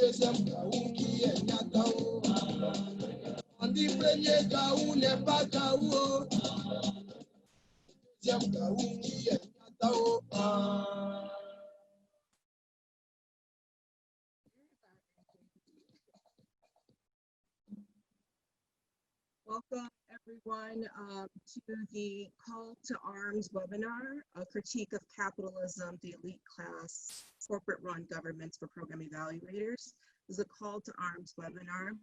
Welcome everyone to the Call to Arms webinar, a critique of capitalism, the elite class, corporate-run governments for program evaluators. This is a call to arms webinar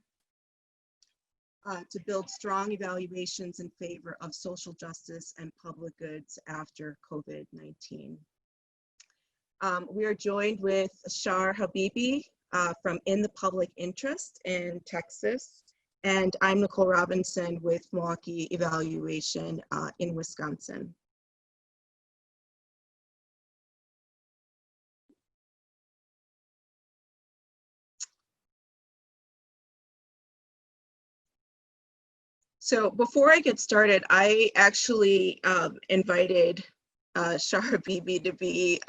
to build strong evaluations in favor of social justice and public goods after COVID-19. We are joined with Shar Habibi from In the Public Interest in Texas. And I'm Nicole Robinson with Milwaukee Evaluation in Wisconsin. So before I get started, I actually invited Shar Habibi to be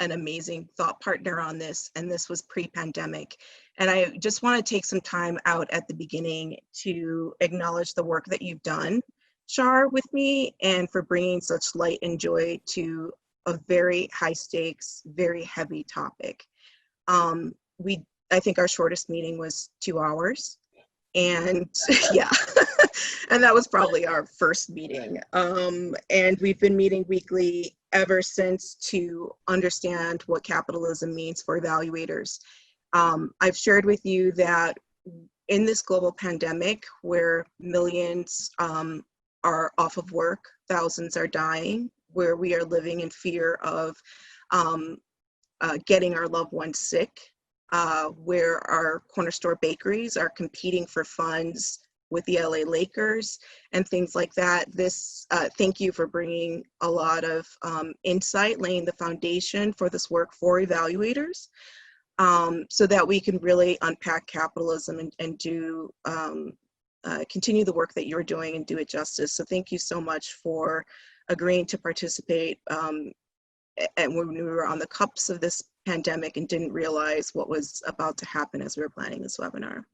an amazing thought partner on this, and this was pre-pandemic. And I just want to take some time out at the beginning to acknowledge the work that you've done, Shar, with me, and for bringing such light and joy to a very high stakes, very heavy topic. I think our shortest meeting was 2 hours, and yeah, and that was probably our first meeting. And we've been meeting weekly ever since to understand what capitalism means for evaluators. I've shared with you that in this global pandemic where millions are off of work, thousands are dying, where we are living in fear of getting our loved ones sick, where our corner store bakeries are competing for funds with the LA Lakers and things like that. This, thank you for bringing a lot of insight, laying the foundation for this work for evaluators, so that we can really unpack capitalism and do, continue the work that you're doing and do it justice. So thank you so much for agreeing to participate. And when we were on the cusp of this pandemic and didn't realize what was about to happen as we were planning this webinar.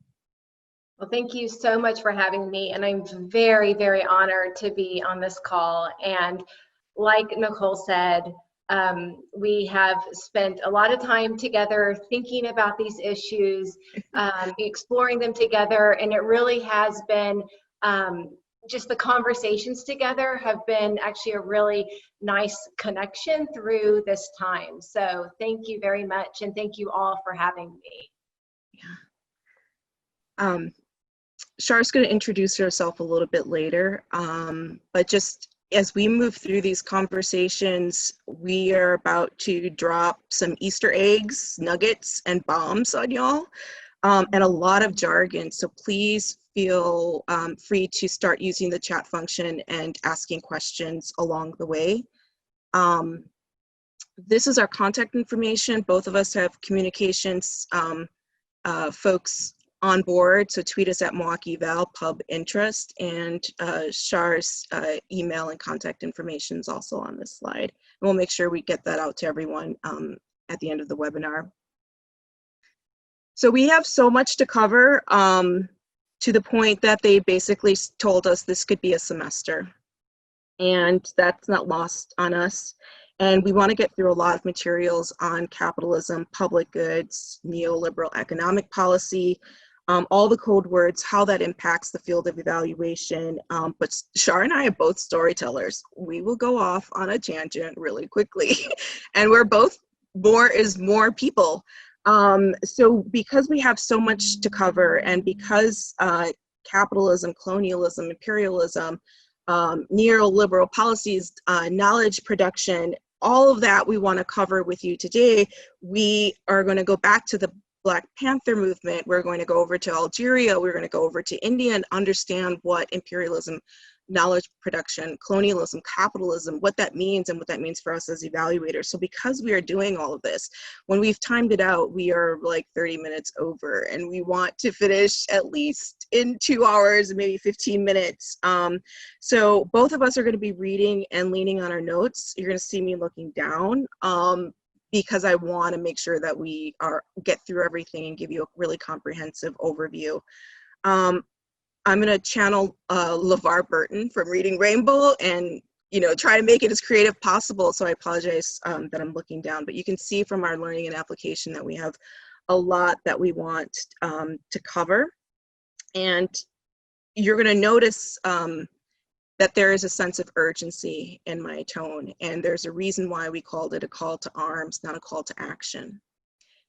Well, thank you so much for having me, and I'm very, very honored to be on this call. And like Nicole said, we have spent a lot of time together thinking about these issues, exploring them together, and it really has been just the conversations together have been actually a really nice connection through this time. So thank you very much, and thank you all for having me. Yeah. Shar's going to introduce herself a little bit later, but just as we move through these conversations, we are about to drop some Easter eggs, nuggets, and bombs on y'all, and a lot of jargon. So please feel free to start using the chat function and asking questions along the way. This is our contact information. Both of us have communications folks on board, so tweet us at Milwaukee Eval Pub Interest, and Shar's email and contact information is also on this slide. And we'll make sure we get that out to everyone at the end of the webinar. So we have so much to cover, to the point that they basically told us this could be a semester, and that's not lost on us. And we want to get through a lot of materials on capitalism, public goods, neoliberal economic policy, all the code words, how that impacts the field of evaluation. But Shar and I are both storytellers. We will go off on a tangent really quickly. And we're both more is more people. So because we have so much to cover, and because capitalism, colonialism, imperialism, neoliberal policies, knowledge production, all of that we want to cover with you today, we are going to go back to the Black Panther movement. We're going to go over to Algeria. We're going to go over to India and understand what imperialism, knowledge production, colonialism, capitalism, what that means and what that means for us as evaluators. So because we are doing all of this, when we've timed it out, we are like 30 minutes over, and we want to finish at least in 2 hours, maybe 15 minutes. So both of us are going to be reading and leaning on our notes. You're going to see me looking down because I want to make sure that we get through everything and give you a really comprehensive overview. I'm going to channel LeVar Burton from Reading Rainbow and, you know, try to make it as creative possible. So I apologize that I'm looking down, but you can see from our learning and application that we have a lot that we want to cover. And you're going to notice that there is a sense of urgency in my tone, and there's a reason why we called it a call to arms, not a call to action.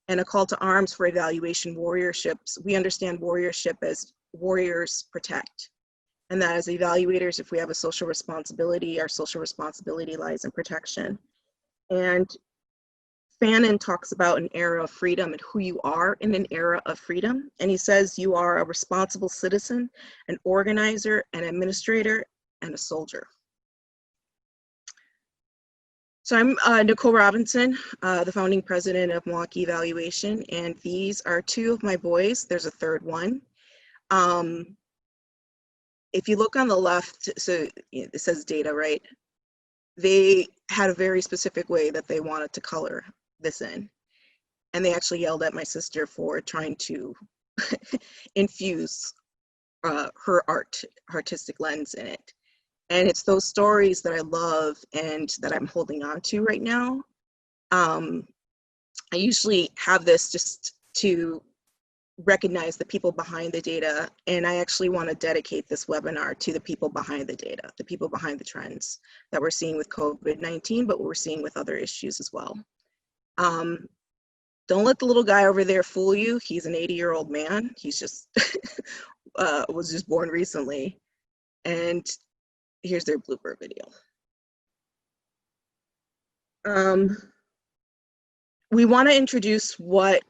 And a call to arms for evaluation warriorships, we understand warriorship as warriors protect. And that as evaluators, if we have a social responsibility, our social responsibility lies in protection. And Fanon talks about an era of freedom and who you are in an era of freedom. And he says you are a responsible citizen, an organizer, an administrator, and a soldier. So I'm Nicole Robinson, the founding president of Milwaukee Evaluation, and these are two of my boys. There's a third one. If you look on the left, so it says data, right? They had a very specific way that they wanted to color this in. And they actually yelled at my sister for trying to infuse her artistic lens in it. And it's those stories that I love and that I'm holding on to right now. I usually have this just to recognize the people behind the data, and I actually want to dedicate this webinar to the people behind the data, the people behind the trends that we're seeing with COVID-19, but we're seeing with other issues as well. Don't let the little guy over there fool you. He's an 80-year-old man. He's just was just born recently. And here's their blooper video. We want to introduce what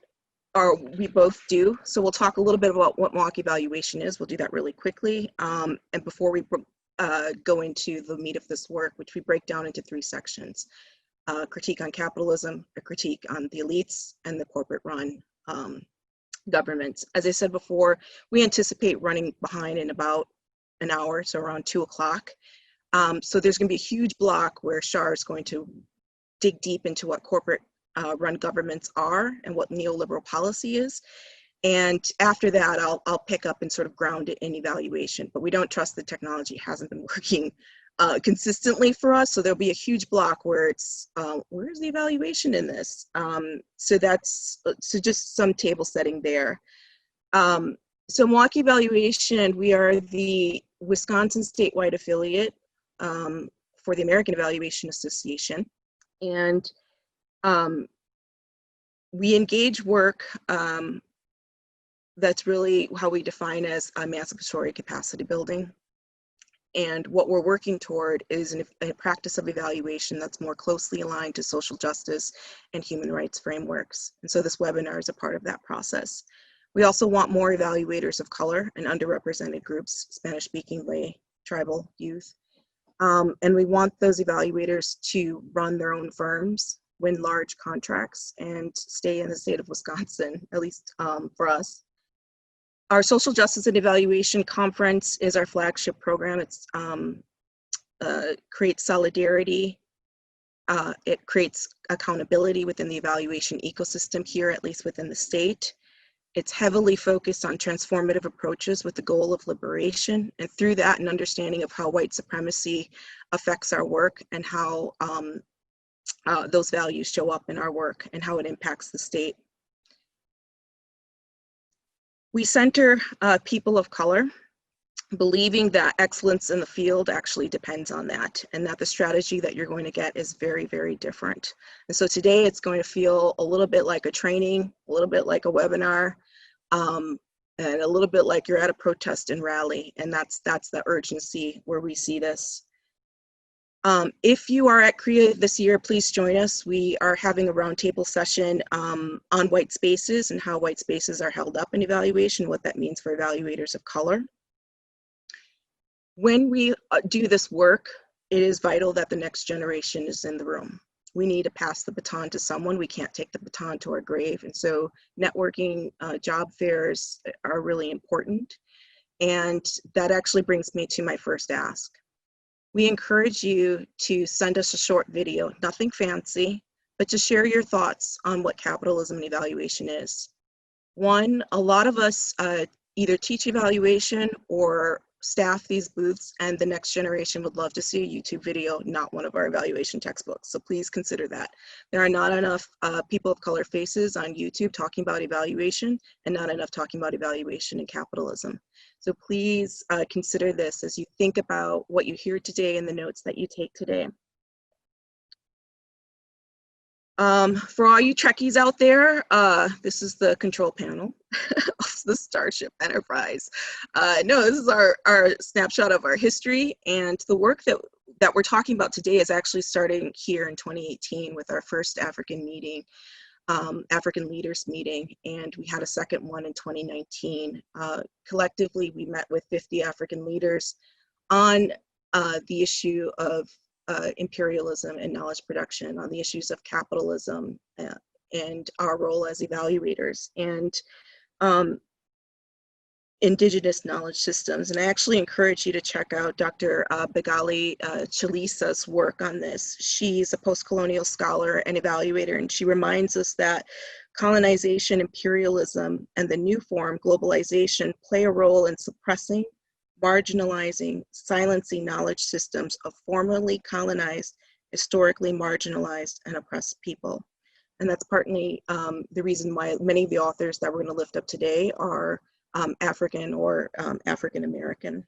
we both do. So we'll talk a little bit about what Milwaukee Evaluation is. We'll do that really quickly. And before we go into the meat of this work, which we break down into 3 sections. Critique on capitalism, a critique on the elites, and the corporate-run governments. As I said before, we anticipate running behind in about an hour, so around 2 o'clock. So there's going to be a huge block where Shar is going to dig deep into what corporate run governments are and what neoliberal policy is. And after that, I'll pick up and sort of ground it in evaluation. But we don't trust the technology hasn't been working consistently for us. So there'll be a huge block where it's, where's the evaluation in this? So just some table setting there. So Milwaukee Evaluation, we are the Wisconsin statewide affiliate for the American Evaluation Association. And we engage work that's really how we define as emancipatory capacity building. And what we're working toward is a practice of evaluation that's more closely aligned to social justice and human rights frameworks. And so this webinar is a part of that process. We also want more evaluators of color and underrepresented groups, Spanish-speaking, lay, tribal, youth. And we want those evaluators to run their own firms, win large contracts, and stay in the state of Wisconsin, at least for us. Our Social Justice and Evaluation Conference is our flagship program. It's creates solidarity. It creates accountability within the evaluation ecosystem here, at least within the state. It's heavily focused on transformative approaches with the goal of liberation, and through that, an understanding of how white supremacy affects our work and how those values show up in our work and how it impacts the state. We center people of color, believing that excellence in the field actually depends on that, and that the strategy that you're going to get is very, very different. And so today it's going to feel a little bit like a training, a little bit like a webinar, and a little bit like you're at a protest and rally, and that's the urgency where we see this. If you are at CREA this year, please join us. We are having a roundtable session on white spaces and how white spaces are held up in evaluation, what that means for evaluators of color. When we do this work, it is vital that the next generation is in the room. We need to pass the baton to someone. We can't take the baton to our grave. And so networking, job fairs are really important. And that actually brings me to my first ask. We encourage you to send us a short video, nothing fancy, but to share your thoughts on what capitalism and evaluation is. One, a lot of us either teach evaluation or staff these booths, and the next generation would love to see a YouTube video, not one of our evaluation textbooks. So please consider that. There are not enough people of color faces on YouTube talking about evaluation, and not enough talking about evaluation and capitalism. So please consider this as you think about what you hear today and the notes that you take today. For all you Trekkies out there, this is the control panel of the Starship Enterprise. No, this is our snapshot of our history, and the work that we're talking about today is actually starting here in 2018 with our first African meeting, African leaders meeting, and we had a second one in 2019. Collectively, we met with 50 African leaders on the issue of imperialism and knowledge production, on the issues of capitalism and our role as evaluators, and indigenous knowledge systems. And I actually encourage you to check out Dr. Begali Chalisa's work on this. She's a post-colonial scholar and evaluator, and she reminds us that colonization, imperialism, and the new form, globalization, play a role in suppressing, marginalizing, silencing knowledge systems of formerly colonized, historically marginalized, and oppressed people. And that's partly the reason why many of the authors that we're going to lift up today are African or African American.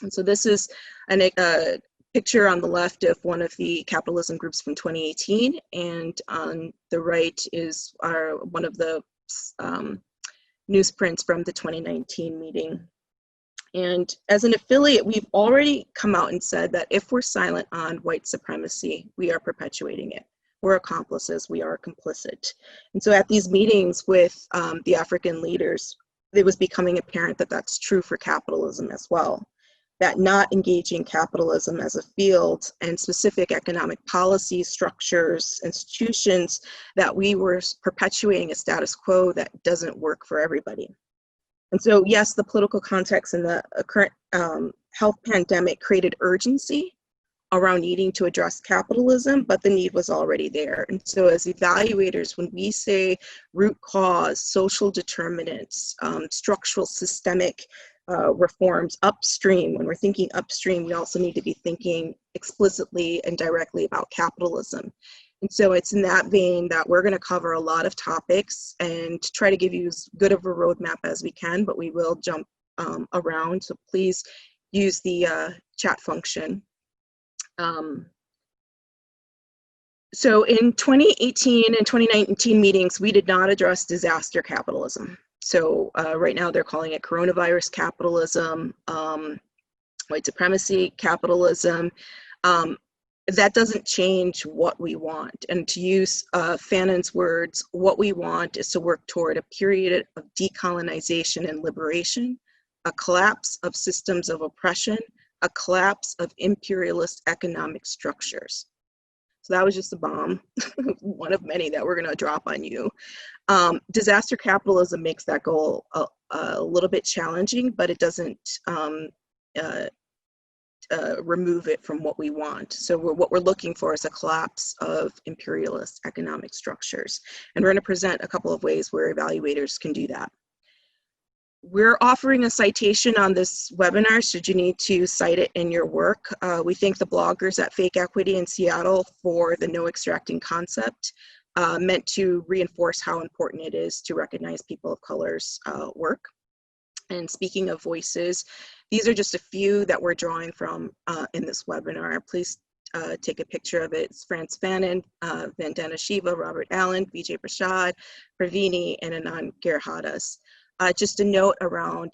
And so this is a picture on the left of one of the capitalism groups from 2018, and on the right is one of the newsprints from the 2019 meeting. And as an affiliate, we've already come out and said that if we're silent on white supremacy, we are perpetuating it. We're accomplices, we are complicit. And so at these meetings with the African leaders, it was becoming apparent that that's true for capitalism as well. That not engaging capitalism as a field and specific economic policies, structures, institutions, that we were perpetuating a status quo that doesn't work for everybody. And so, yes, the political context and the current health pandemic created urgency around needing to address capitalism, but the need was already there. And so as evaluators, when we say root cause, social determinants, structural systemic reforms upstream, when we're thinking upstream, we also need to be thinking explicitly and directly about capitalism. And so it's in that vein that we're going to cover a lot of topics and try to give you as good of a roadmap as we can, but we will jump around. So please use the chat function. So in 2018 and 2019 meetings, we did not address disaster capitalism. So right now they're calling it coronavirus capitalism, white supremacy capitalism. That doesn't change what we want. And to use Fanon's words, what we want is to work toward a period of decolonization and liberation, a collapse of systems of oppression, a collapse of imperialist economic structures. So that was just a bomb, one of many that we're going to drop on you. Disaster capitalism makes that goal a little bit challenging, but it doesn't remove it from what we want. So what we're looking for is a collapse of imperialist economic structures. And we're going to present a couple of ways where evaluators can do that. We're offering a citation on this webinar should you need to cite it in your work. We thank the bloggers at Fake Equity in Seattle for the no extracting concept, meant to reinforce how important it is to recognize people of color's work. And speaking of voices, these are just a few that we're drawing from in this webinar. Please take a picture of it. It's Frantz Fanon, Vandana Shiva, Robert Allen, Vijay Prashad, Pravini, and Anand Gerhardas. Just a note around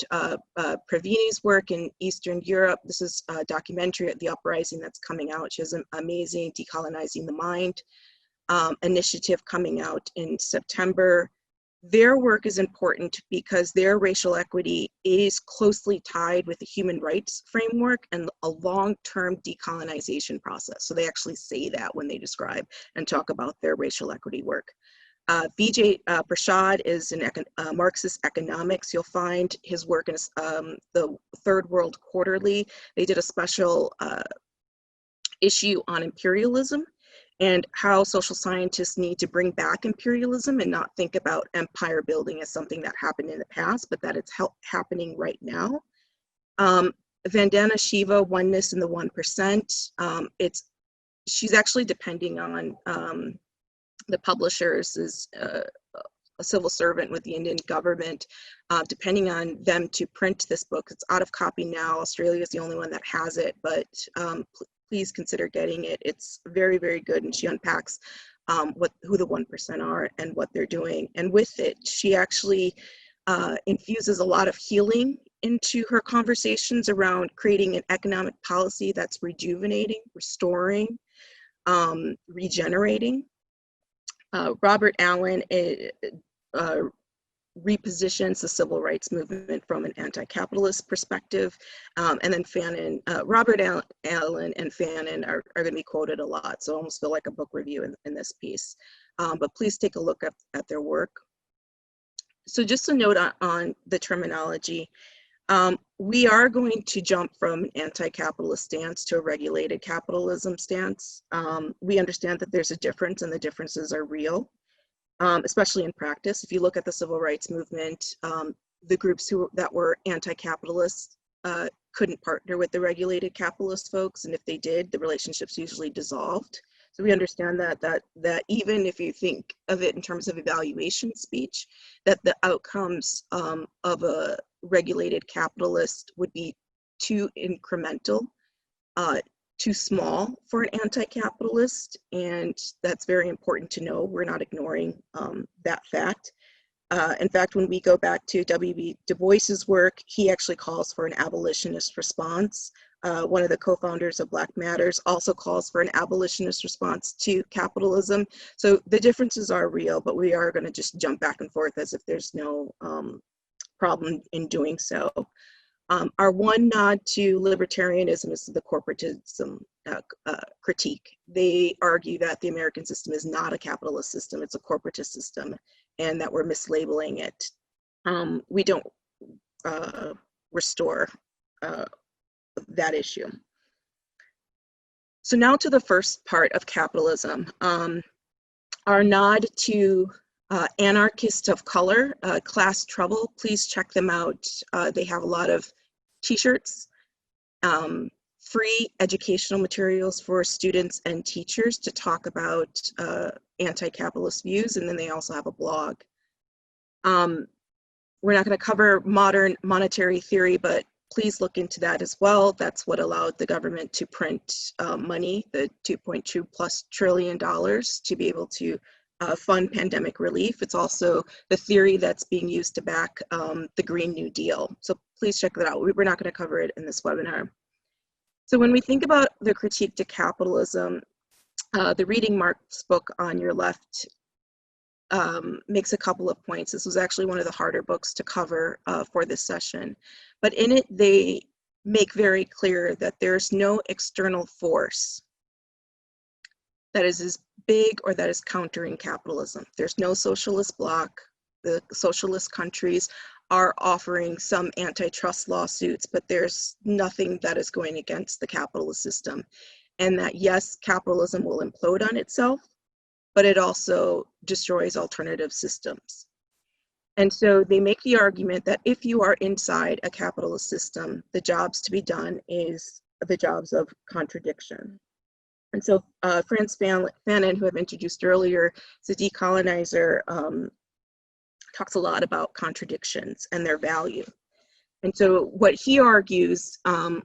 Pravini's work in Eastern Europe. This is a documentary at The Uprising that's coming out. She has an amazing Decolonizing the Mind initiative coming out in September. Their work is important because their racial equity is closely tied with the human rights framework and a long-term decolonization process. So they actually say that when they describe and talk about their racial equity work. Vijay Prashad is in Marxist economics. You'll find his work in the Third World Quarterly. They did a special issue on imperialism. and how social scientists need to bring back imperialism and not think about empire building as something that happened in the past, but that it's happening right now. Vandana Shiva, Oneness in the 1%. She's actually depending on the publishers as a civil servant with the Indian government, depending on them to print this book. It's out of copy now. Australia is the only one that has it, but please consider getting it. It's very, very good, and she unpacks who the 1% are and what they're doing. And with it, she actually infuses a lot of healing into her conversations around creating an economic policy that's rejuvenating, restoring, regenerating. Robert Allen repositions the civil rights movement from an anti-capitalist perspective. And then Robert Allen and Fanon are going to be quoted a lot. So I almost feel like a book review in this piece. But please take a look at their work. So just a note on the terminology. We are going to jump from an anti-capitalist stance to a regulated capitalism stance. We understand that there's a difference, and the differences are real, especially in practice. If you look at the civil rights movement, the groups that were anti-capitalist couldn't partner with the regulated capitalist folks, and if they did, the relationships usually dissolved. So we understand that even if you think of it in terms of evaluation speech, that the outcomes of a regulated capitalist would be too incremental, too small for an anti-capitalist, and that's very important to know. We're not ignoring that fact. In fact, when we go back to W.B. Du Bois's work, he actually calls for an abolitionist response. One of the co-founders of Black Matters also calls for an abolitionist response to capitalism. So the differences are real, but we are going to just jump back and forth as if there's no problem in doing so. Our one nod to libertarianism is the corporatism critique. They argue that the American system is not a capitalist system, it's a corporatist system, and that we're mislabeling it. We don't restore that issue. So now to the first part of capitalism. Our nod to anarchists of color, Class Trouble, please check them out. They have a lot of t-shirts, free educational materials for students and teachers to talk about anti-capitalist views, and then they also have a blog. We're not going to cover modern monetary theory, but please look into that as well. That's what allowed the government to print money, the $2.2+ trillion, to be able to fund pandemic relief. It's also the theory that's being used to back the Green New Deal. So please check that out. We're not going to cover it in this webinar. So when we think about the critique to capitalism, the Reading Marx book on your left makes a couple of points. This was actually one of the harder books to cover for this session. But in it, they make very clear that there's no external force that is as big or that is countering capitalism. There's no socialist bloc. The socialist countries are offering some antitrust lawsuits, but there's nothing that is going against the capitalist system. And that, yes, capitalism will implode on itself, but it also destroys alternative systems. And so they make the argument that if you are inside a capitalist system, the jobs to be done is the jobs of contradiction. And so Frantz Fanon, who I've introduced earlier, is a decolonizer, talks a lot about contradictions and their value. And so what he argues,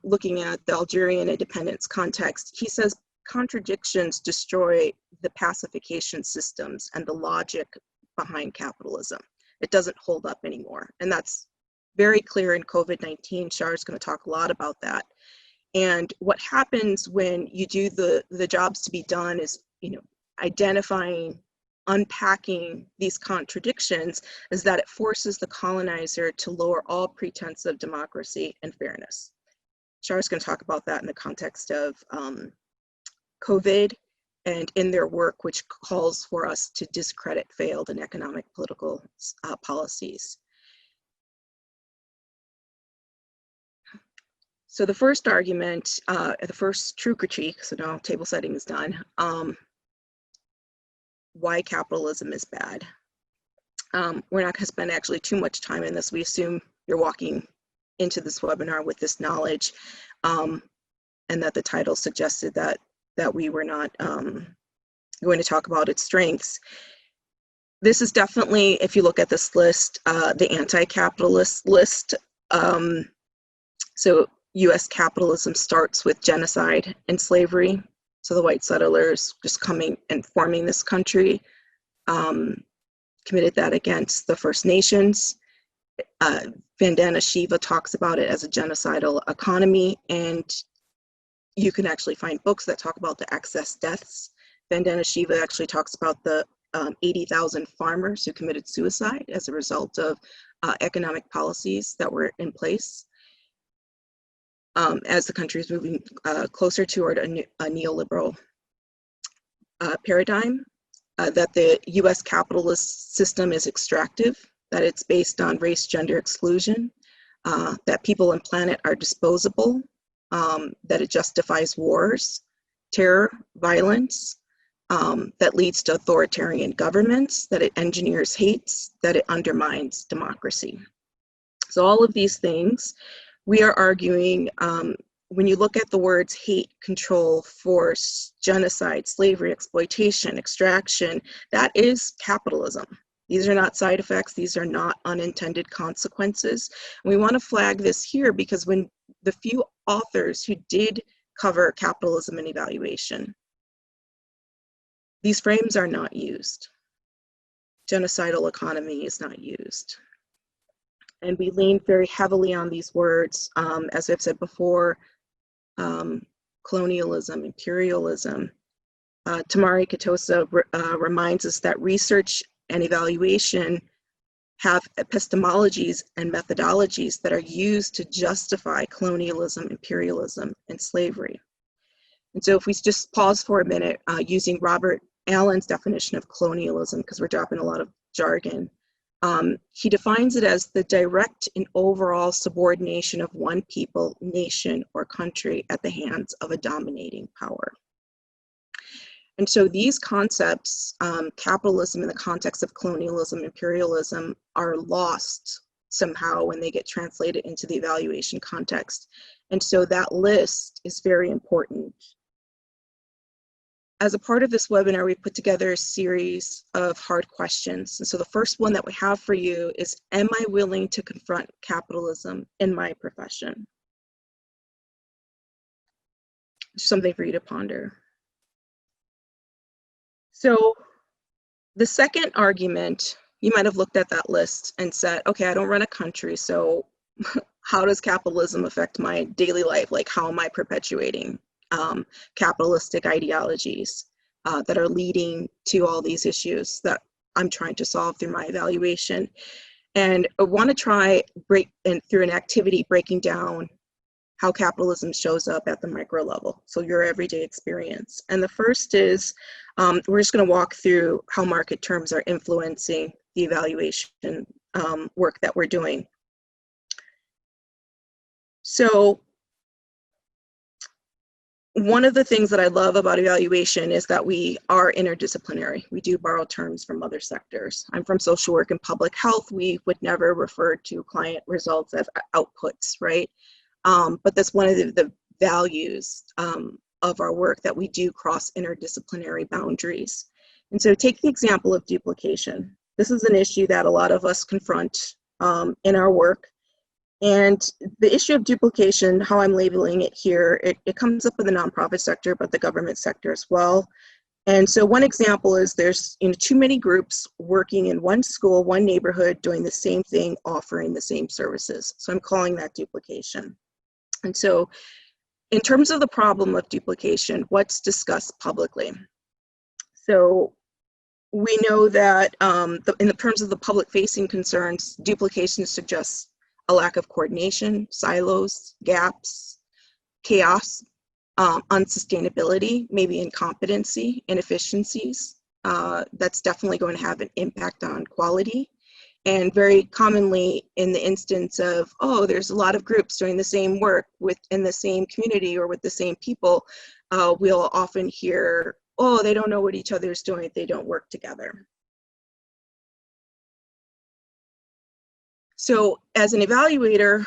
looking at the Algerian independence context, he says contradictions destroy the pacification systems and the logic behind capitalism. It doesn't hold up anymore. And that's very clear in COVID-19. Shar is going to talk a lot about that. And what happens when you do the jobs to be done is, identifying, unpacking these contradictions, is that it forces the colonizer to lower all pretense of democracy and fairness. Shar is going to talk about that in the context of COVID and in their work, which calls for us to discredit failed and economic political policies. So the first argument, the first true critique, so now table setting is done, why capitalism is bad. We're not going to spend actually too much time in this. We assume you're walking into this webinar with this knowledge, and that the title suggested that we were not going to talk about its strengths. This is definitely, if you look at this list, the anti-capitalist list. So US capitalism starts with genocide and slavery. So the white settlers just coming and forming this country committed that against the First Nations. Vandana Shiva talks about it as a genocidal economy, and you can actually find books that talk about the excess deaths. Vandana Shiva actually talks about the 80,000 farmers who committed suicide as a result of economic policies that were in place as the country is moving closer toward a neoliberal paradigm, that the US capitalist system is extractive, that it's based on race, gender exclusion, that people and planet are disposable, that it justifies wars, terror, violence, that leads to authoritarian governments, that it engineers hates, that it undermines democracy. So all of these things, we are arguing, when you look at the words hate, control, force, genocide, slavery, exploitation, extraction, that is capitalism. These are not side effects. These are not unintended consequences. And we want to flag this here because when the few authors who did cover capitalism and evaluation, these frames are not used. Genocidal economy is not used. And we lean very heavily on these words, as I've said before, colonialism, imperialism. Tamari Katosa reminds us that research and evaluation have epistemologies and methodologies that are used to justify colonialism, imperialism, and slavery. And so if we just pause for a minute, using Robert Allen's definition of colonialism, because we're dropping a lot of jargon, he defines it as the direct and overall subordination of one people, nation, or country at the hands of a dominating power. And so these concepts, capitalism in the context of colonialism, imperialism, are lost somehow when they get translated into the evaluation context. And so that list is very important. As a part of this webinar, we put together a series of hard questions. And so the first one that we have for you is, am I willing to confront capitalism in my profession? Something for you to ponder. So the second argument, you might have looked at that list and said, okay, I don't run a country, so how does capitalism affect my daily life? Like, how am I perpetuating capitalistic ideologies that are leading to all these issues that I'm trying to solve through my evaluation? And I want to try through an activity breaking down how capitalism shows up at the micro level, so your everyday experience. And the first is, we're just going to walk through how market terms are influencing the evaluation work that we're doing. So one of the things that I love about evaluation is that we are interdisciplinary. We do borrow terms from other sectors. I'm from social work and public health. We would never refer to client results as outputs, right? But that's one of the values of our work, that we do cross interdisciplinary boundaries. And so take the example of duplication. This is an issue that a lot of us confront in our work. And the issue of duplication, how I'm labeling it here, it comes up in the nonprofit sector, but the government sector as well. And so one example is there's too many groups working in one school, one neighborhood, doing the same thing, offering the same services. So I'm calling that duplication. And so in terms of the problem of duplication, what's discussed publicly? So we know that in the terms of the public-facing concerns, duplication suggests a lack of coordination, silos, gaps, chaos, unsustainability, maybe incompetency, inefficiencies. That's definitely going to have an impact on quality. And very commonly in the instance of, oh, there's a lot of groups doing the same work in the same community or with the same people, we'll often hear oh, they don't know what each other is doing, they don't work together. So as an evaluator,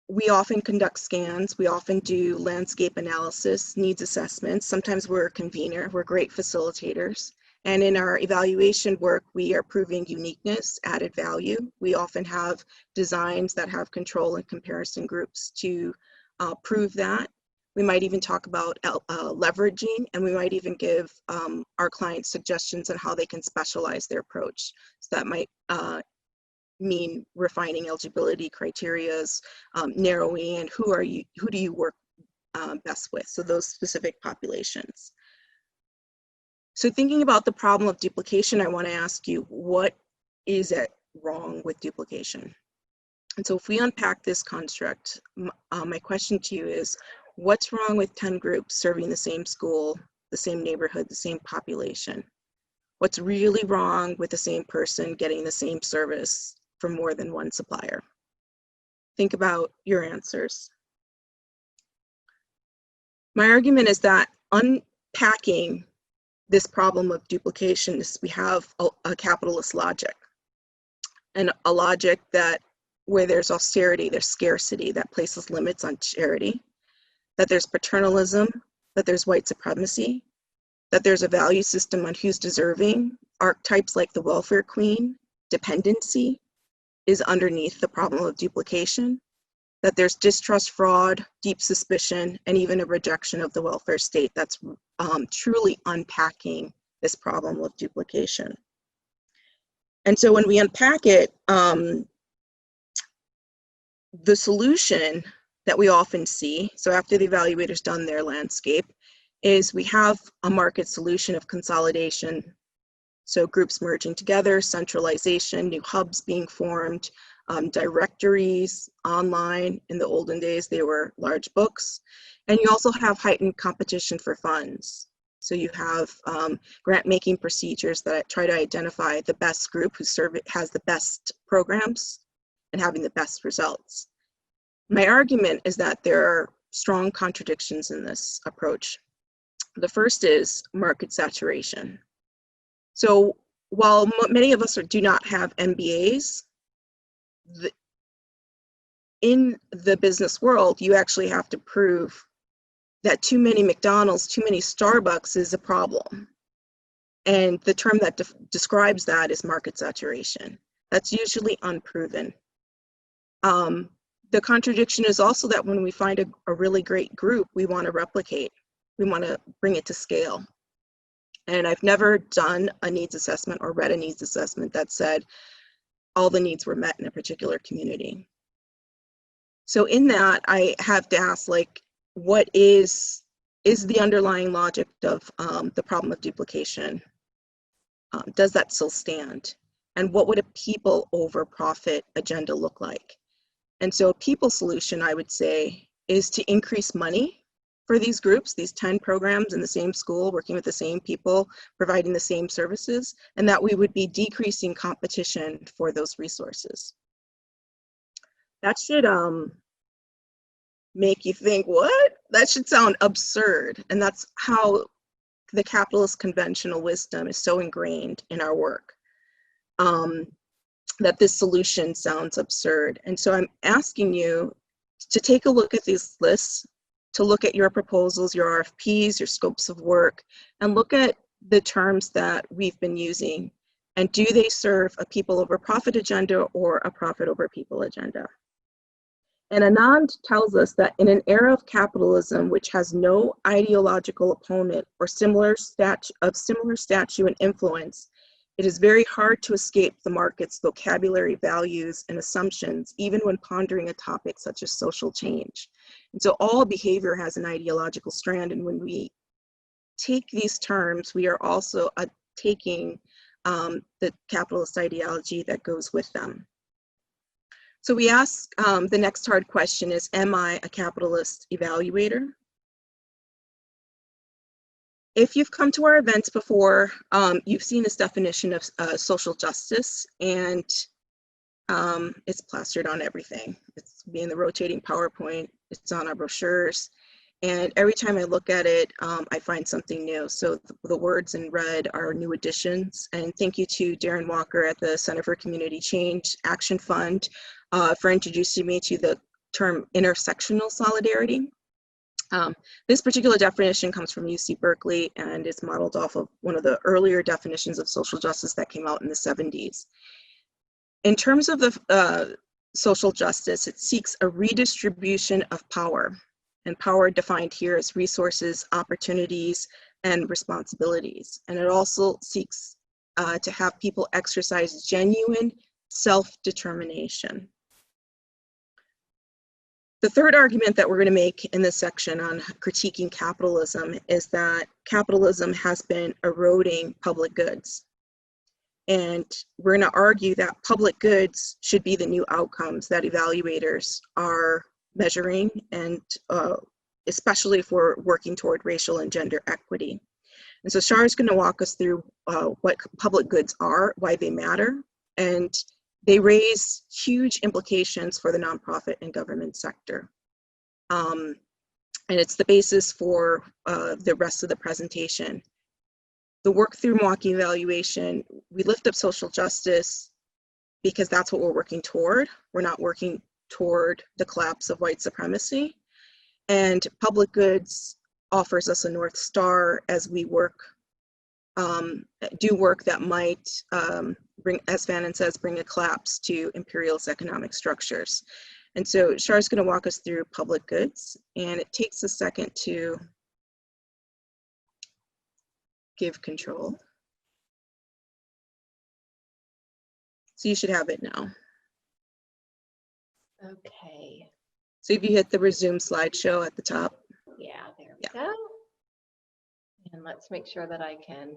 we often conduct scans, we often do landscape analysis, needs assessments. Sometimes we're a convener, we're great facilitators. And in our evaluation work, we are proving uniqueness, added value. We often have designs that have control and comparison groups to prove that. We might even talk about leveraging, and we might even give our clients suggestions on how they can specialize their approach. So that might mean refining eligibility criterias, narrowing, and who do you work best with? So those specific populations. So thinking about the problem of duplication, I want to ask you, what is it wrong with duplication? And so if we unpack this construct, my question to you is, what's wrong with 10 groups serving the same school, the same neighborhood, the same population? What's really wrong with the same person getting the same service from more than one supplier? Think about your answers. My argument is that unpacking this problem of duplication is we have a capitalist logic, and a logic that where there's austerity, there's scarcity that places limits on charity, that there's paternalism, that there's white supremacy, that there's a value system on who's deserving, archetypes like the welfare queen, dependency is underneath the problem of duplication, that there's distrust, fraud, deep suspicion, and even a rejection of the welfare state that's truly unpacking this problem of duplication. And so when we unpack it, the solution that we often see, so after the evaluator's done their landscape, is we have a market solution of consolidation. So groups merging together, centralization, new hubs being formed, directories online. In the olden days, they were large books. And you also have heightened competition for funds. So you have grant-making procedures that try to identify the best group who has the best programs and having the best results. My argument is that there are strong contradictions in this approach. The first is market saturation. So while many of us do not have MBAs, in the business world, you actually have to prove that too many McDonald's, too many Starbucks is a problem. And the term that describes that is market saturation. That's usually unproven. The contradiction is also that when we find a really great group, we want to replicate. We want to bring it to scale. And I've never done a needs assessment or read a needs assessment that said all the needs were met in a particular community. So in that, I have to ask, like, what is the underlying logic of the problem of duplication? Does that still stand? And what would a people over profit agenda look like? And so a people solution, I would say, is to increase money for these groups, these 10 programs in the same school, working with the same people, providing the same services, and that we would be decreasing competition for those resources. That should make you think, what? That should sound absurd. And that's how the capitalist conventional wisdom is so ingrained in our work, that this solution sounds absurd. And so I'm asking you to take a look at these lists, to look at your proposals, your RFPs, your scopes of work, and look at the terms that we've been using. And do they serve a people over profit agenda or a profit over people agenda? And Anand tells us that in an era of capitalism, which has no ideological opponent or similar stature and influence, it is very hard to escape the market's vocabulary, values, and assumptions, even when pondering a topic such as social change. And so all behavior has an ideological strand, and when we take these terms, we are also taking the capitalist ideology that goes with them. So we ask, the next hard question is, am I a capitalist evaluator? If you've come to our events before, you've seen this definition of social justice, and it's plastered on everything. It's in the rotating PowerPoint, it's on our brochures. And every time I look at it, I find something new. So the words in red are new additions. And thank you to Darren Walker at the Center for Community Change Action Fund for introducing me to the term intersectional solidarity. This particular definition comes from UC Berkeley and is modeled off of one of the earlier definitions of social justice that came out in the 70s. In terms of the social justice, it seeks a redistribution of power, and power defined here as resources, opportunities, and responsibilities. And it also seeks to have people exercise genuine self-determination. The third argument that we're going to make in this section on critiquing capitalism is that capitalism has been eroding public goods. And we're going to argue that public goods should be the new outcomes that evaluators are measuring, and especially if we're working toward racial and gender equity. And so Shar is going to walk us through what public goods are, why they matter, and they raise huge implications for the nonprofit and government sector. And it's the basis for the rest of the presentation. The work through Milwaukee evaluation, we lift up social justice because that's what we're working toward. We're not working toward the collapse of white supremacy. And public goods offers us a North Star as we work, do work that might bring, as Fannin says, bring a collapse to imperialist economic structures. And so Char's going to walk us through public goods, and it takes a second to give control. So you should have it now. Okay. So if you hit the resume slideshow at the top. Yeah, there we go. And let's make sure that I can.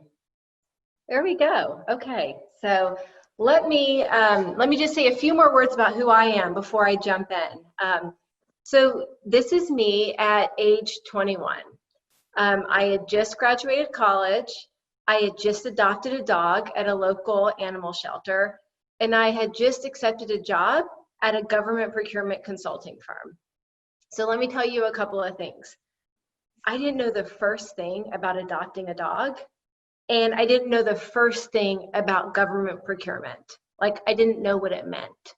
There we go. Okay, so let me just say a few more words about who I am before I jump in. So this is me at age 21. I had just graduated college. I had just adopted a dog at a local animal shelter, and I had just accepted a job at a government procurement consulting firm. So let me tell you a couple of things. I didn't know the first thing about adopting a dog, and I didn't know the first thing about government procurement. Like, I didn't know what it meant.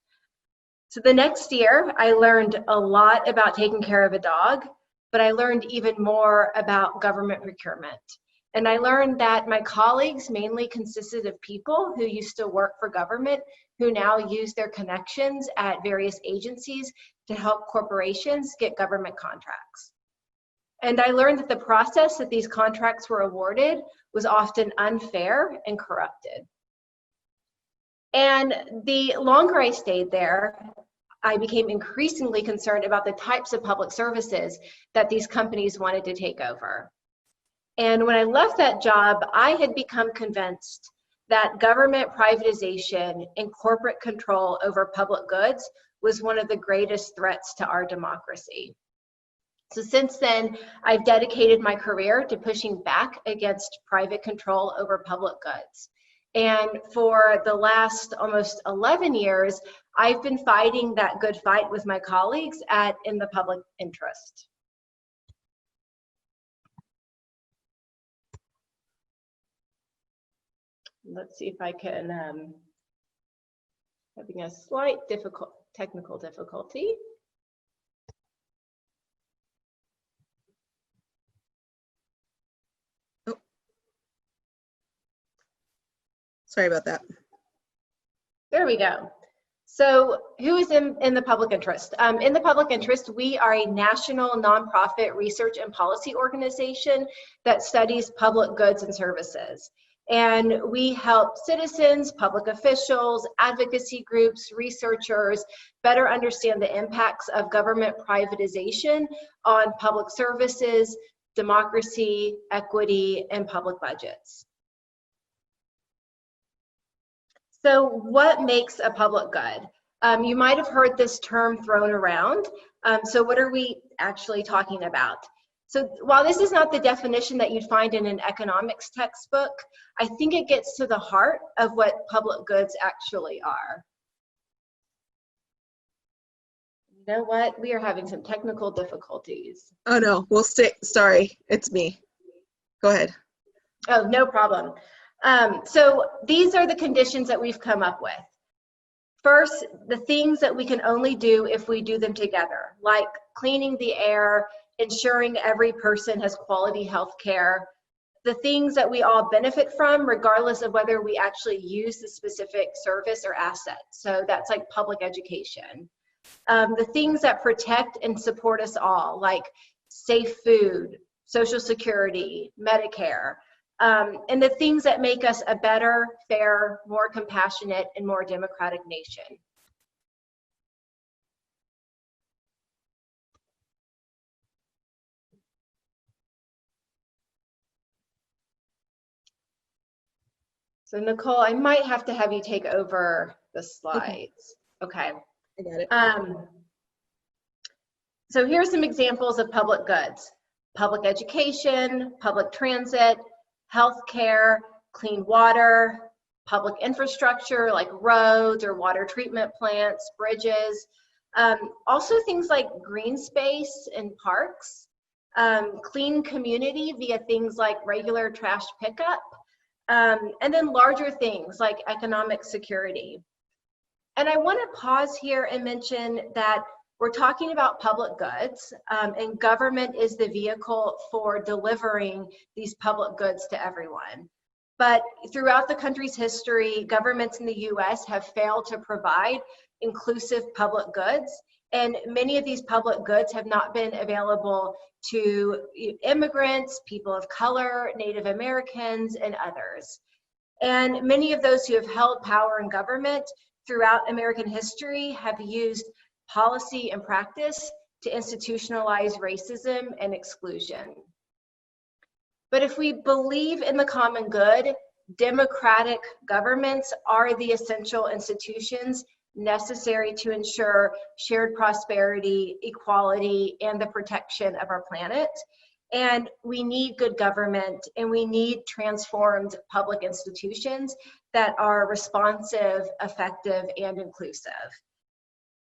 So the next year, I learned a lot about taking care of a dog, but I learned even more about government procurement. And I learned that my colleagues mainly consisted of people who used to work for government, who now use their connections at various agencies to help corporations get government contracts. And I learned that the process that these contracts were awarded was often unfair and corrupted. And the longer I stayed there, I became increasingly concerned about the types of public services that these companies wanted to take over. And when I left that job, I had become convinced that government privatization and corporate control over public goods was one of the greatest threats to our democracy. So since then, I've dedicated my career to pushing back against private control over public goods. And for the last almost 11 years, I've been fighting that good fight with my colleagues in the public interest. Let's see if I can, having a slight technical difficulty. Oh. Sorry about that. There we go. So who is in the public interest? In the public interest, we are a national nonprofit research and policy organization that studies public goods and services. And we help citizens, public officials, advocacy groups, researchers better understand the impacts of government privatization on public services, democracy, equity, and public budgets. So what makes a public good? You might have heard this term thrown around. So what are we actually talking about? So while this is not the definition that you'd find in an economics textbook, I think it gets to the heart of what public goods actually are. Let me You know what? We are having some technical difficulties. Oh no, we'll stay, sorry, it's me. Go ahead. Oh, no problem. So these are the conditions that we've come up with. First, the things that we can only do if we do them together, like cleaning the air, ensuring every person has quality health care, the things that we all benefit from, regardless of whether we actually use the specific service or asset. So that's like public education. The things that protect and support us all, like safe food, Social Security, Medicare, and the things that make us a better, fair, more compassionate, and more democratic nation. So Nicole, I might have to have you take over the slides. Okay. I got it. So here's some examples of public goods: public education, public transit, healthcare, clean water, public infrastructure like roads or water treatment plants, bridges. Also things like green space and parks, clean community via things like regular trash pickup, and then larger things like economic security. And I want to pause here and mention that we're talking about public goods, and government is the vehicle for delivering these public goods to everyone. But throughout the country's history, governments in the US have failed to provide inclusive public goods, and many of these public goods have not been available to immigrants, people of color, Native Americans, and others. And many of those who have held power in government throughout American history have used policy and practice to institutionalize racism and exclusion. But if we believe in the common good, democratic governments are the essential institutions necessary to ensure shared prosperity, equality, and the protection of our planet. And we need good government, and we need transformed public institutions that are responsive, effective, and inclusive.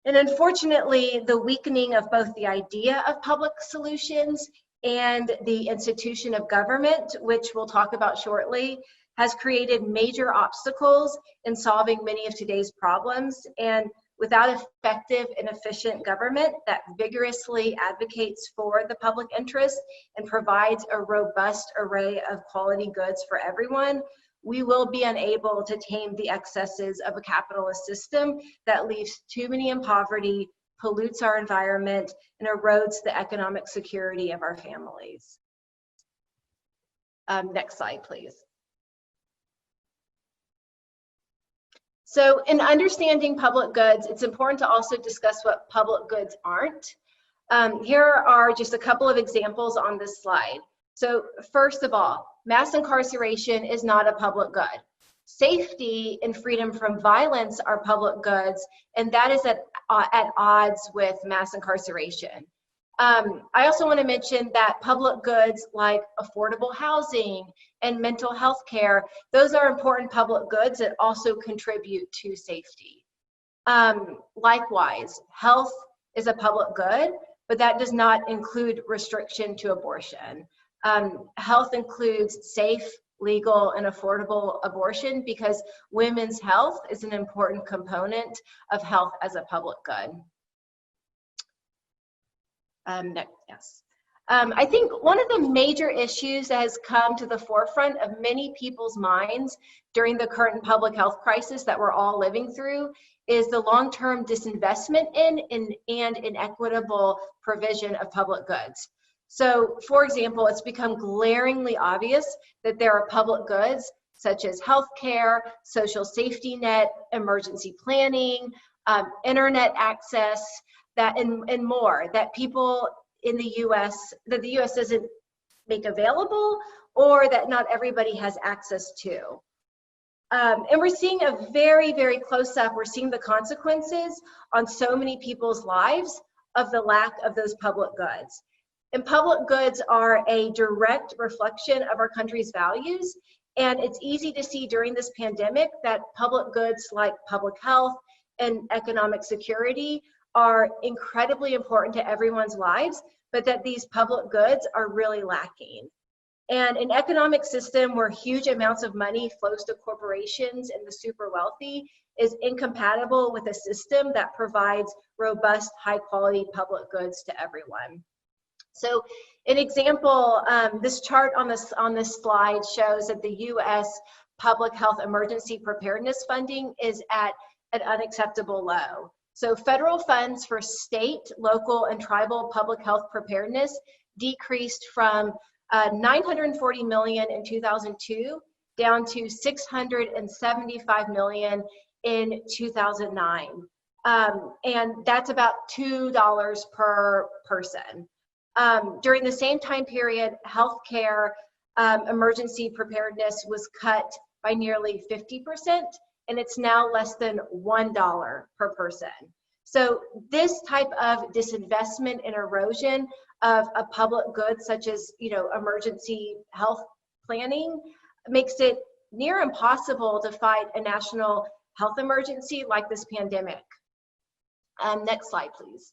And unfortunately, the weakening of both the idea of public solutions and the institution of government, which we'll talk about shortly, has created major obstacles in solving many of today's problems. And without effective and efficient government that vigorously advocates for the public interest and provides a robust array of quality goods for everyone, we will be unable to tame the excesses of a capitalist system that leaves too many in poverty, pollutes our environment, and erodes the economic security of our families. Next slide, please. So in understanding public goods, it's important to also discuss what public goods aren't. Here are just a couple of examples on this slide. So first of all, mass incarceration is not a public good. Safety and freedom from violence are public goods, and that is at odds with mass incarceration. I also want to mention that public goods like affordable housing and mental health care, those are important public goods that also contribute to safety. Likewise, health is a public good, but that does not include restriction to abortion. Health includes safe, legal, and affordable abortion because women's health is an important component of health as a public good. Yes. I think one of the major issues that has come to the forefront of many people's minds during the current public health crisis that we're all living through is the long-term disinvestment in and inequitable provision of public goods. So, for example, it's become glaringly obvious that there are public goods such as healthcare, social safety net, emergency planning, internet access, that and more that people in the US, that the US doesn't make available, or that not everybody has access to. And we're seeing a very, very close up, we're seeing the consequences on so many people's lives of the lack of those public goods. And public goods are a direct reflection of our country's values. And it's easy to see during this pandemic that public goods like public health and economic security are incredibly important to everyone's lives, but that these public goods are really lacking. And an economic system where huge amounts of money flows to corporations and the super wealthy is incompatible with a system that provides robust, high quality public goods to everyone. So an example, this chart on this slide shows that the US public health emergency preparedness funding is at an unacceptable low. So federal funds for state, local, and tribal public health preparedness decreased from 940 million in 2002 down to 675 million in 2009. And that's about $2 per person. During the same time period, healthcare emergency preparedness was cut by nearly 50%, and it's now less than $1 per person. So this type of disinvestment and erosion of a public good, such as emergency health planning, makes it near impossible to fight a national health emergency like this pandemic. Next slide, please.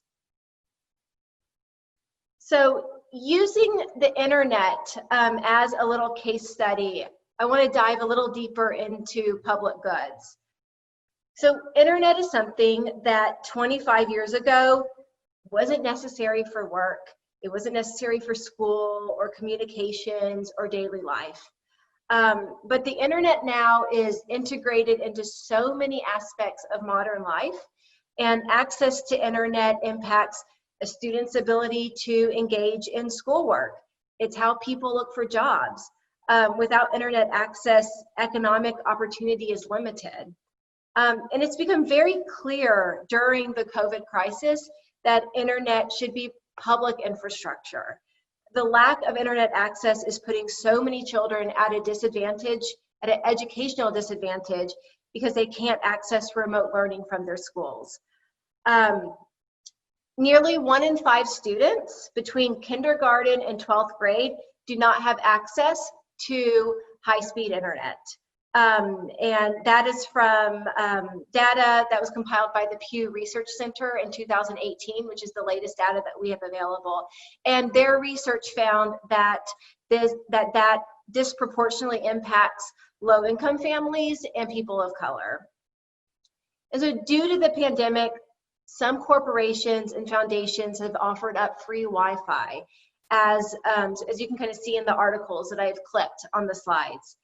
So using the internet as a little case study, I want to dive a little deeper into public goods. So internet is something that 25 years ago wasn't necessary for work. It wasn't necessary for school or communications or daily life. But the internet now is integrated into so many aspects of modern life, and access to internet impacts a student's ability to engage in schoolwork. It's how people look for jobs. Without internet access, economic opportunity is limited. And it's become very clear during the COVID crisis that internet should be public infrastructure. The lack of internet access is putting so many children at a disadvantage, at an educational disadvantage, because they can't access remote learning from their schools. Nearly 1 in 5 students between kindergarten and 12th grade do not have access to high-speed internet. And that is from data that was compiled by the Pew Research Center in 2018, which is the latest data that we have available. And their research found that that disproportionately impacts low-income families and people of color. And so due to the pandemic, some corporations and foundations have offered up free Wi-Fi, as you can kind of see in the articles that I've clipped on the slides.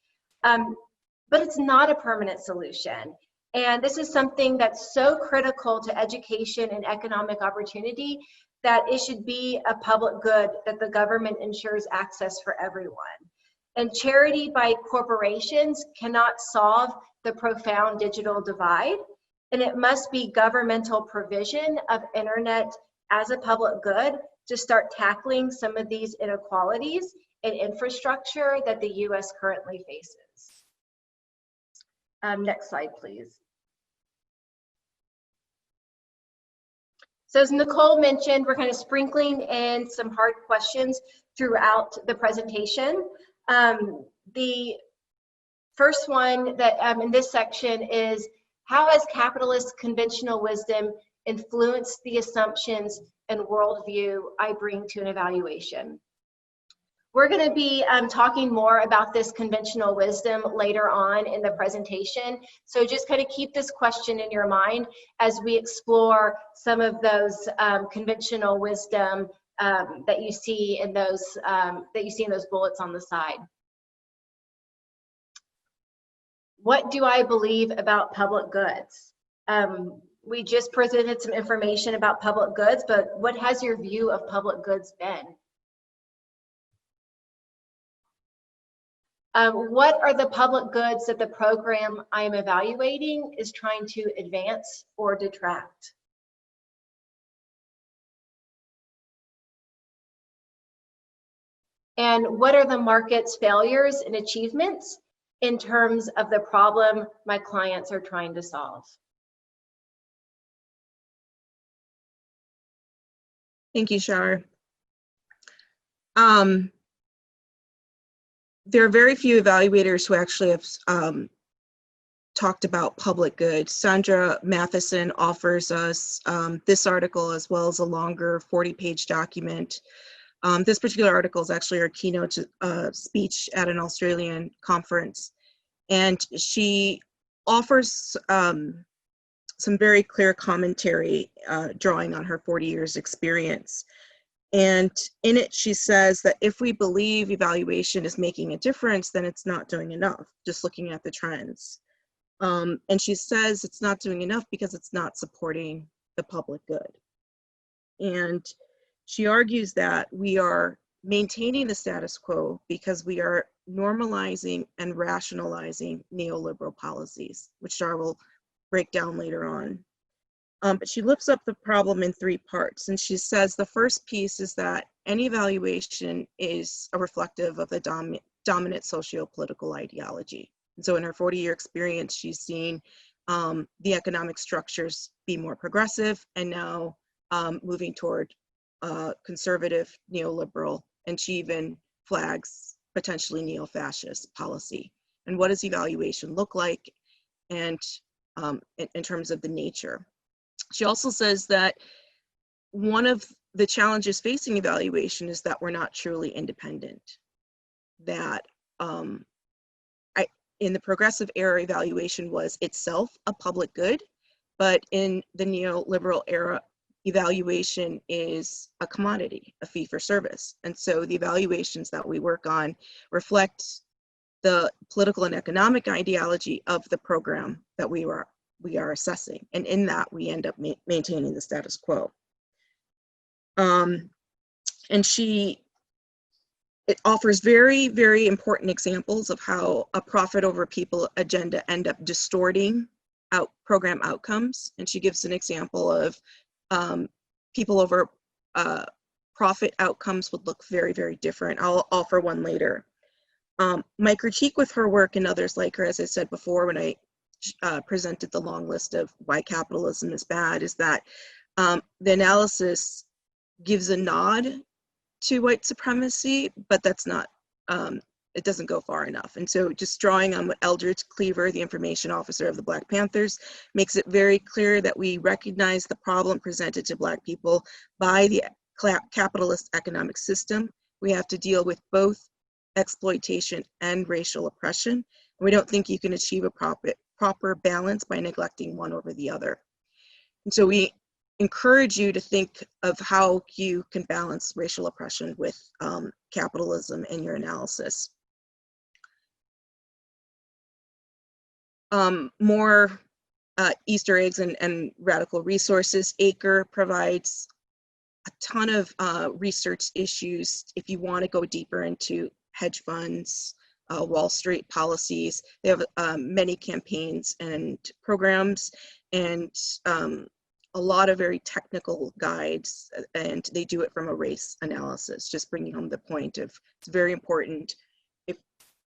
But it's not a permanent solution. And this is something that's so critical to education and economic opportunity that it should be a public good that the government ensures access for everyone. And charity by corporations cannot solve the profound digital divide. And it must be governmental provision of internet as a public good to start tackling some of these inequalities in infrastructure that the US currently faces. Next slide, please. So as Nicole mentioned, we're kind of sprinkling in some hard questions throughout the presentation. The first one that in this section is, how has capitalist conventional wisdom influenced the assumptions and worldview I bring to an evaluation? We're going to be talking more about this conventional wisdom later on in the presentation. So just kind of keep this question in your mind as we explore some of those conventional wisdom that you see in those bullets on the side. What do I believe about public goods? We just presented some information about public goods, but what has your view of public goods been? What are the public goods that the program I am evaluating is trying to advance or detract? And what are the market's failures and achievements in terms of the problem my clients are trying to solve? Thank you, Shar. There are very few evaluators who actually have talked about public good. Sandra Matheson offers us this article as well as a longer 40-page document. This particular article is actually her keynote speech at an Australian conference. And she offers some very clear commentary drawing on her 40 years experience. And in it, she says that if we believe evaluation is making a difference, then it's not doing enough, just looking at the trends. And she says it's not doing enough because it's not supporting the public good. And she argues that we are maintaining the status quo because we are normalizing and rationalizing neoliberal policies, which Shar will break down later on. But she lifts up the problem in 3 parts. And she says the first piece is that any evaluation is a reflective of the dominant socio-political ideology. And so in her 40-year experience, she's seen the economic structures be more progressive and now moving toward conservative, neoliberal, and she even flags potentially neo-fascist policy. And what does evaluation look like, and in terms of the nature? She also says that one of the challenges facing evaluation is that we're not truly independent. That in the progressive era, evaluation was itself a public good, but in the neoliberal era, evaluation is a commodity, a fee for service. And so the evaluations that we work on reflect the political and economic ideology of the program that we are assessing. And in that, we end up maintaining the status quo. And it offers very, very important examples of how a profit over people agenda end up distorting program outcomes. And she gives an example of people over profit outcomes would look very, very different. I'll offer one later. My critique with her work and others like her, as I said before, when I presented the long list of why capitalism is bad, is that the analysis gives a nod to white supremacy, but that's not, it doesn't go far enough. And so just drawing on what Eldridge Cleaver, the information officer of the Black Panthers, makes it very clear that we recognize the problem presented to Black people by the capitalist economic system. We have to deal with both exploitation and racial oppression. We don't think you can achieve a proper balance by neglecting one over the other. And so we encourage you to think of how you can balance racial oppression with capitalism in your analysis. More Easter eggs and radical resources. ACRE provides a ton of research issues if you want to go deeper into hedge funds, Wall Street policies. They have many campaigns and programs, and a lot of very technical guides, and they do it from a race analysis, just bringing home the point of it's very important. If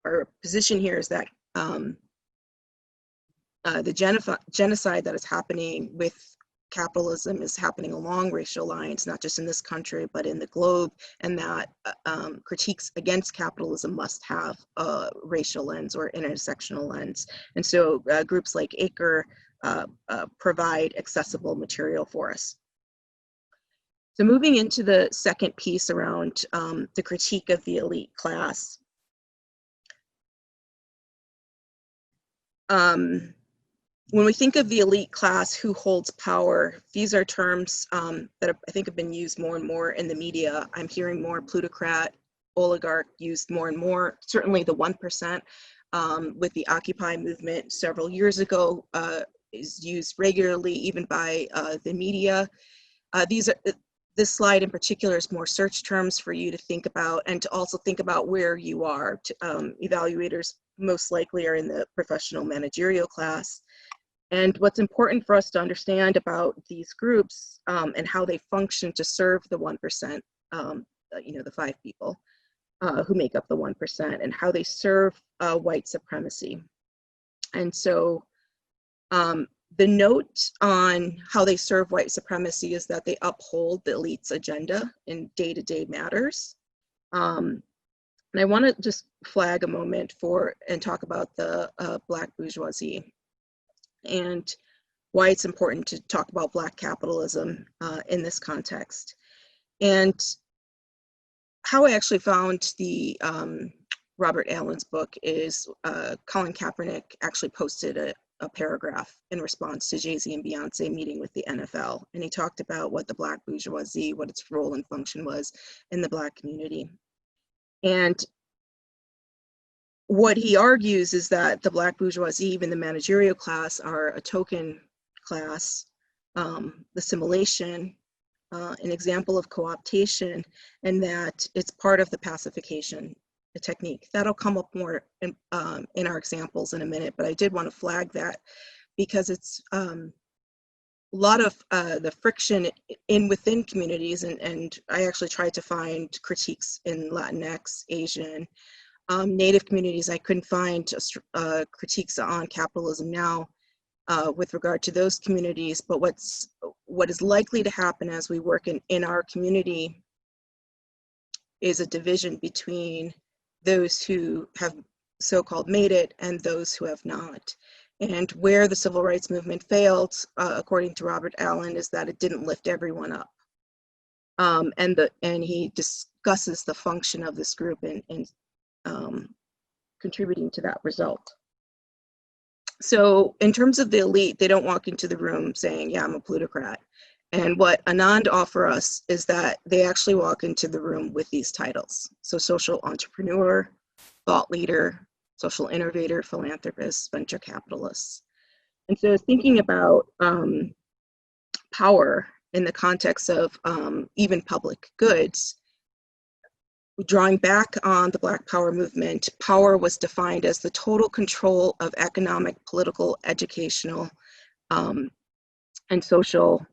our position here is that the genocide that is happening with capitalism is happening along racial lines, not just in this country, but in the globe, and that critiques against capitalism must have a racial lens or intersectional lens. And so groups like ACRE provide accessible material for us. So moving into the second piece around the critique of the elite class. When we think of the elite class, who holds power, these are terms that I think have been used more and more in the media. I'm hearing more plutocrat, oligarch used more and more. Certainly the 1% with the Occupy movement several years ago is used regularly, even by the media. This slide in particular is more search terms for you to think about, and to also think about where you are. Evaluators most likely are in the professional managerial class. And what's important for us to understand about these groups and how they function to serve the 1%, the 5 people who make up the 1%, and how they serve white supremacy. And so the note on how they serve white supremacy is that they uphold the elite's agenda in day-to-day matters. And I want to just flag a moment and talk about the Black bourgeoisie. and why it's important to talk about Black capitalism in this context. And how I actually found the Robert Allen's book is Colin Kaepernick actually posted a paragraph in response to Jay-Z and Beyonce meeting with the NFL. And he talked about what the Black bourgeoisie, what its role and function was in the Black community. And what he argues is that the Black bourgeoisie, even the managerial class, are a token class, assimilation, an example of co-optation, and that it's part of the pacification technique. That'll come up more in our examples in a minute, but I did want to flag that because it's a lot of the friction within communities, and I actually tried to find critiques in Latinx, Asian, Native communities. I couldn't find critiques on capitalism now with regard to those communities, but what is likely to happen as we work in our community is a division between those who have so-called made it and those who have not. And where the civil rights movement failed, according to Robert Allen, is that it didn't lift everyone up. And he discusses the function of this group in contributing to that result. So in terms of the elite, they don't walk into the room saying, yeah, I'm a plutocrat. And what Anand offer us is that they actually walk into the room with these titles. So social entrepreneur, thought leader, social innovator, philanthropist, venture capitalists. And so thinking about power in the context of even public goods, drawing back on the Black Power movement, power was defined as the total control of economic, political, educational, and social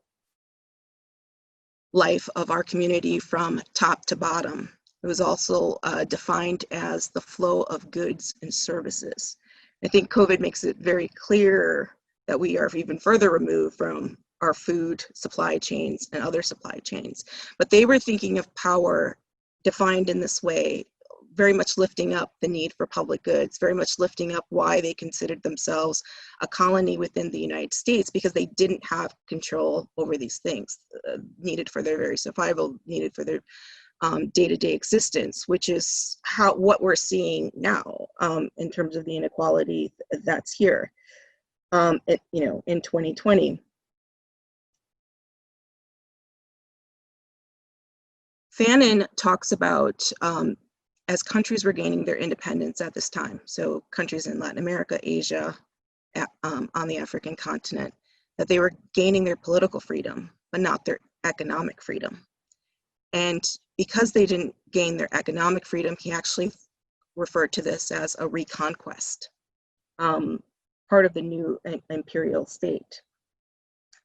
life of our community from top to bottom. It was also defined as the flow of goods and services. I think COVID makes it very clear that we are even further removed from our food supply chains and other supply chains. But they were thinking of power defined in this way, very much lifting up the need for public goods, very much lifting up why they considered themselves a colony within the United States, because they didn't have control over these things needed for their very survival, needed for their day-to-day existence, which is what we're seeing now in terms of the inequality that's here, in 2020. Fanon talks about as countries were gaining their independence at this time, so countries in Latin America, Asia, on the African continent, that they were gaining their political freedom, but not their economic freedom. And because they didn't gain their economic freedom, he actually referred to this as a reconquest, part of the new imperial state.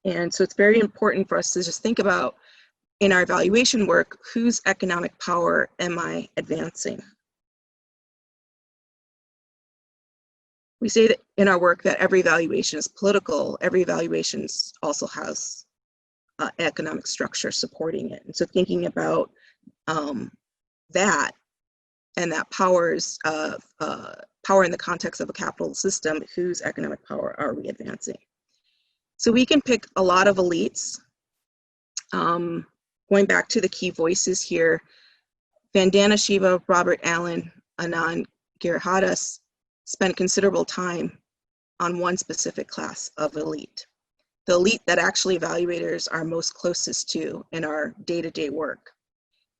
And so it's very important for us to just think about, in our evaluation work, whose economic power am I advancing? We say that in our work that every evaluation is political, every evaluation also has economic structure supporting it. And so thinking about that, and that power's power in the context of a capital system, whose economic power are we advancing? So we can pick a lot of elites. Going back to the key voices here, Vandana Shiva, Robert Allen, Anand Giridharadas spent considerable time on one specific class of elite. The elite that actually evaluators are most closest to in our day-to-day work.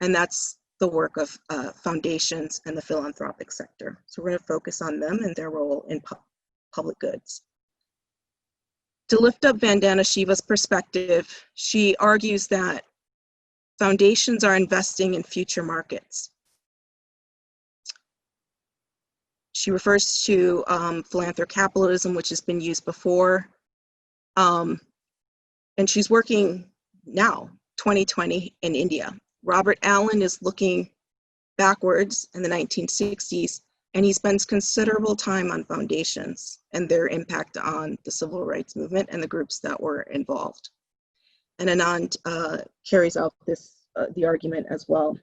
And that's the work of foundations and the philanthropic sector. So we're going to focus on them and their role in public goods. To lift up Vandana Shiva's perspective, she argues that foundations are investing in future markets. She refers to philanthropic capitalism, which has been used before. And she's working now, 2020, in India. Robert Allen is looking backwards in the 1960s, and he spends considerable time on foundations and their impact on the civil rights movement and the groups that were involved. And Anand carries out the argument as well.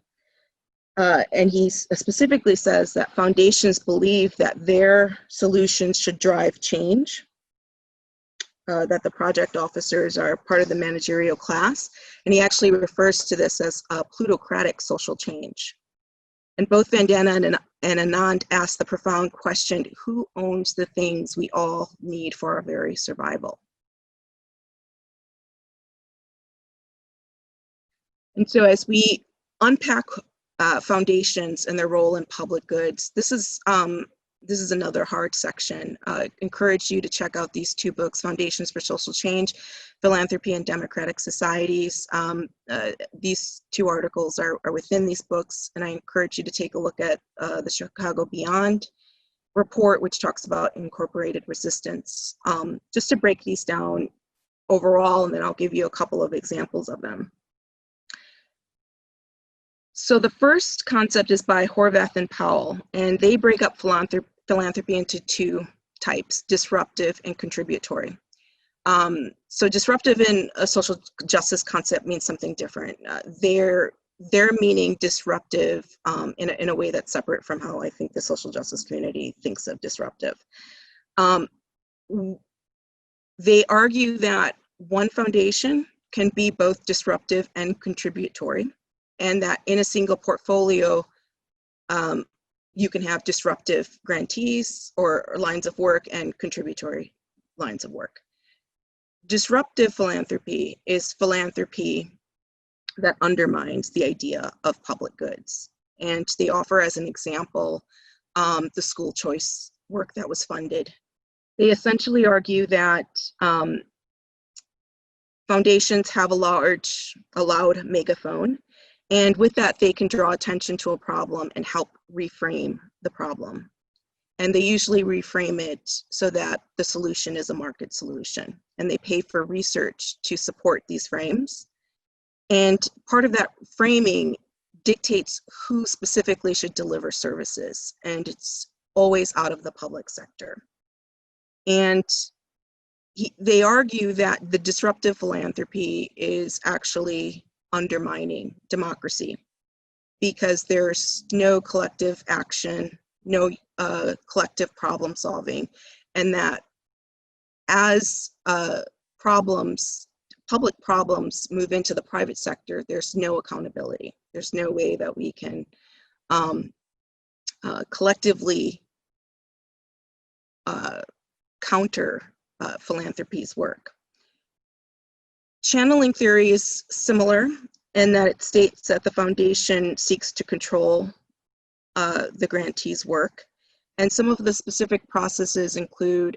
And he specifically says that foundations believe that their solutions should drive change, that the project officers are part of the managerial class, and he actually refers to this as plutocratic social change. And both Vandana and Anand ask the profound question, who owns the things we all need for our very survival? And so as we unpack foundations and their role in public goods, this is another hard section. Encourage you to check out these two books, Foundations for Social Change, Philanthropy and Democratic Societies. These two articles are within these books, and I encourage you to take a look at the Chicago Beyond report, which talks about incorporated resistance. Just to break these down overall, and then I'll give you a couple of examples of them. So the first concept is by Horvath and Powell, and they break up philanthropy into two types, disruptive and contributory. So disruptive in a social justice concept means something different. They're meaning disruptive in a way that's separate from how I think the social justice community thinks of disruptive. They argue that one foundation can be both disruptive and contributory, and that in a single portfolio, you can have disruptive grantees or lines of work and contributory lines of work. Disruptive philanthropy is philanthropy that undermines the idea of public goods. And they offer as an example the school choice work that was funded. They essentially argue that foundations have a loud megaphone, and with that, they can draw attention to a problem and help reframe the problem. And they usually reframe it so that the solution is a market solution. And they pay for research to support these frames. And part of that framing dictates who specifically should deliver services. And it's always out of the public sector. And they argue that the disruptive philanthropy is actually undermining democracy because there's no collective action, no collective problem solving, and that as public problems move into the private sector, there's no accountability. There's no way that we can collectively counter philanthropy's work. Channeling theory is similar in that it states that the foundation seeks to control the grantee's work. And some of the specific processes include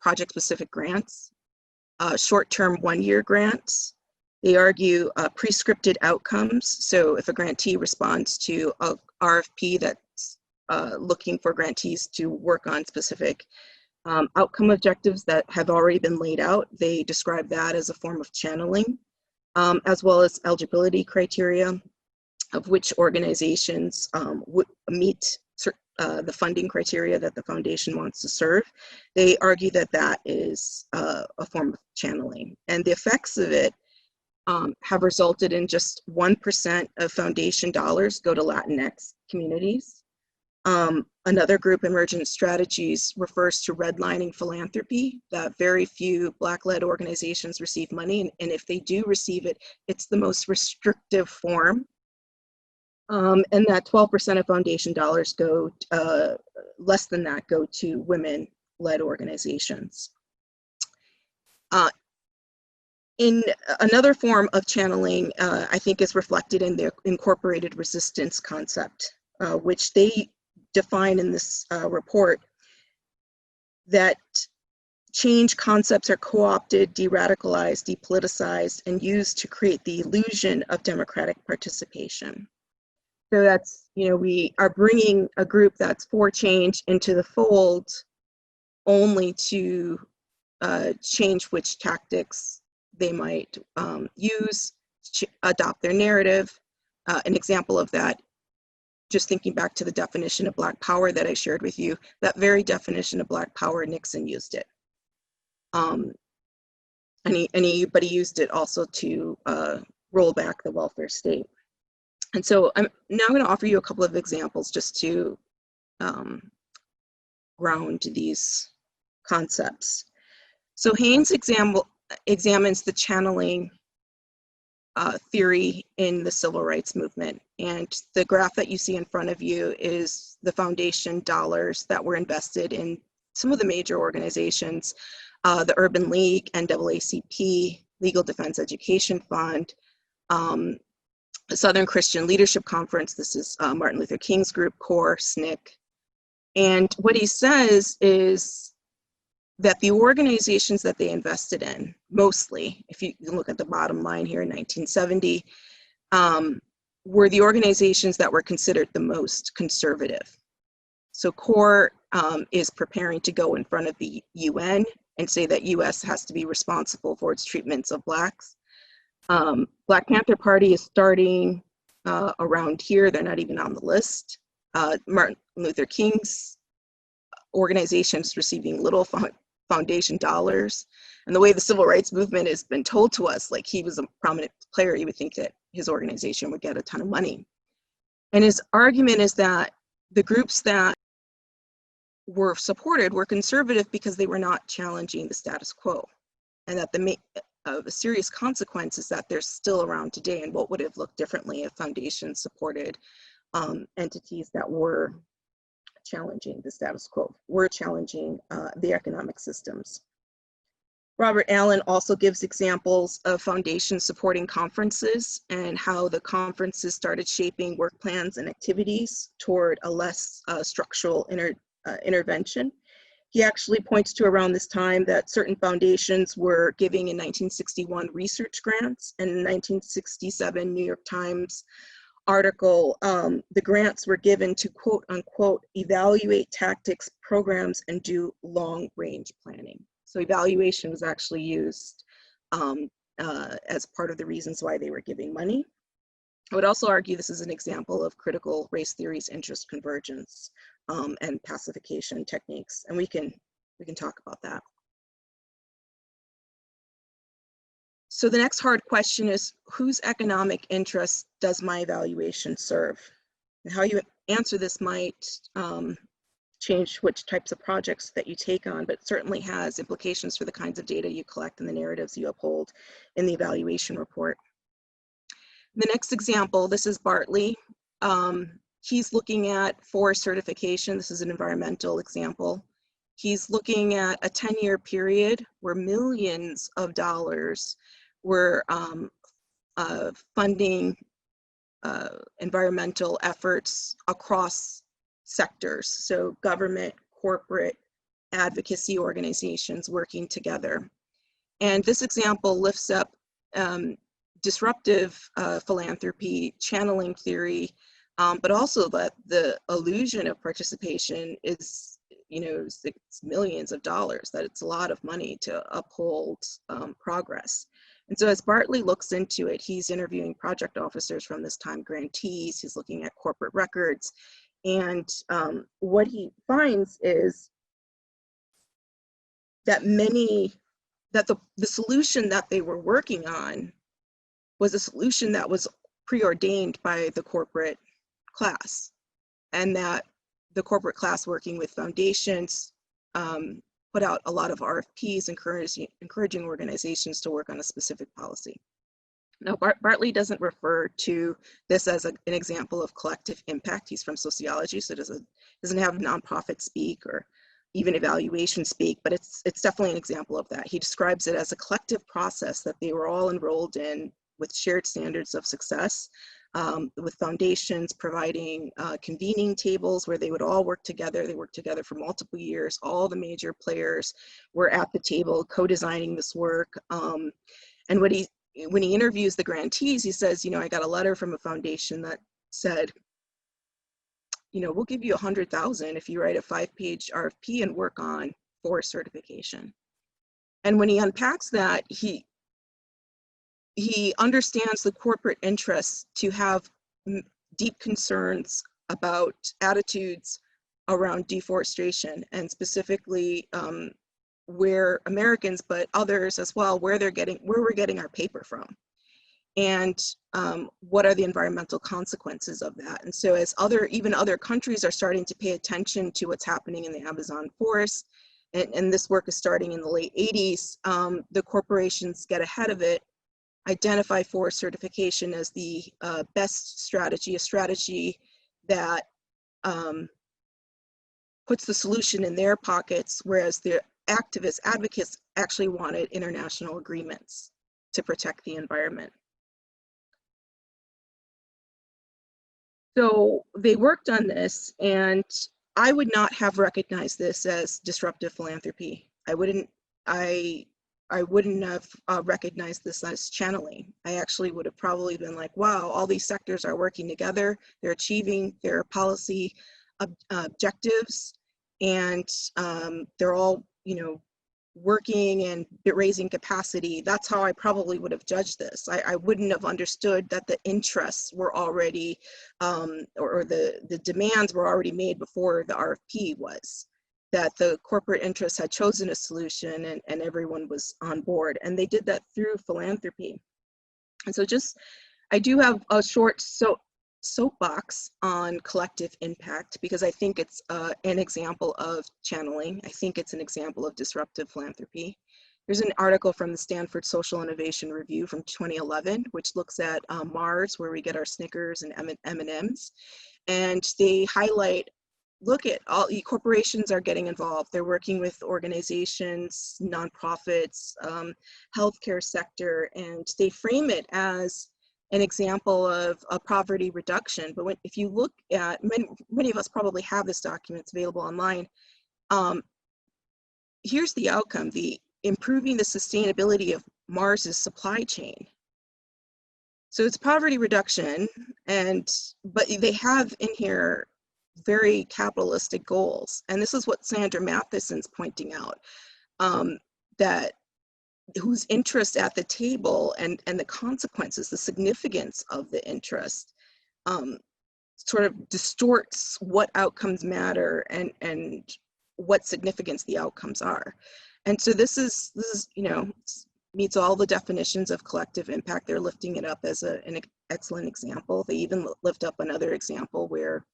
project-specific grants, short-term one-year grants. They argue prescripted outcomes. So if a grantee responds to a RFP that's looking for grantees to work on specific outcome objectives that have already been laid out, they describe that as a form of channeling, as well as eligibility criteria of which organizations would meet the funding criteria that the foundation wants to serve. They argue that that is a form of channeling. And the effects of it have resulted in just 1% of foundation dollars go to Latinx communities. Another group, Emergent Strategies, refers to redlining philanthropy, that very few Black-led organizations receive money, and if they do receive it, it's the most restrictive form. And that 12% of foundation dollars go, less than that go to women-led organizations. In another form of channeling, I think is reflected in the incorporated resistance concept, which they define in this report, that change concepts are co-opted, de-radicalized, depoliticized, and used to create the illusion of democratic participation. So that's, we are bringing a group that's for change into the fold only to change which tactics they might use, adopt their narrative. An example of that, just thinking back to the definition of Black Power that I shared with you, that very definition of Black Power, Nixon used it. But he used it also to roll back the welfare state. And so I'm now going to offer you a couple of examples just to ground these concepts. So Haynes examines the channeling theory in the civil rights movement. And the graph that you see in front of you is the foundation dollars that were invested in some of the major organizations, the Urban League, NAACP, Legal Defense Education Fund, the Southern Christian Leadership Conference. This is Martin Luther King's group, CORE, SNCC. And what he says is that the organizations that they invested in, mostly, if you look at the bottom line here in 1970, were the organizations that were considered the most conservative. So CORE is preparing to go in front of the UN and say that US has to be responsible for its treatments of Blacks. Black Panther Party is starting around here. They're not even on the list. Martin Luther King's organizations receiving little foundation dollars. And the way the civil rights movement has been told to us, like he was a prominent player, you would think that his organization would get a ton of money. And his argument is that the groups that were supported were conservative because they were not challenging the status quo. And that the serious consequence is that they're still around today, and what would have looked differently if foundations supported entities that were challenging the status quo, were challenging the economic systems. Robert Allen also gives examples of foundations supporting conferences and how the conferences started shaping work plans and activities toward a less structural intervention. He actually points to around this time that certain foundations were giving in 1961 research grants, and in 1967 New York Times article, the grants were given to quote unquote evaluate tactics, programs, and do long range planning. So evaluation was actually used as part of the reasons why they were giving money. I would also argue this is an example of critical race theory's interest convergence and pacification techniques, and we can talk about that. So the next hard question is, whose economic interest does my evaluation serve? And how you answer this might change which types of projects that you take on, but certainly has implications for the kinds of data you collect and the narratives you uphold in the evaluation report. The next example, this is Bartley. He's looking at forest certification. This is an environmental example. He's looking at a 10-year period where millions of dollars were funding environmental efforts across sectors. So government, corporate, advocacy organizations working together. And this example lifts up disruptive philanthropy, channeling theory, but also that the illusion of participation is, it's millions of dollars, that it's a lot of money to uphold progress. And so as Bartley looks into it, he's interviewing project officers from this time, grantees, he's looking at corporate records. And what he finds is that the solution that they were working on was a solution that was preordained by the corporate class, and that the corporate class working with foundations put out a lot of RFPs encouraging organizations to work on a specific policy. Now, Bartley doesn't refer to this as an example of collective impact. He's from sociology, so doesn't have nonprofit speak or even evaluation speak, but it's definitely an example of that. He describes it as a collective process that they were all enrolled in with shared standards of success, with foundations providing convening tables where they would all work together. They worked together for multiple years. All the major players were at the table co-designing this work. And when he interviews the grantees, he says, I got a letter from a foundation that said, we'll give you $100,000 if you write a 5-page RFP and work on forest certification. And when he unpacks that, he understands the corporate interests to have deep concerns about attitudes around deforestation, and specifically where Americans, but others as well, where we're getting our paper from, and what are the environmental consequences of that. And so as even other countries are starting to pay attention to what's happening in the Amazon forest, and this work is starting in the late 80s, the corporations get ahead of it, identify forest certification as the best strategy, a strategy that puts the solution in their pockets, whereas the activists, advocates actually wanted international agreements to protect the environment. So they worked on this, and I would not have recognized this as disruptive philanthropy. I wouldn't have recognized this as channeling. I actually would have probably been like, wow, all these sectors are working together, they're achieving their policy objectives, and they're all, you know, working and raising capacity. That's how I probably would have judged this. I wouldn't have understood that the interests were already, or the demands were already made before the RFP was, that the corporate interests had chosen a solution and everyone was on board. And they did that through philanthropy. And so I do have a short soapbox on collective impact, because I think it's an example of channeling. I think it's an example of disruptive philanthropy. There's an article from the Stanford Social Innovation Review from 2011, which looks at Mars, where we get our Snickers and M&Ms. And they highlight, look at all corporations are getting involved. They're working with organizations, nonprofits, healthcare sector, and they frame it as an example of a poverty reduction. But if you look at, many of us probably have this document, it's available online. Here's the outcome, the improving the sustainability of Mars's supply chain. So it's poverty reduction, but they have in here very capitalistic goals. And this is what Sandra Matheson's pointing out, that whose interest at the table and the consequences, the significance of the interest, sort of distorts what outcomes matter and what significance the outcomes are. And so this is you know, meets all the definitions of collective impact. They're lifting it up as an excellent example. They even lift up another example where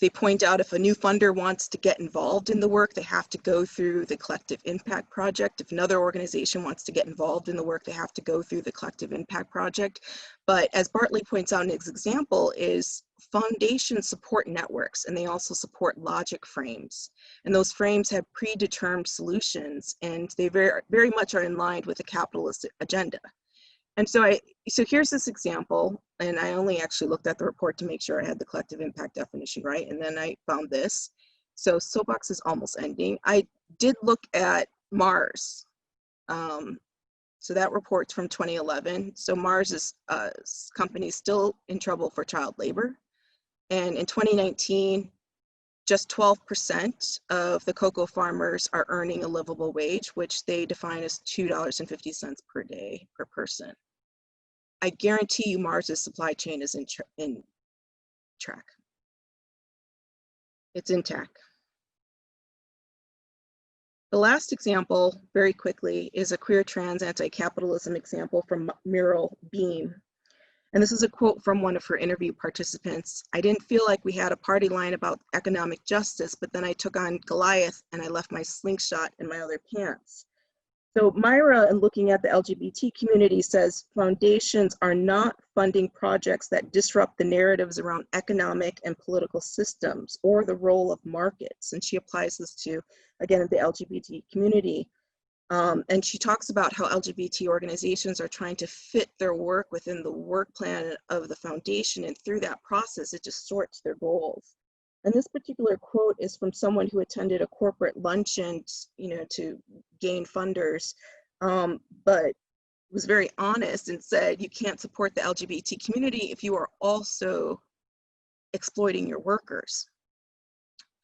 they point out if a new funder wants to get involved in the work, they have to go through the collective impact project. If another organization wants to get involved in the work, they have to go through the collective impact project. But as Bartley points out in his example, is foundations support networks, and they also support logic frames. And those frames have predetermined solutions, and they very, very much are in line with the capitalist agenda. And so here's this example, and I only actually looked at the report to make sure I had the collective impact definition right, and then I found this. So soapbox is almost ending. I did look at Mars. So that report's from 2011. So Mars company is still in trouble for child labor. And in 2019, just 12% of the cocoa farmers are earning a livable wage, which they define as $2.50 per day per person. I guarantee you Mars's supply chain is in track. It's intact. The last example, very quickly, is a queer trans anti-capitalism example from Muriel Beam. And this is a quote from one of her interview participants. "I didn't feel like we had a party line about economic justice, but then I took on Goliath and I left my slingshot in my other pants." So Myra, in looking at the LGBT community, says foundations are not funding projects that disrupt the narratives around economic and political systems or the role of markets. And she applies this to, again, the LGBT community. And she talks about how LGBT organizations are trying to fit their work within the work plan of the foundation, and through that process, it distorts their goals. And this particular quote is from someone who attended a corporate luncheon, you know, to gain funders, but was very honest and said, you can't support the LGBT community if you are also exploiting your workers.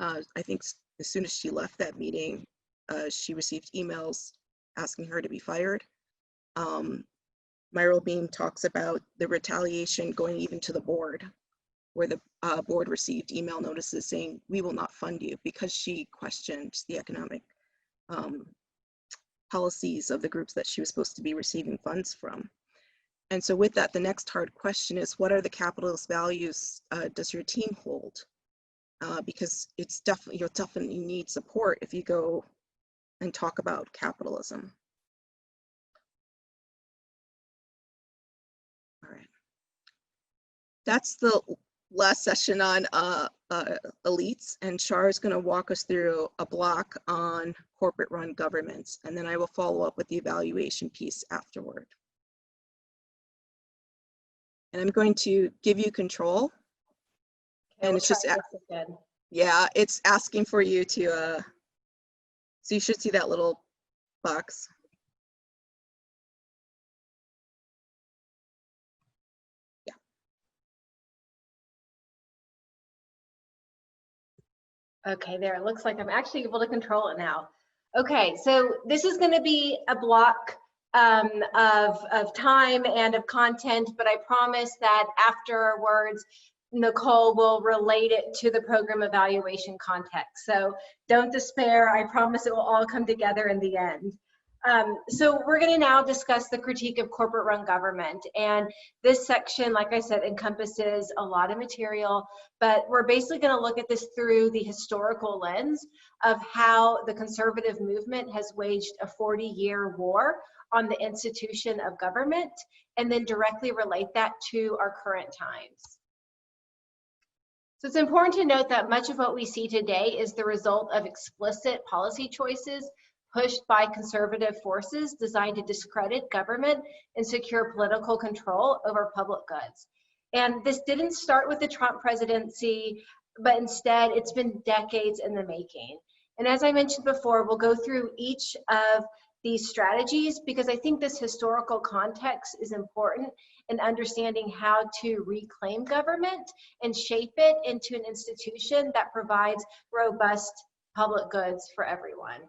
I think as soon as she left that meeting, she received emails asking her to be fired. Myra Beam talks about the retaliation going even to the board, where the board received email notices saying, we will not fund you, because she questioned the economic policies of the groups that she was supposed to be receiving funds from. And so with that, the next hard question is, what are the capitalist values does your team hold? because you'll definitely need support if you go and talk about capitalism. All right. That's the last session on elites, and Shar is going to walk us through a block on corporate-run governments, and then I will follow up with the evaluation piece afterward. And I'm going to give you control, and it's just, yeah, it's asking for you to, so you should see that little box. Okay, there, it looks like I'm actually able to control it now. Okay, so this is gonna be a block of time and of content, but I promise that afterwards, Nicole will relate it to the program evaluation context. So don't despair, I promise it will all come together in the end. So we're going to now discuss the critique of corporate-run government, and this section, like I said, encompasses a lot of material, but we're basically going to look at this through the historical lens of how the conservative movement has waged a 40-year war on the institution of government, and then directly relate that to our current times. So it's important to note that much of what we see today is the result of explicit policy choices pushed by conservative forces designed to discredit government and secure political control over public goods. And this didn't start with the Trump presidency, but instead it's been decades in the making. And as I mentioned before, we'll go through each of these strategies because I think this historical context is important in understanding how to reclaim government and shape it into an institution that provides robust public goods for everyone.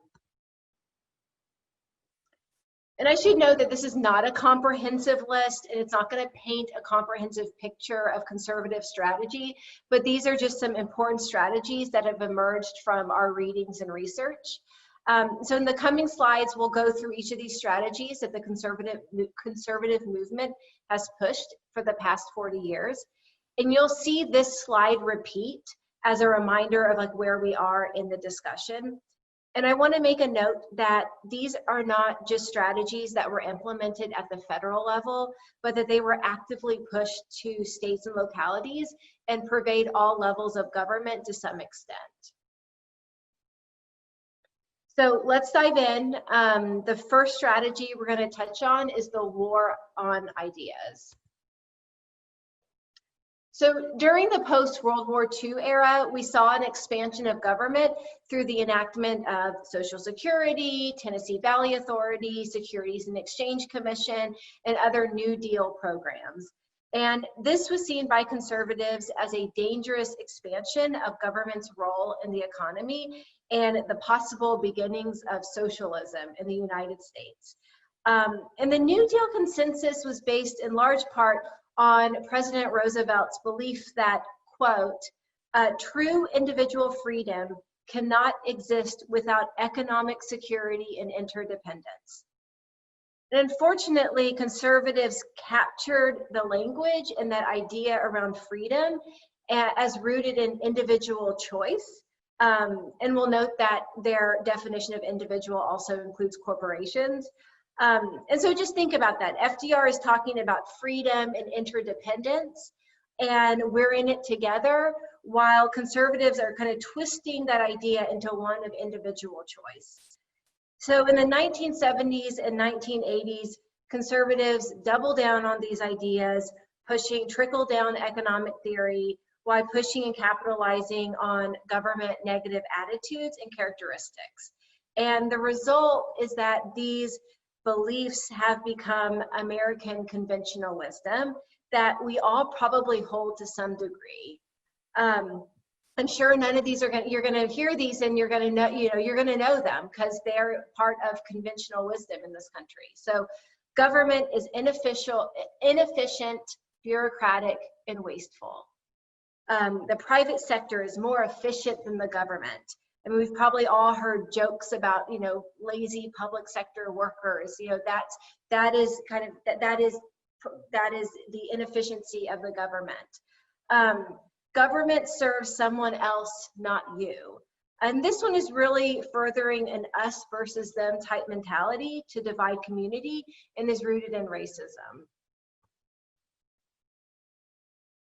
And I should note that this is not a comprehensive list, and it's not going to paint a comprehensive picture of conservative strategy, but these are just some important strategies that have emerged from our readings and research. So in the coming slides, we'll go through each of these strategies that the conservative movement has pushed for the past 40 years. And you'll see this slide repeat as a reminder of like where we are in the discussion. And I want to make a note that these are not just strategies that were implemented at the federal level, but that they were actively pushed to states and localities and pervade all levels of government to some extent. So let's dive in. The first strategy we're going to touch on is the war on ideas. So during the post-World War II era, we saw an expansion of government through the enactment of Social Security, Tennessee Valley Authority, Securities and Exchange Commission, and other New Deal programs. And this was seen by conservatives as a dangerous expansion of government's role in the economy and the possible beginnings of socialism in the United States. And the New Deal consensus was based in large part on President Roosevelt's belief that, quote, true individual freedom cannot exist without economic security and interdependence. And unfortunately, conservatives captured the language and that idea around freedom as rooted in individual choice. And we'll note that their definition of individual also includes corporations. And so just think about that. FDR is talking about freedom and interdependence, and we're in it together, while conservatives are kind of twisting that idea into one of individual choice. So in the 1970s and 1980s, conservatives doubled down on these ideas, pushing trickle-down economic theory, while pushing and capitalizing on government negative attitudes and characteristics. And the result is that these beliefs have become American conventional wisdom that we all probably hold to some degree. I'm sure none of these are you're gonna hear these and you're gonna know, you're gonna know them because they're part of conventional wisdom in this country. So government is inefficient, bureaucratic, and wasteful. The private sector is more efficient than the government. I mean, we've probably all heard jokes about, lazy public sector workers. That is the inefficiency of the government. Government serves someone else, not you. And this one is really furthering an us versus them type mentality to divide community and is rooted in racism.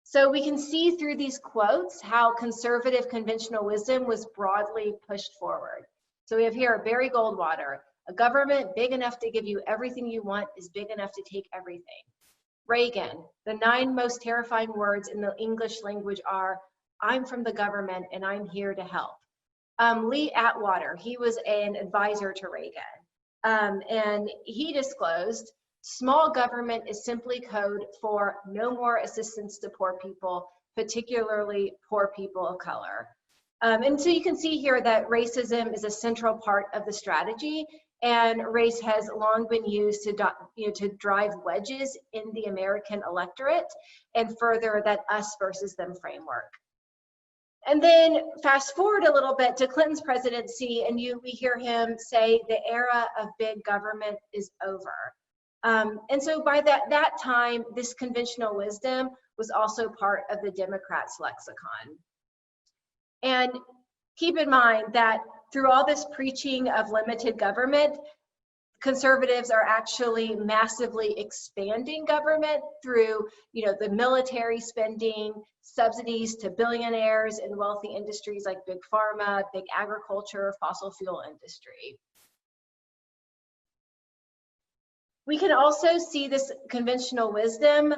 So we can see through these quotes how conservative conventional wisdom was broadly pushed forward. So we have here Barry Goldwater, a government big enough to give you everything you want is big enough to take everything. Reagan, the 9 most terrifying words in the English language are, I'm from the government and I'm here to help. Lee Atwater, he was an advisor to Reagan, and he disclosed, small government is simply code for no more assistance to poor people, particularly poor people of color. And so you can see here that racism is a central part of the strategy, and race has long been used to drive wedges in the American electorate and further that us versus them framework. And then fast forward a little bit to Clinton's presidency, and we hear him say the era of big government is over. And so by that time, this conventional wisdom was also part of the Democrats' lexicon. And keep in mind that through all this preaching of limited government, conservatives are actually massively expanding government through, the military spending, subsidies to billionaires in wealthy industries like big pharma, big agriculture, fossil fuel industry. We can also see this conventional wisdom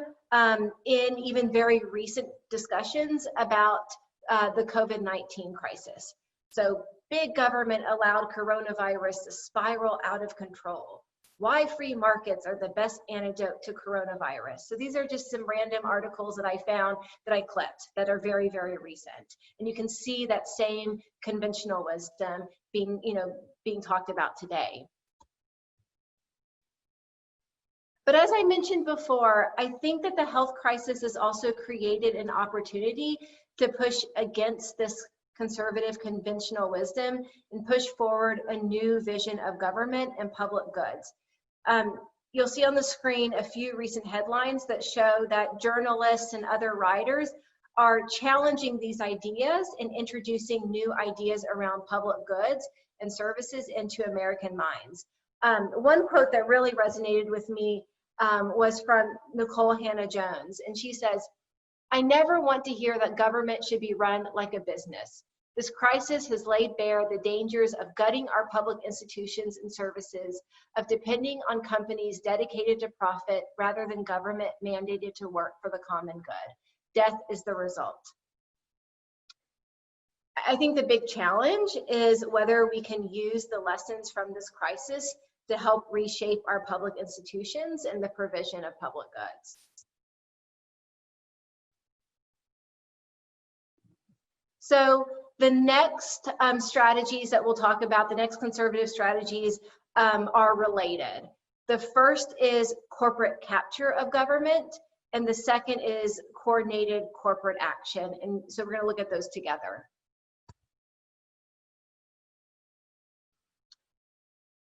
in even very recent discussions about the COVID-19 crisis. So big government allowed coronavirus to spiral out of control. Why free markets are the best antidote to coronavirus. So these are just some random articles that I found that I clipped that are very, very recent. And you can see that same conventional wisdom being talked about today. But as I mentioned before, I think that the health crisis has also created an opportunity to push against this conservative conventional wisdom and push forward a new vision of government and public goods. You'll see on the screen a few recent headlines that show that journalists and other writers are challenging these ideas and introducing new ideas around public goods and services into American minds. One quote that really resonated with me was from Nicole Hannah-Jones, and she says, I never want to hear that government should be run like a business. This crisis has laid bare the dangers of gutting our public institutions and services, of depending on companies dedicated to profit rather than government mandated to work for the common good. Death is the result. I think the big challenge is whether we can use the lessons from this crisis to help reshape our public institutions and the provision of public goods. So the next strategies that we'll talk about, the next conservative strategies are related. The first is corporate capture of government, and the second is coordinated corporate action. And so we're going to look at those together.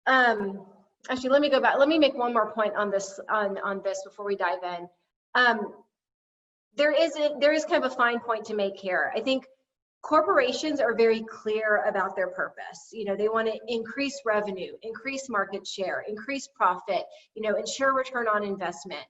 Actually, let me go back. Let me make one more point on this before we dive in. There is kind of a fine point to make here. I think corporations are very clear about their purpose. They want to increase revenue, increase market share, increase profit, ensure return on investment.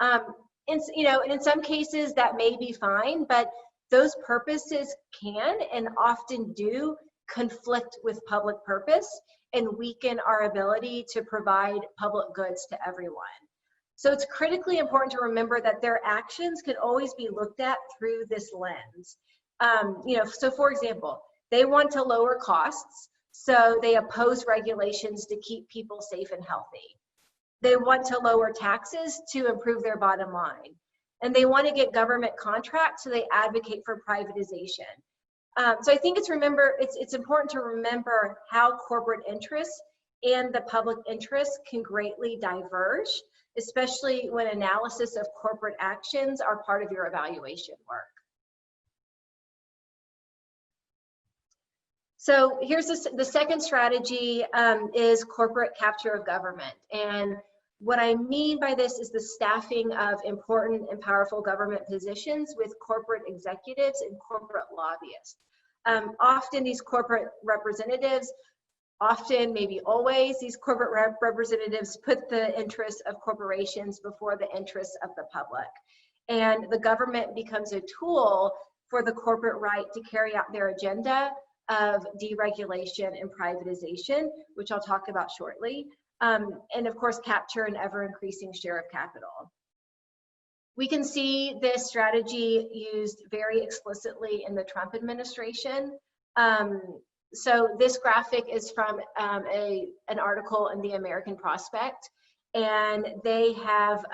And in some cases that may be fine, but those purposes can and often do conflict with public purpose and weaken our ability to provide public goods to everyone. So it's critically important to remember that their actions can always be looked at through this lens. So for example, they want to lower costs, so they oppose regulations to keep people safe and healthy. They want to lower taxes to improve their bottom line. And they want to get government contracts, so they advocate for privatization. So I think it's important to remember how corporate interests and the public interest can greatly diverge, especially when analysis of corporate actions are part of your evaluation work. So here's the second strategy is corporate capture of government. And What I mean by this is the staffing of important and powerful government positions with corporate executives and corporate lobbyists. Often these corporate representatives, maybe always, these corporate representatives put the interests of corporations before the interests of the public. And the government becomes a tool for the corporate right to carry out their agenda of deregulation and privatization, which I'll talk about shortly, and of course capture an ever-increasing share of capital. We can see this strategy used very explicitly in the Trump administration. So this graphic is from an article in the American Prospect, and they have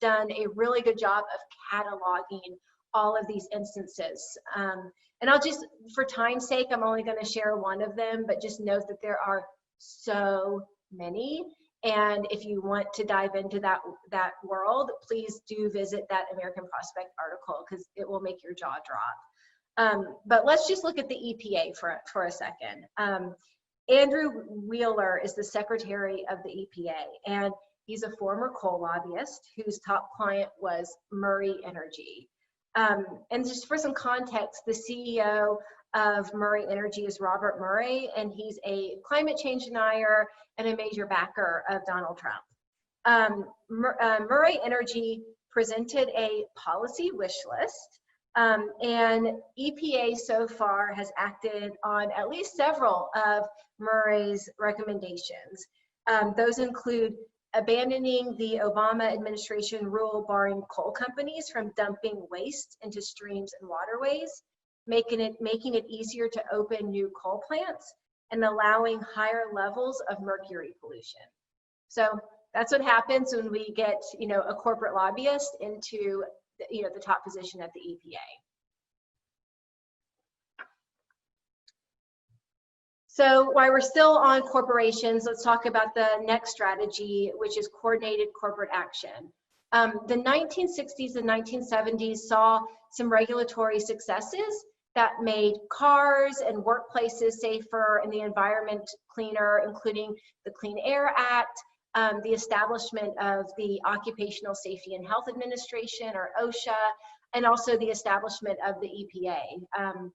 done a really good job of cataloging all of these instances. And I'll just, for time's sake, I'm only going to share one of them, but just note that there are so many. And if you want to dive into that world, please do visit that American Prospect article, because it will make your jaw drop. But let's just look at the EPA for a second. Andrew Wheeler is the secretary of the EPA, and he's a former coal lobbyist whose top client was Murray Energy. And just for some context, the CEO of Murray Energy is Robert Murray, and he's a climate change denier and a major backer of Donald Trump. Murray Energy presented a policy wish list, and EPA so far has acted on at least several of Murray's recommendations. Those include abandoning the Obama administration rule barring coal companies from dumping waste into streams and waterways, making it easier to open new coal plants, and allowing higher levels of mercury pollution. So that's what happens when we get, a corporate lobbyist into, the top position at the EPA. So while we're still on corporations, let's talk about the next strategy, which is coordinated corporate action. The 1960s and 1970s saw some regulatory successes that made cars and workplaces safer and the environment cleaner, including the Clean Air Act, the establishment of the Occupational Safety and Health Administration, or OSHA, and also the establishment of the EPA.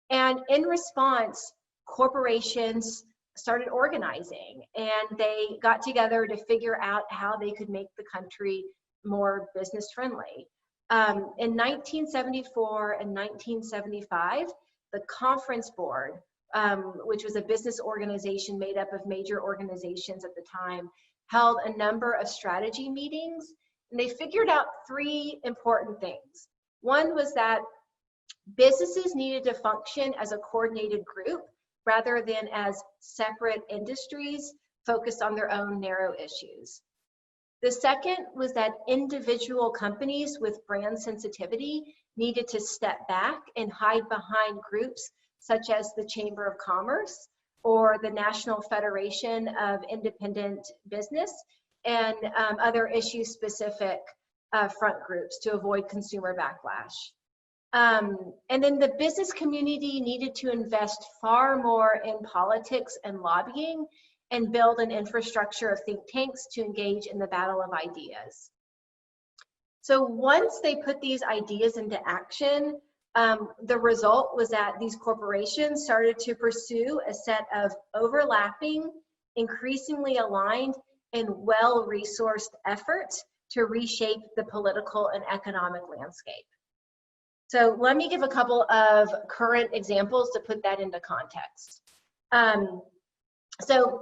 And in response, corporations started organizing, and they got together to figure out how they could make the country more business friendly. In 1974 and 1975, the Conference Board, which was a business organization made up of major organizations at the time, held a number of strategy meetings, and they figured out three important things. One was that businesses needed to function as a coordinated group rather than as separate industries focused on their own narrow issues. The second was that individual companies with brand sensitivity needed to step back and hide behind groups such as the Chamber of Commerce or the National Federation of Independent Business and other issue-specific front groups to avoid consumer backlash. And then the business community needed to invest far more in politics and lobbying and build an infrastructure of think tanks to engage in the battle of ideas. So once they put these ideas into action, the result was that these corporations started to pursue a set of overlapping, increasingly aligned, and well-resourced efforts to reshape the political and economic landscape. So let me give a couple of current examples to put that into context. So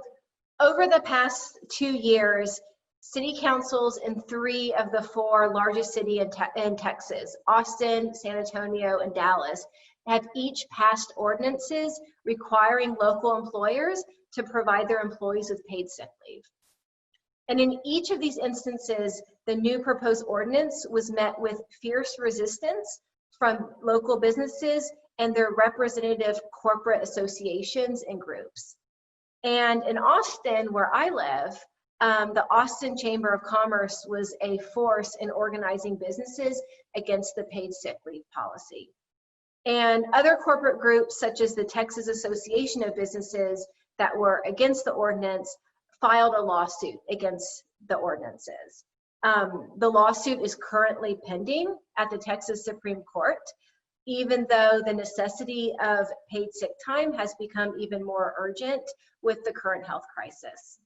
over the past 2 years, city councils in 3 of the 4 largest cities in Texas, Austin, San Antonio, and Dallas, have each passed ordinances requiring local employers to provide their employees with paid sick leave. And in each of these instances, the new proposed ordinance was met with fierce resistance from local businesses and their representative corporate associations and groups. And in Austin, where I live, the Austin Chamber of Commerce was a force in organizing businesses against the paid sick leave policy. And other corporate groups, such as the Texas Association of Businesses that were against the ordinance, filed a lawsuit against the ordinances. The lawsuit is currently pending at the Texas Supreme Court, even though the necessity of paid sick time has become even more urgent with the current health crisis.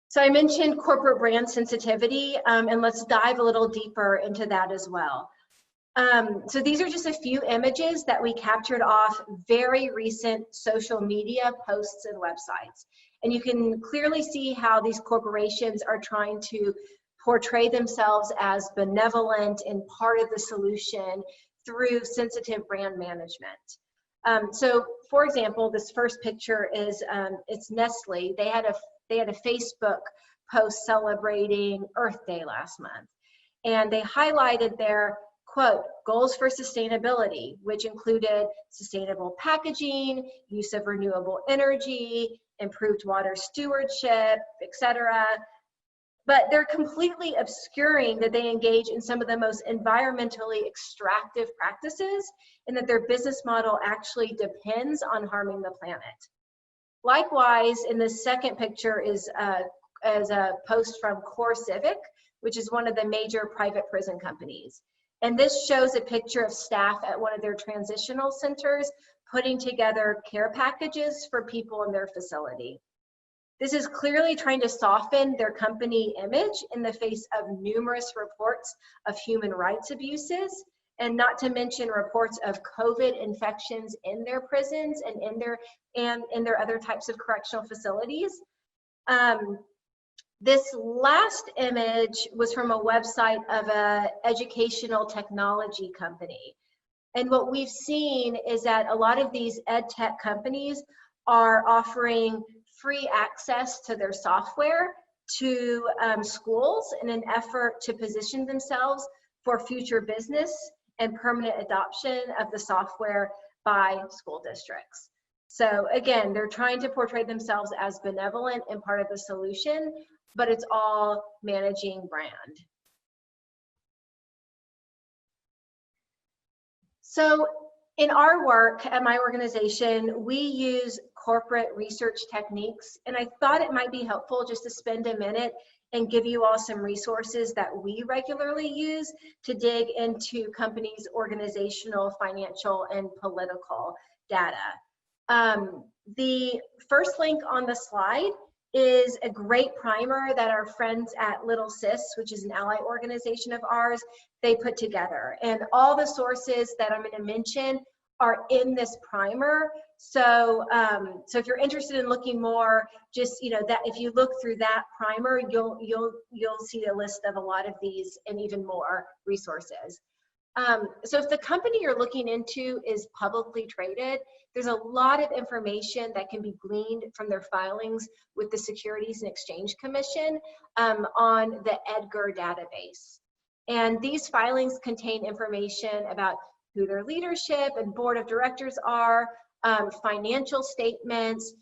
So I mentioned corporate brand sensitivity, and let's dive a little deeper into that as well. So these are just a few images that we captured off very recent social media posts and websites. And you can clearly see how these corporations are trying to portray themselves as benevolent and part of the solution through sensitive brand management. So for example, this first picture is, it's Nestle. They had a Facebook post celebrating Earth Day last month. And they highlighted their, quote, goals for sustainability, which included sustainable packaging, use of renewable energy, improved water stewardship, etc. But they're completely obscuring that they engage in some of the most environmentally extractive practices and that their business model actually depends on harming the planet. Likewise, in the second picture is a post from Core Civic, which is one of the major private prison companies. And this shows a picture of staff at one of their transitional centers putting together care packages for people in their facility. This is clearly trying to soften their company image in the face of numerous reports of human rights abuses, and not to mention reports of COVID infections in their prisons and in their other types of correctional facilities. This last image was from a website of an educational technology company. And what we've seen is that a lot of these ed tech companies are offering free access to their software to schools in an effort to position themselves for future business and permanent adoption of the software by school districts. So again, they're trying to portray themselves as benevolent and part of the solution, but it's all managing brand. So in our work at my organization, we use corporate research techniques, and I thought it might be helpful just to spend a minute and give you all some resources that we regularly use to dig into companies' organizational, financial, and political data. The first link on the slide is a great primer that our friends at Little Sis, which is an ally organization of ours, they put together. And all the sources that I'm going to mention are in this primer. So, so if you're interested in looking more, just that if you look through that primer, you'll see a list of a lot of these and even more resources. So if the company you're looking into is publicly traded, there's a lot of information that can be gleaned from their filings with the Securities and Exchange Commission on the EDGAR database. And these filings contain information about who their leadership and board of directors are, financial statements,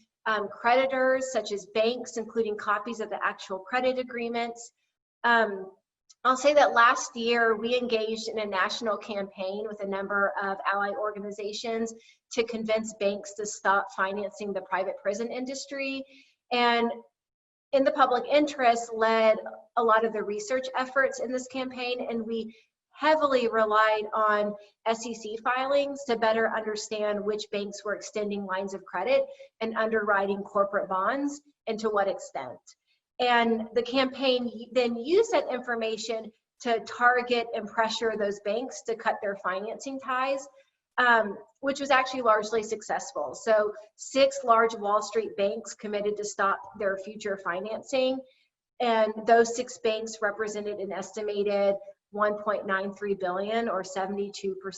creditors such as banks, including copies of the actual credit agreements. I'll say that last year we engaged in a national campaign with a number of ally organizations to convince banks to stop financing the private prison industry. And in the public interest led a lot of the research efforts in this campaign, and we heavily relied on SEC filings to better understand which banks were extending lines of credit and underwriting corporate bonds and to what extent. And the campaign then used that information to target and pressure those banks to cut their financing ties, which was actually largely successful. So 6 large Wall Street banks committed to stop their future financing, and those 6 banks represented an estimated $1.93 billion, or 72%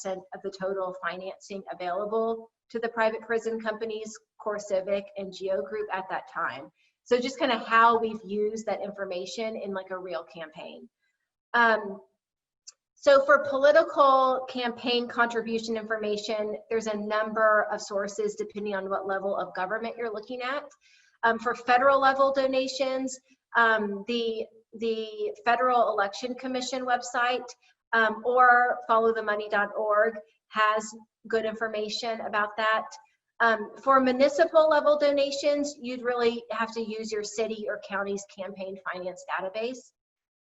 of the total financing available to the private prison companies, Core Civic and Geo Group at that time. So just kind of how we've used that information in like a real campaign. So for political campaign contribution information, there's a number of sources depending on what level of government you're looking at. For federal level donations, the Federal Election Commission website or followthemoney.org has good information about that. For municipal level donations, you'd really have to use your city or county's campaign finance database.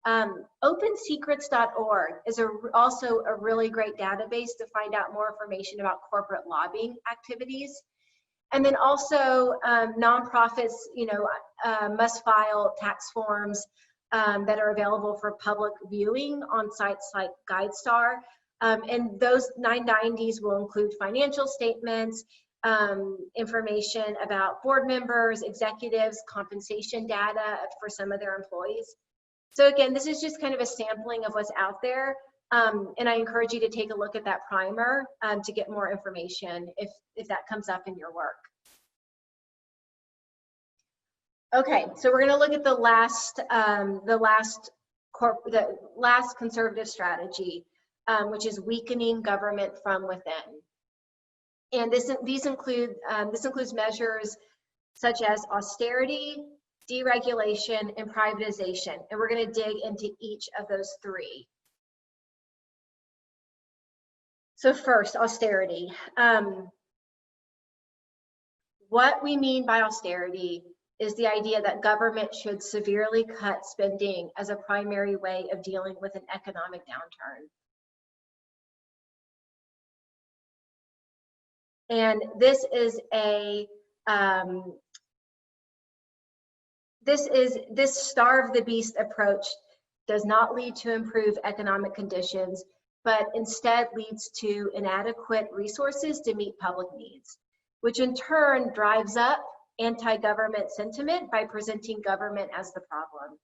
OpenSecrets.org is also a really great database to find out more information about corporate lobbying activities. And then also nonprofits, must file tax forms that are available for public viewing on sites like GuideStar. And those 990s will include financial statements, information about board members, executives, compensation data for some of their employees. So again, this is just kind of a sampling of what's out there. And I encourage you to take a look at that primer to get more information if that comes up in your work. Okay, so we're going to look at the last conservative strategy, which is weakening government from within. And this includes measures such as austerity, deregulation, and privatization. And we're going to dig into each of those three. So first, austerity. What we mean by austerity is the idea that government should severely cut spending as a primary way of dealing with an economic downturn. And this starve the beast approach does not lead to improved economic conditions, but instead leads to inadequate resources to meet public needs, which in turn drives up anti-government sentiment by presenting government as the problem.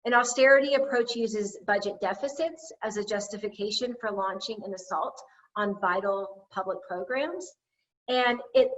An austerity approach uses budget deficits as a justification for launching an assault on vital public programs. And it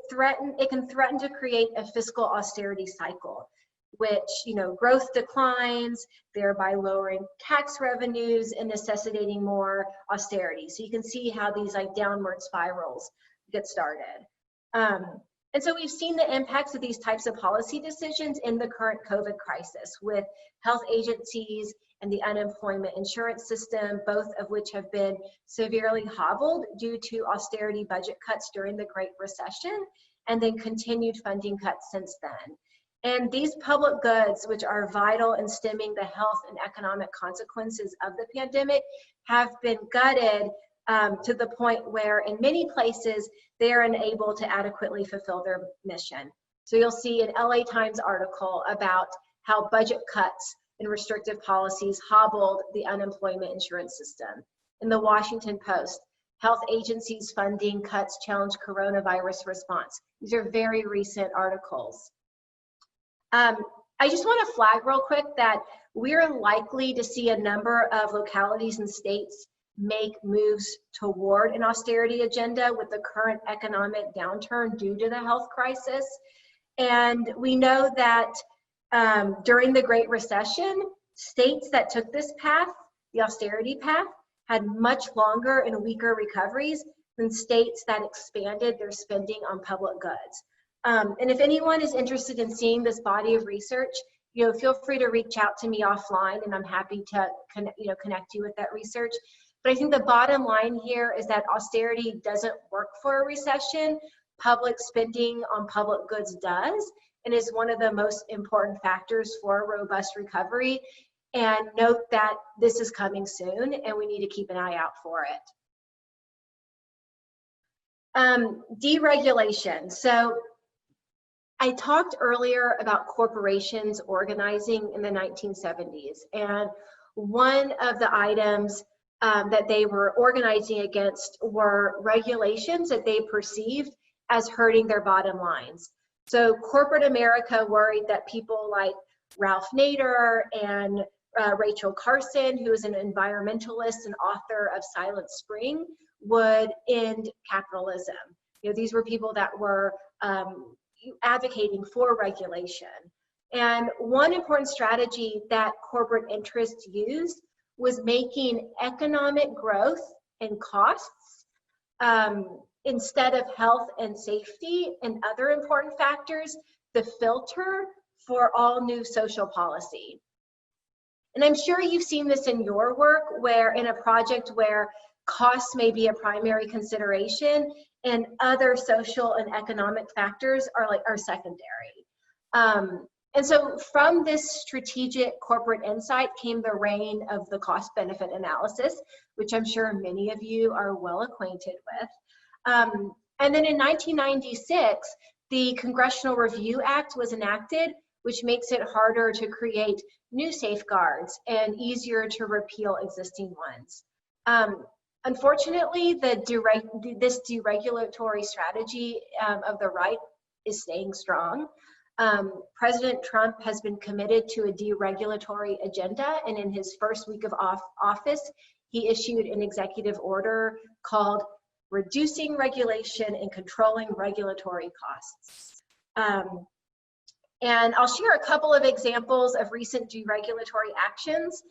can threaten to create a fiscal austerity cycle, which, growth declines, thereby lowering tax revenues and necessitating more austerity. So you can see how these downward spirals get started. And so we've seen the impacts of these types of policy decisions in the current COVID crisis with health agencies and the unemployment insurance system, both of which have been severely hobbled due to austerity budget cuts during the Great Recession, and then continued funding cuts since then. And these public goods, which are vital in stemming the health and economic consequences of the pandemic, have been gutted to the point where in many places they are unable to adequately fulfill their mission. So you'll see an LA Times article about how budget cuts and restrictive policies hobbled the unemployment insurance system. In the Washington Post, health agencies funding cuts challenge coronavirus response. These are very recent articles. I just want to flag real quick that we're likely to see a number of localities and states make moves toward an austerity agenda with the current economic downturn due to the health crisis. And we know that during the Great Recession, states that took this path, the austerity path, had much longer and weaker recoveries than states that expanded their spending on public goods. And if anyone is interested in seeing this body of research, feel free to reach out to me offline, and I'm happy to connect you with that research. But I think the bottom line here is that austerity doesn't work for a recession. Public spending on public goods does, and is one of the most important factors for a robust recovery. And note that this is coming soon, and we need to keep an eye out for it. Deregulation. So I talked earlier about corporations organizing in the 1970s, and one of the items that they were organizing against were regulations that they perceived as hurting their bottom lines. So corporate America worried that people like Ralph Nader and Rachel Carson, who is an environmentalist and author of Silent Spring, would end capitalism. These were people that were advocating for regulation. And one important strategy that corporate interests used was making economic growth and costs instead of health and safety and other important factors the filter for all new social policy. And I'm sure you've seen this in your work, where in a project where costs may be a primary consideration, and other social and economic factors are secondary. And so from this strategic corporate insight came the reign of the cost-benefit analysis, which I'm sure many of you are well acquainted with. And then in 1996, the Congressional Review Act was enacted, which makes it harder to create new safeguards and easier to repeal existing ones. Unfortunately, this deregulatory strategy of the right is staying strong. President Trump has been committed to a deregulatory agenda, and in his first week of office, he issued an executive order called Reducing Regulation and Controlling Regulatory Costs. And I'll share a couple of examples of recent deregulatory actions,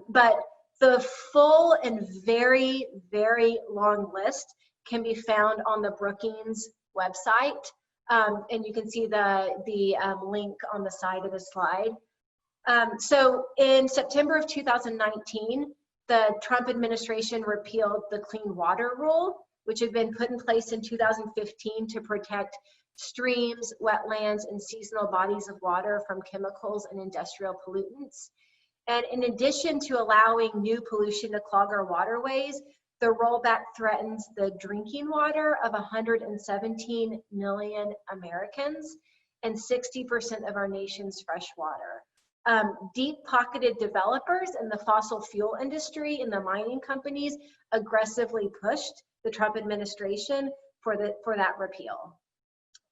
but the full and very, very long list can be found on the Brookings website. And you can see the link on the side of the slide. So in September of 2019, the Trump administration repealed the Clean Water Rule, which had been put in place in 2015 to protect streams, wetlands, and seasonal bodies of water from chemicals and industrial pollutants. And in addition to allowing new pollution to clog our waterways, the rollback threatens the drinking water of 117 million Americans and 60% of our nation's fresh water. Deep-pocketed developers in the fossil fuel industry and the mining companies aggressively pushed the Trump administration for that repeal.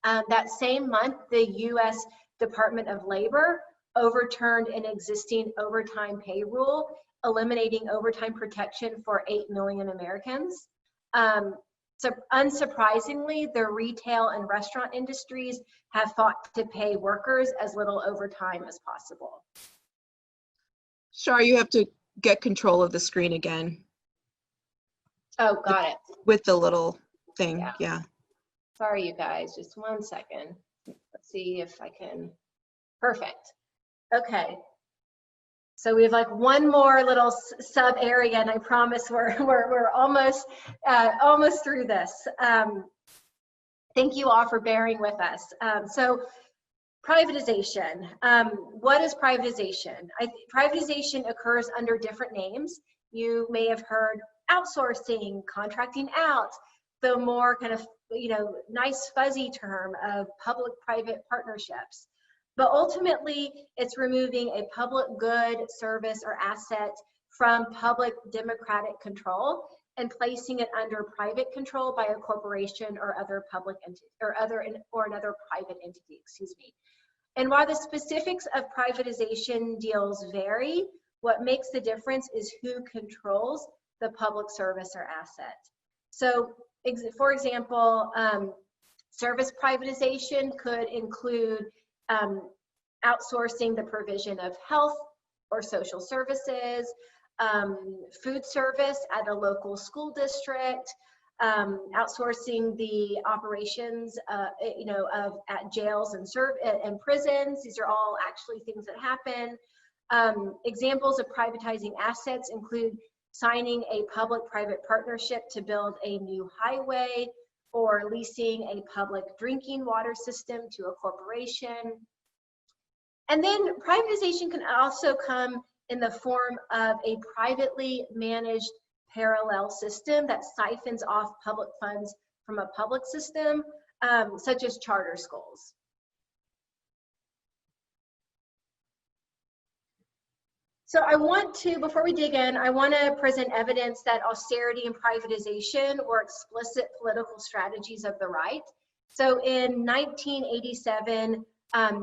That same month, the U.S. Department of Labor overturned an existing overtime pay rule, eliminating overtime protection for 8 million Americans. So unsurprisingly, the retail and restaurant industries have fought to pay workers as little overtime as possible. Shar, you have to get control of the screen again. Oh, got it. With the little thing, yeah. Sorry, you guys, just 1 second. Let's see if I can, perfect. Okay. So we have like one more little sub area, and I promise we're almost through this. Thank you all for bearing with us. So privatization. What is privatization? Privatization occurs under different names. You may have heard outsourcing, contracting out, the more kind of nice fuzzy term of public-private partnerships. But ultimately, it's removing a public good, service, or asset from public democratic control and placing it under private control by a corporation or other public entity or another private entity, excuse me. And while the specifics of privatization deals vary, what makes the difference is who controls the public service or asset. So, for example, service privatization could include outsourcing the provision of health or social services, food service at a local school district, outsourcing the operations, at jails and prisons. These are all actually things that happen. Examples of privatizing assets include signing a public-private partnership to build a new highway, or leasing a public drinking water system to a corporation. And then privatization can also come in the form of a privately managed parallel system that siphons off public funds from a public system, such as charter schools. So I want to, before we dig in, I want to present evidence that austerity and privatization were explicit political strategies of the right. So in 1987,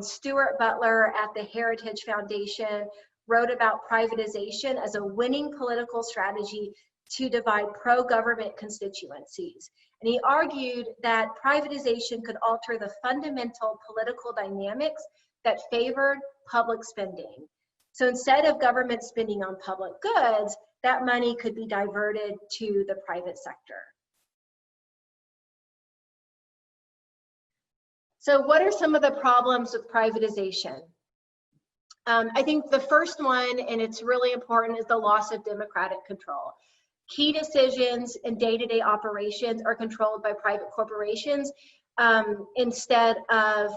Stuart Butler at the Heritage Foundation wrote about privatization as a winning political strategy to divide pro-government constituencies. And he argued that privatization could alter the fundamental political dynamics that favored public spending. So instead of government spending on public goods, that money could be diverted to the private sector. So what are some of the problems with privatization? I think the first one, and it's really important, is the loss of democratic control. key decisions and day-to-day operations are controlled by private corporations instead of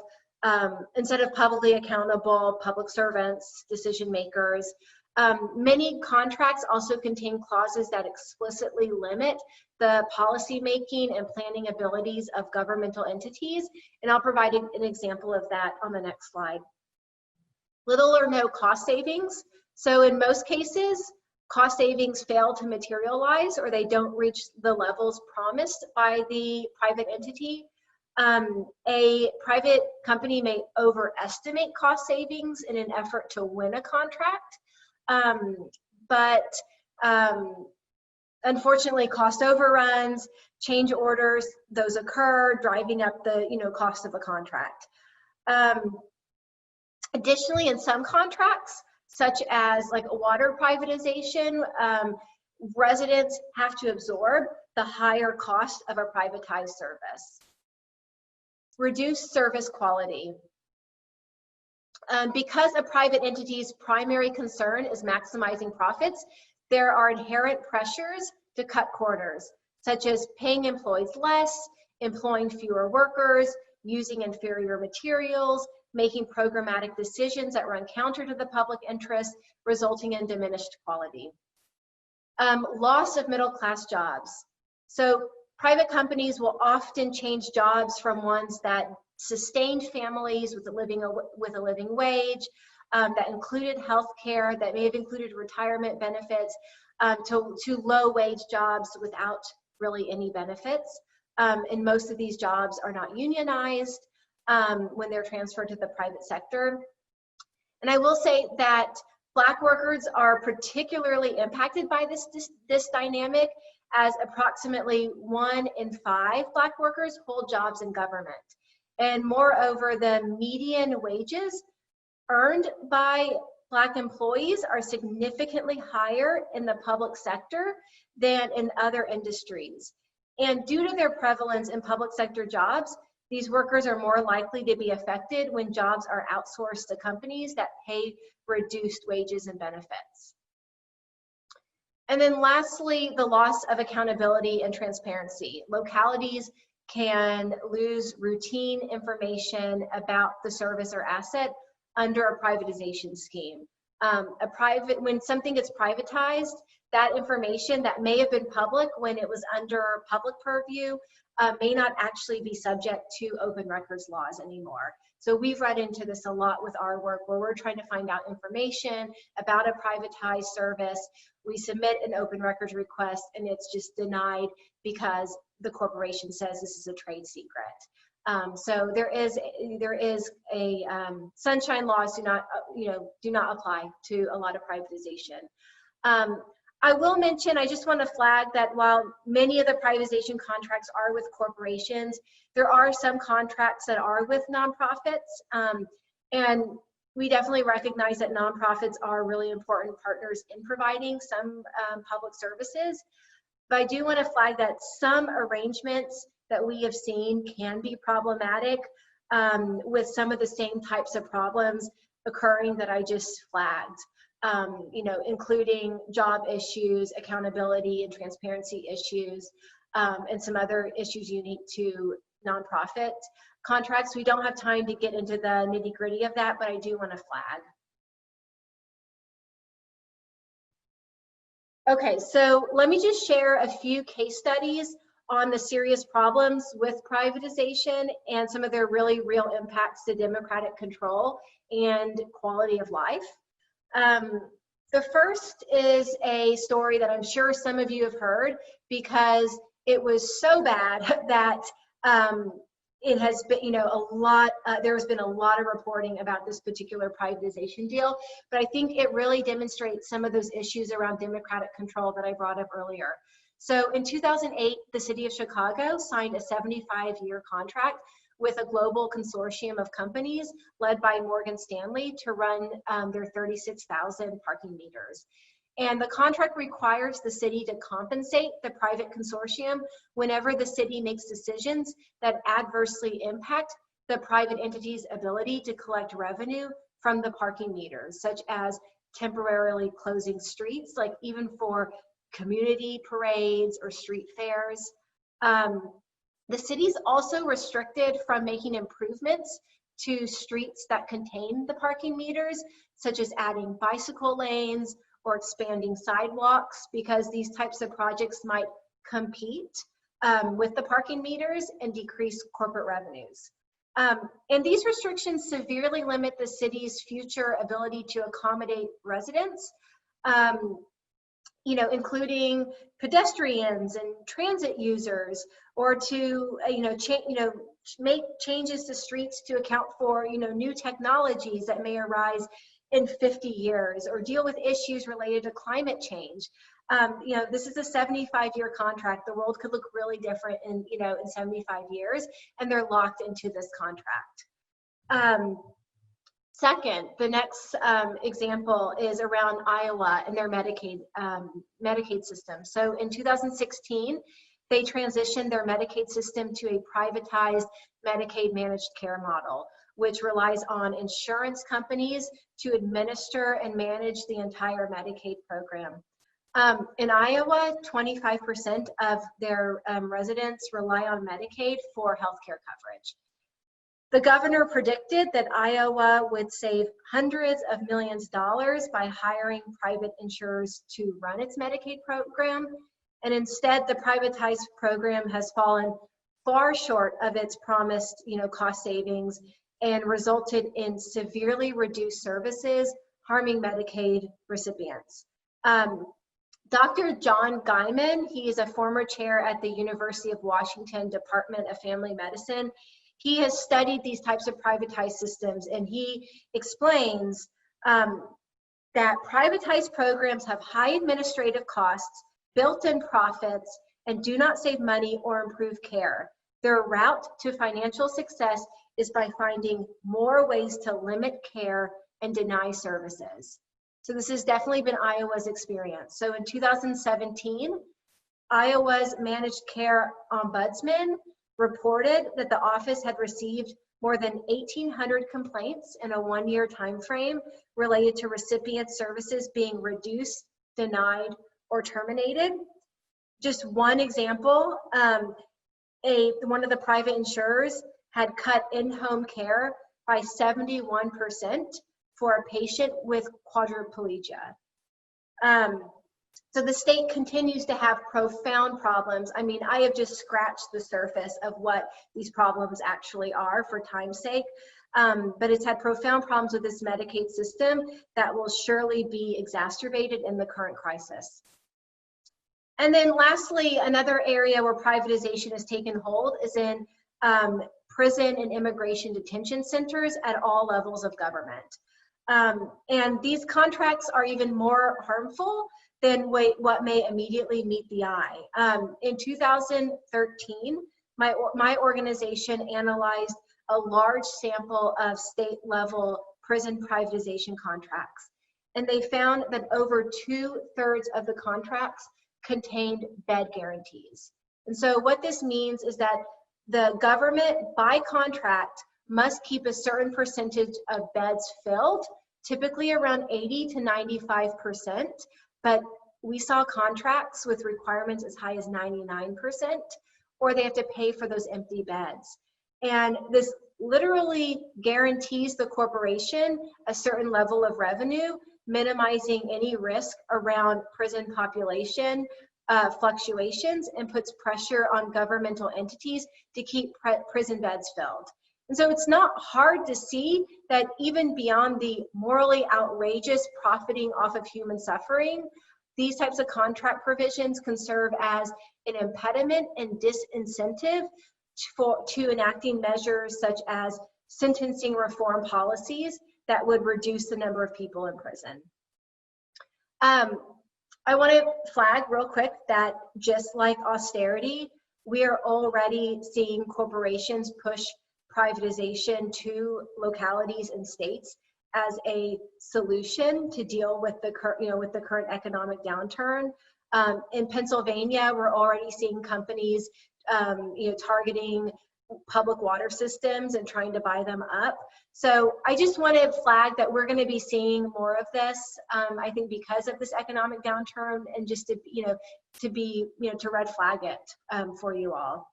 publicly accountable public servants, decision makers. Many contracts also contain clauses that explicitly limit the policy making and planning abilities of governmental entities, and I'll provide an example of that on the next slide. Little or no cost savings. So in most cases, cost savings fail to materialize, or they don't reach the levels promised by the private entity. A private company may overestimate cost savings in an effort to win a contract, but unfortunately, cost overruns, change orders, those occur, driving up the cost of a contract. Additionally, in some contracts, such as like a water privatization, residents have to absorb the higher cost of a privatized service. Reduced service quality. Because a private entity's primary concern is maximizing profits, there are inherent pressures to cut corners, such as paying employees less, employing fewer workers, using inferior materials, making programmatic decisions that run counter to the public interest, resulting in diminished quality. Loss of middle-class jobs. So private companies will often change jobs from ones that sustained families with a living wage, that included health care, that may have included retirement benefits, to low-wage jobs without really any benefits. And most of these jobs are not unionized when they're transferred to the private sector. And I will say that Black workers are particularly impacted by this dynamic, as approximately 1 in 5 Black workers hold jobs in government. And moreover, the median wages earned by Black employees are significantly higher in the public sector than in other industries. And due to their prevalence in public sector jobs, these workers are more likely to be affected when jobs are outsourced to companies that pay reduced wages and benefits. And then lastly, the loss of accountability and transparency. Localities can lose routine information about the service or asset under a privatization scheme. When something gets privatized, that information that may have been public when it was under public purview may not actually be subject to open records laws anymore. So we've run into this a lot with our work, where we're trying to find out information about a privatized service. We submit an open records request and it's just denied because the corporation says this is a trade secret. So there is a sunshine laws do not apply to a lot of privatization. I will mention, I just want to flag that while many of the privatization contracts are with corporations, there are some contracts that are with nonprofits, and we definitely recognize that nonprofits are really important partners in providing some public services. But I do want to flag that some arrangements that we have seen can be problematic, with some of the same types of problems occurring that I just flagged. Including job issues, accountability and transparency issues, and some other issues unique to nonprofit contracts. We don't have time to get into the nitty-gritty of that, but I do want to flag. Okay, so let me just share a few case studies on the serious problems with privatization and some of their really real impacts to democratic control and quality of life. The first is a story that I'm sure some of you have heard, because it was so bad that it has been, there's been a lot of reporting about this particular privatization deal, but I think it really demonstrates some of those issues around democratic control that I brought up earlier. So in 2008, the city of Chicago signed a 75-year contract with a global consortium of companies led by Morgan Stanley to run their 36,000 parking meters. And the contract requires the city to compensate the private consortium whenever the city makes decisions that adversely impact the private entity's ability to collect revenue from the parking meters, such as temporarily closing streets, like even for community parades or street fairs. The city's also restricted from making improvements to streets that contain the parking meters, such as adding bicycle lanes or expanding sidewalks, because these types of projects might compete with the parking meters and decrease corporate revenues. And these restrictions severely limit the city's future ability to accommodate residents, including pedestrians and transit users, or to make changes to streets to account for new technologies that may arise in 50 years, or deal with issues related to climate change. This is a 75-year contract. The world could look really different in 75 years, and they're locked into this contract. Second, the next example is around Iowa and their Medicaid system. So in 2016, they transitioned their Medicaid system to a privatized Medicaid managed care model, which relies on insurance companies to administer and manage the entire Medicaid program. In Iowa, 25% of their residents rely on Medicaid for healthcare coverage. The governor predicted that Iowa would save hundreds of millions of dollars by hiring private insurers to run its Medicaid program. And instead, the privatized program has fallen far short of its promised, cost savings, and resulted in severely reduced services, harming Medicaid recipients. Dr. John Guyman, he is a former chair at the University of Washington Department of Family Medicine. He has studied these types of privatized systems, and he explains that privatized programs have high administrative costs, built-in profits, and do not save money or improve care. Their route to financial success is by finding more ways to limit care and deny services. So this has definitely been Iowa's experience. So in 2017, Iowa's managed care ombudsman reported that the office had received more than 1,800 complaints in a one-year time frame related to recipient services being reduced, denied, or terminated. Just one example, one of the private insurers had cut in-home care by 71% for a patient with quadriplegia. So the state continues to have profound problems. I mean, I have just scratched the surface of what these problems actually are for time's sake, but it's had profound problems with this Medicaid system that will surely be exacerbated in the current crisis. And then lastly, another area where privatization has taken hold is in prison and immigration detention centers at all levels of government. And these contracts are even more harmful than what may immediately meet the eye. In 2013, my organization analyzed a large sample of state-level prison privatization contracts, and they found that over 2/3 of the contracts contained bed guarantees. And so what this means is that the government, by contract, must keep a certain percentage of beds filled, typically around 80 to 95%, but we saw contracts with requirements as high as 99%, or they have to pay for those empty beds. And this literally guarantees the corporation a certain level of revenue, minimizing any risk around prison population fluctuations, and puts pressure on governmental entities to keep prison beds filled. And so it's not hard to see that even beyond the morally outrageous profiting off of human suffering, these types of contract provisions can serve as an impediment and disincentive to enacting measures such as sentencing reform policies that would reduce the number of people in prison. I want to flag real quick that just like austerity, we are already seeing corporations push privatization to localities and states as a solution to deal with the current economic downturn. In Pennsylvania, we're already seeing companies targeting public water systems and trying to buy them up. So I just want to flag that we're going to be seeing more of this. I think because of this economic downturn, and just to, to red flag it for you all.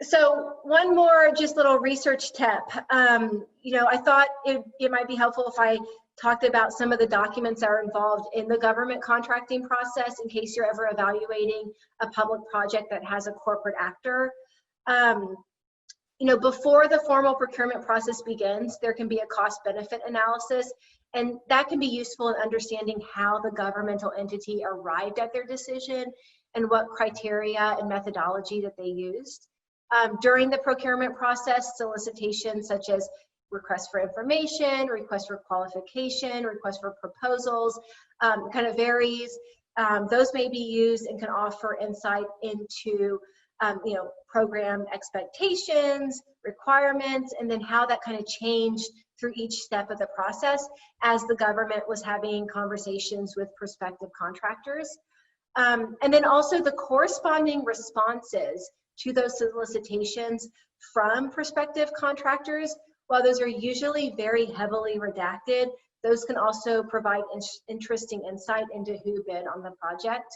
So one more just little research tip. I thought it might be helpful if I talked about some of the documents that are involved in the government contracting process in case you're ever evaluating a public project that has a corporate actor. Before the formal procurement process begins, there can be a cost-benefit analysis, and that can be useful in understanding how the governmental entity arrived at their decision and what criteria and methodology that they used. During the procurement process, solicitations such as requests for information, requests for qualification, requests for proposals, kind of varies. Those may be used and can offer insight into program expectations, requirements, and then how that kind of changed through each step of the process as the government was having conversations with prospective contractors. And then also the corresponding responses to those solicitations from prospective contractors. While those are usually very heavily redacted, those can also provide interesting insight into who bid on the project.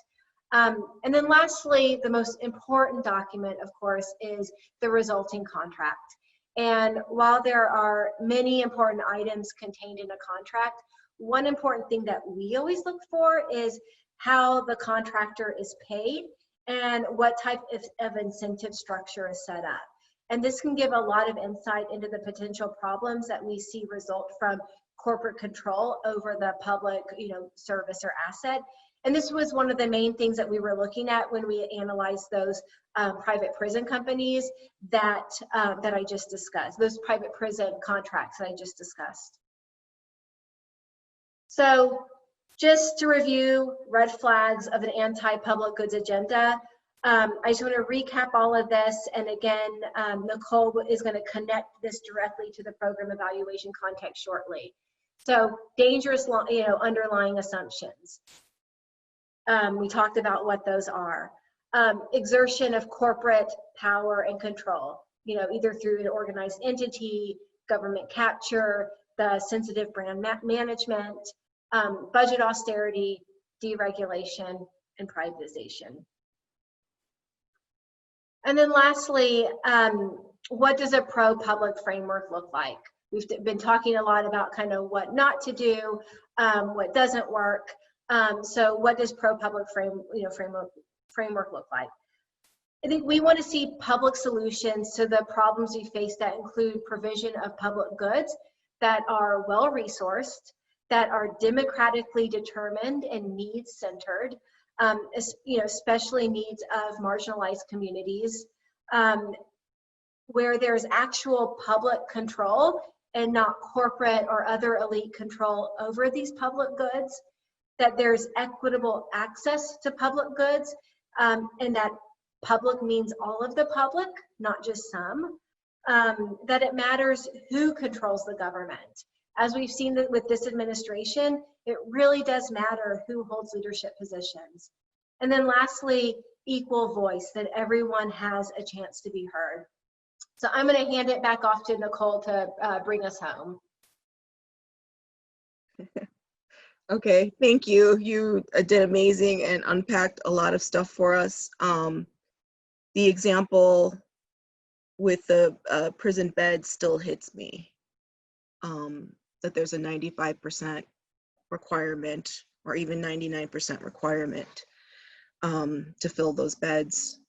And then lastly, the most important document, of course, is the resulting contract. And while there are many important items contained in a contract, one important thing that we always look for is how the contractor is paid and what type of incentive structure is set up. And this can give a lot of insight into the potential problems that we see result from corporate control over the public, service or asset. And this was one of the main things that we were looking at when we analyzed those private prison companies that I just discussed, those private prison contracts that I just discussed. So just to review red flags of an anti-public goods agenda, I just want to recap all of this. And again, Nicole is going to connect this directly to the program evaluation context shortly. So dangerous, underlying assumptions. We talked about what those are. Exertion of corporate power and control, either through an organized entity, government capture, the sensitive brand management, budget austerity, deregulation, and privatization. And then lastly, what does a pro-public framework look like? We've been talking a lot about kind of what not to do, what doesn't work. So what does pro-public framework look like? I think we want to see public solutions to the problems we face that include provision of public goods that are well-resourced, that are democratically determined and needs-centered, especially needs of marginalized communities, where there's actual public control and not corporate or other elite control over these public goods, that there's equitable access to public goods, and that public means all of the public, not just some, that it matters who controls the government. As we've seen that with this administration, it really does matter who holds leadership positions. And then lastly, equal voice, that everyone has a chance to be heard. So I'm going to hand it back off to Nicole to bring us home. Okay, thank you. You did amazing and unpacked a lot of stuff for us. The example with the prison bed still hits me, that there's a 95% requirement or even 99% requirement to fill those beds.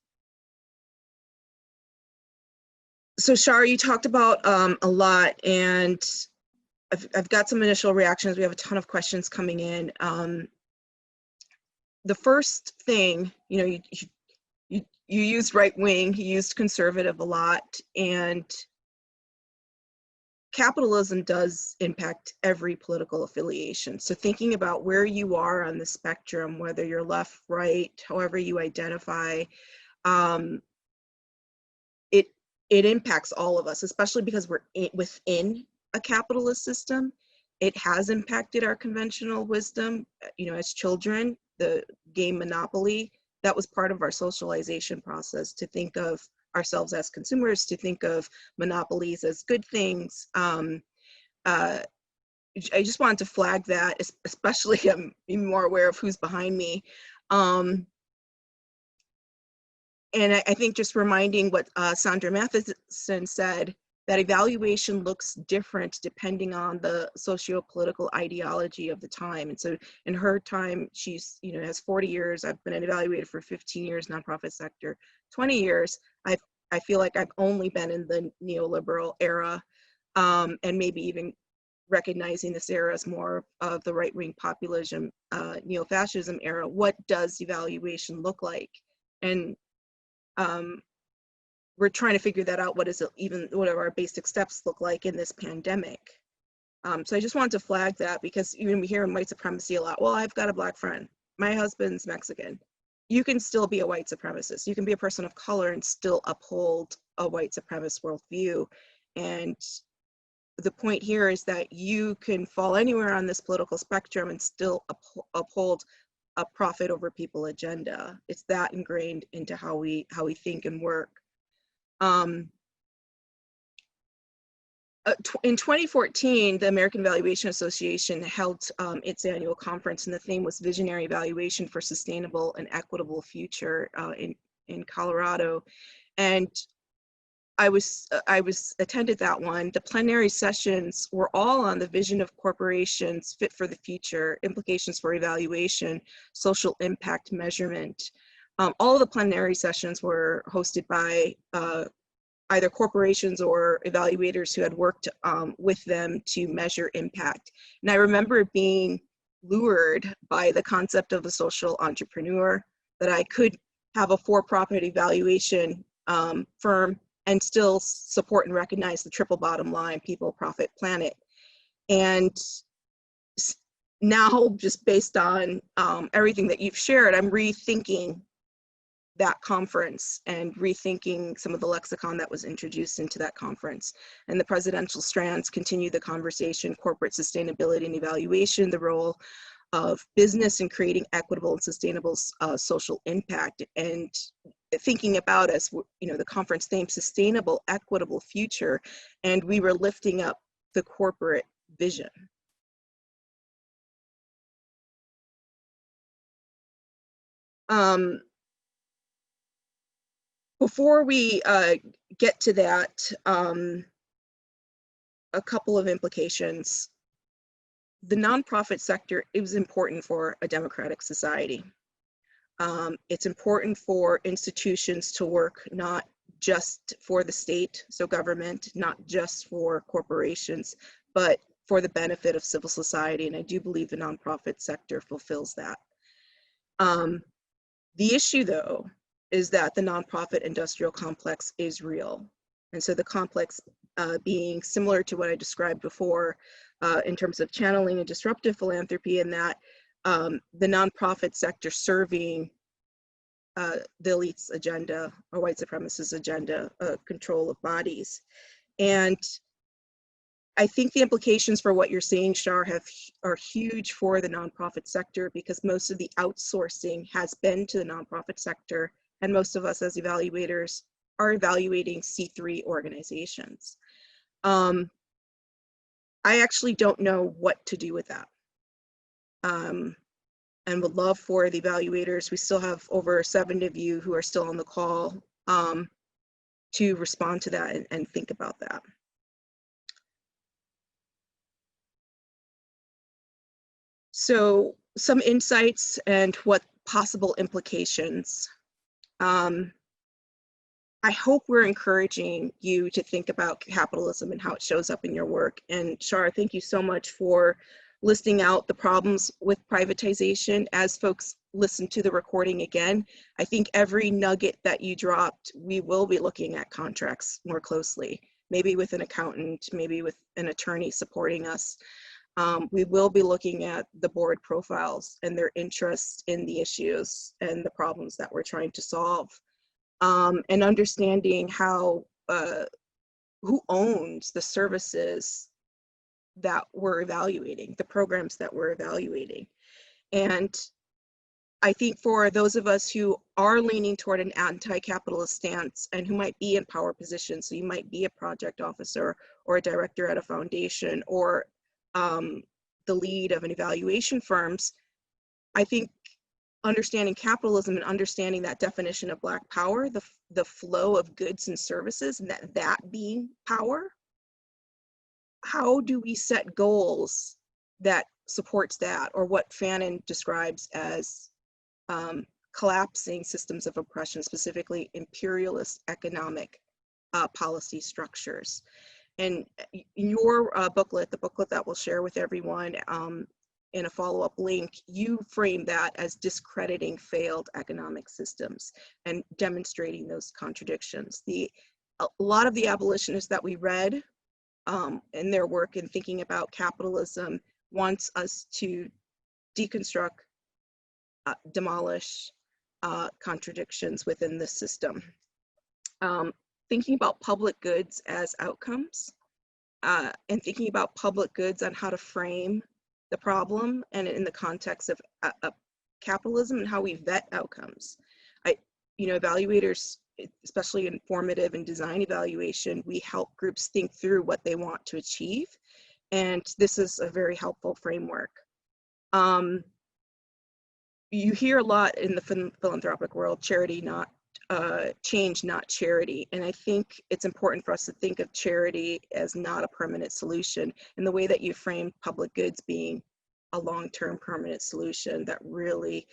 So Shar, you talked about a lot, and I've got some initial reactions. We have a ton of questions coming in. The first thing, you used right wing, you used conservative a lot, and capitalism does impact every political affiliation. So thinking about where you are on the spectrum, whether you're left, right, however you identify, it impacts all of us, especially because we're within a capitalist system. It has impacted our conventional wisdom. As children, the game Monopoly, that was part of our socialization process, to think of ourselves as consumers, to think of monopolies as good things. I just wanted to flag that, especially I'm even more aware of who's behind me. And I think just reminding what Sandra Matheson said, that evaluation looks different depending on the socio-political ideology of the time. And so in her time, she's, has 40 years. I've been an evaluator for 15 years, nonprofit sector, 20 years. I feel like I've only been in the neoliberal era, and maybe even recognizing this era as more of the right-wing populism, neo-fascism era. What does evaluation look like? And we're trying to figure that out. What are our basic steps look like in this pandemic? So I just wanted to flag that, because we hear in white supremacy a lot. Well, I've got a Black friend. My husband's Mexican. You can still be a white supremacist. You can be a person of color and still uphold a white supremacist worldview. And the point here is that you can fall anywhere on this political spectrum and still uphold a profit over people agenda. It's that ingrained into how we think and work. In 2014, the American Evaluation Association held its annual conference, and the theme was Visionary Evaluation for Sustainable and Equitable Future in Colorado. And I attended that one. The plenary sessions were all on the vision of corporations fit for the future, implications for evaluation, social impact measurement. All of the plenary sessions were hosted by either corporations or evaluators who had worked with them to measure impact. And I remember being lured by the concept of a social entrepreneur, that I could have a for-profit evaluation firm and still support and recognize the triple bottom line: people, profit, planet. And now, just based on everything that you've shared, I'm rethinking that conference and rethinking some of the lexicon that was introduced into that conference. And the presidential strands continue the conversation: corporate sustainability and evaluation, the role of business in creating equitable and sustainable social impact, and thinking about, as the conference theme, sustainable, equitable future. And we were lifting up the corporate vision. Before we get to that, a couple of implications. The nonprofit sector is important for a democratic society. It's important for institutions to work not just for the state, so government, not just for corporations, but for the benefit of civil society. And I do believe the nonprofit sector fulfills that. The issue, though, is that the nonprofit industrial complex is real. And so the complex being similar to what I described before in terms of channeling and disruptive philanthropy, and that the nonprofit sector serving the elite's agenda, or white supremacist agenda, control of bodies. And I think the implications for what you're saying, Shar, are huge for the nonprofit sector, because most of the outsourcing has been to the nonprofit sector, and most of us as evaluators are evaluating C3 organizations. I actually don't know what to do with that. And would love for the evaluators, we still have over 7 of you who are still on the call, to respond to that and think about that. So some insights and what possible implications. I hope we're encouraging you to think about capitalism and how it shows up in your work. And Shar, thank you so much for listing out the problems with privatization. As folks listen to the recording again, I think every nugget that you dropped, we will be looking at contracts more closely, maybe with an accountant, maybe with an attorney supporting us. We will be looking at the board profiles and their interest in the issues and the problems that we're trying to solve, and understanding how, who owns the services that we're evaluating, the programs that we're evaluating. And I think for those of us who are leaning toward an anti-capitalist stance and who might be in power positions, so you might be a project officer or a director at a foundation or the lead of an evaluation firms, I think understanding capitalism and understanding that definition of Black power, the flow of goods and services, and that being power, how do we set goals that supports that, or what Fanon describes as collapsing systems of oppression, specifically imperialist economic policy structures. And in your booklet, the booklet that we'll share with everyone in a follow-up link, you frame that as discrediting failed economic systems and demonstrating those contradictions. A lot of the abolitionists that we read in their work in thinking about capitalism wants us to deconstruct, demolish contradictions within the system. Thinking about public goods as outcomes and thinking about public goods on how to frame the problem and in the context of capitalism and how we vet outcomes. Evaluators, especially in formative and design evaluation, we help groups think through what they want to achieve. And this is a very helpful framework. You hear a lot in the philanthropic world, charity, not change, not charity. And I think it's important for us to think of charity as not a permanent solution, and the way that you frame public goods being a long-term permanent solution that really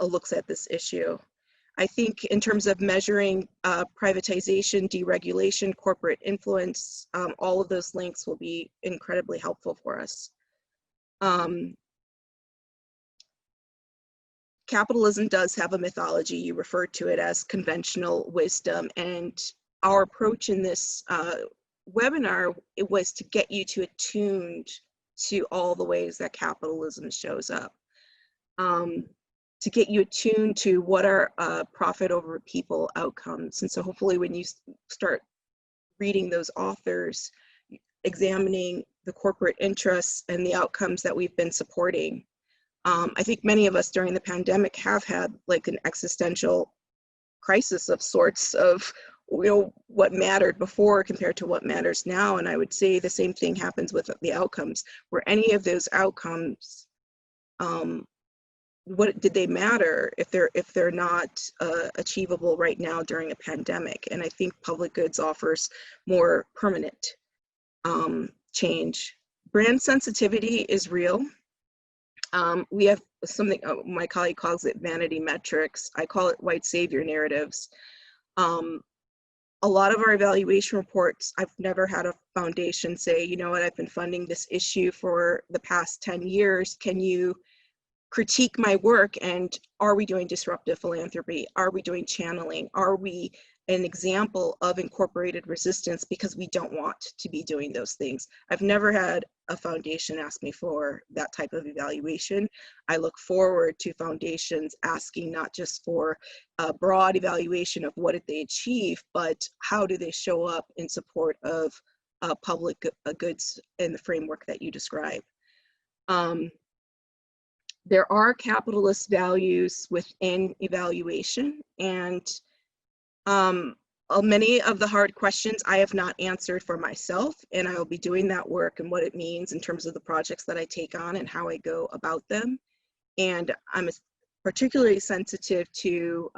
looks at this issue. I think in terms of measuring privatization, deregulation, corporate influence, all of those links will be incredibly helpful for us. Capitalism does have a mythology. You referred to it as conventional wisdom, and our approach in this webinar, it was to get you to attuned to all the ways that capitalism shows up, to get you attuned to what are profit over people outcomes. And so hopefully when you start reading those authors, examining the corporate interests and the outcomes that we've been supporting, I think many of us during the pandemic have had like an existential crisis of sorts of, what mattered before compared to what matters now. And I would say the same thing happens with the outcomes, where any of those outcomes, what did they matter if they're not achievable right now during a pandemic? And I think public goods offers more permanent change. Brand sensitivity is real. We have something, my colleague calls it vanity metrics. I call it white savior narratives. A lot of our evaluation reports, I've never had a foundation say, you know what, I've been funding this issue for the past 10 years. Can you critique my work? And are we doing disruptive philanthropy? Are we doing channeling? Are we an example of incorporated resistance because we don't want to be doing those things? I've never had a foundation ask me for that type of evaluation. I look forward to foundations asking not just for a broad evaluation of what did they achieve, but how do they show up in support of public goods in the framework that you describe. There are capitalist values within evaluation, and many of the hard questions I have not answered for myself, and I will be doing that work and what it means in terms of the projects that I take on and how I go about them. And I'm particularly sensitive to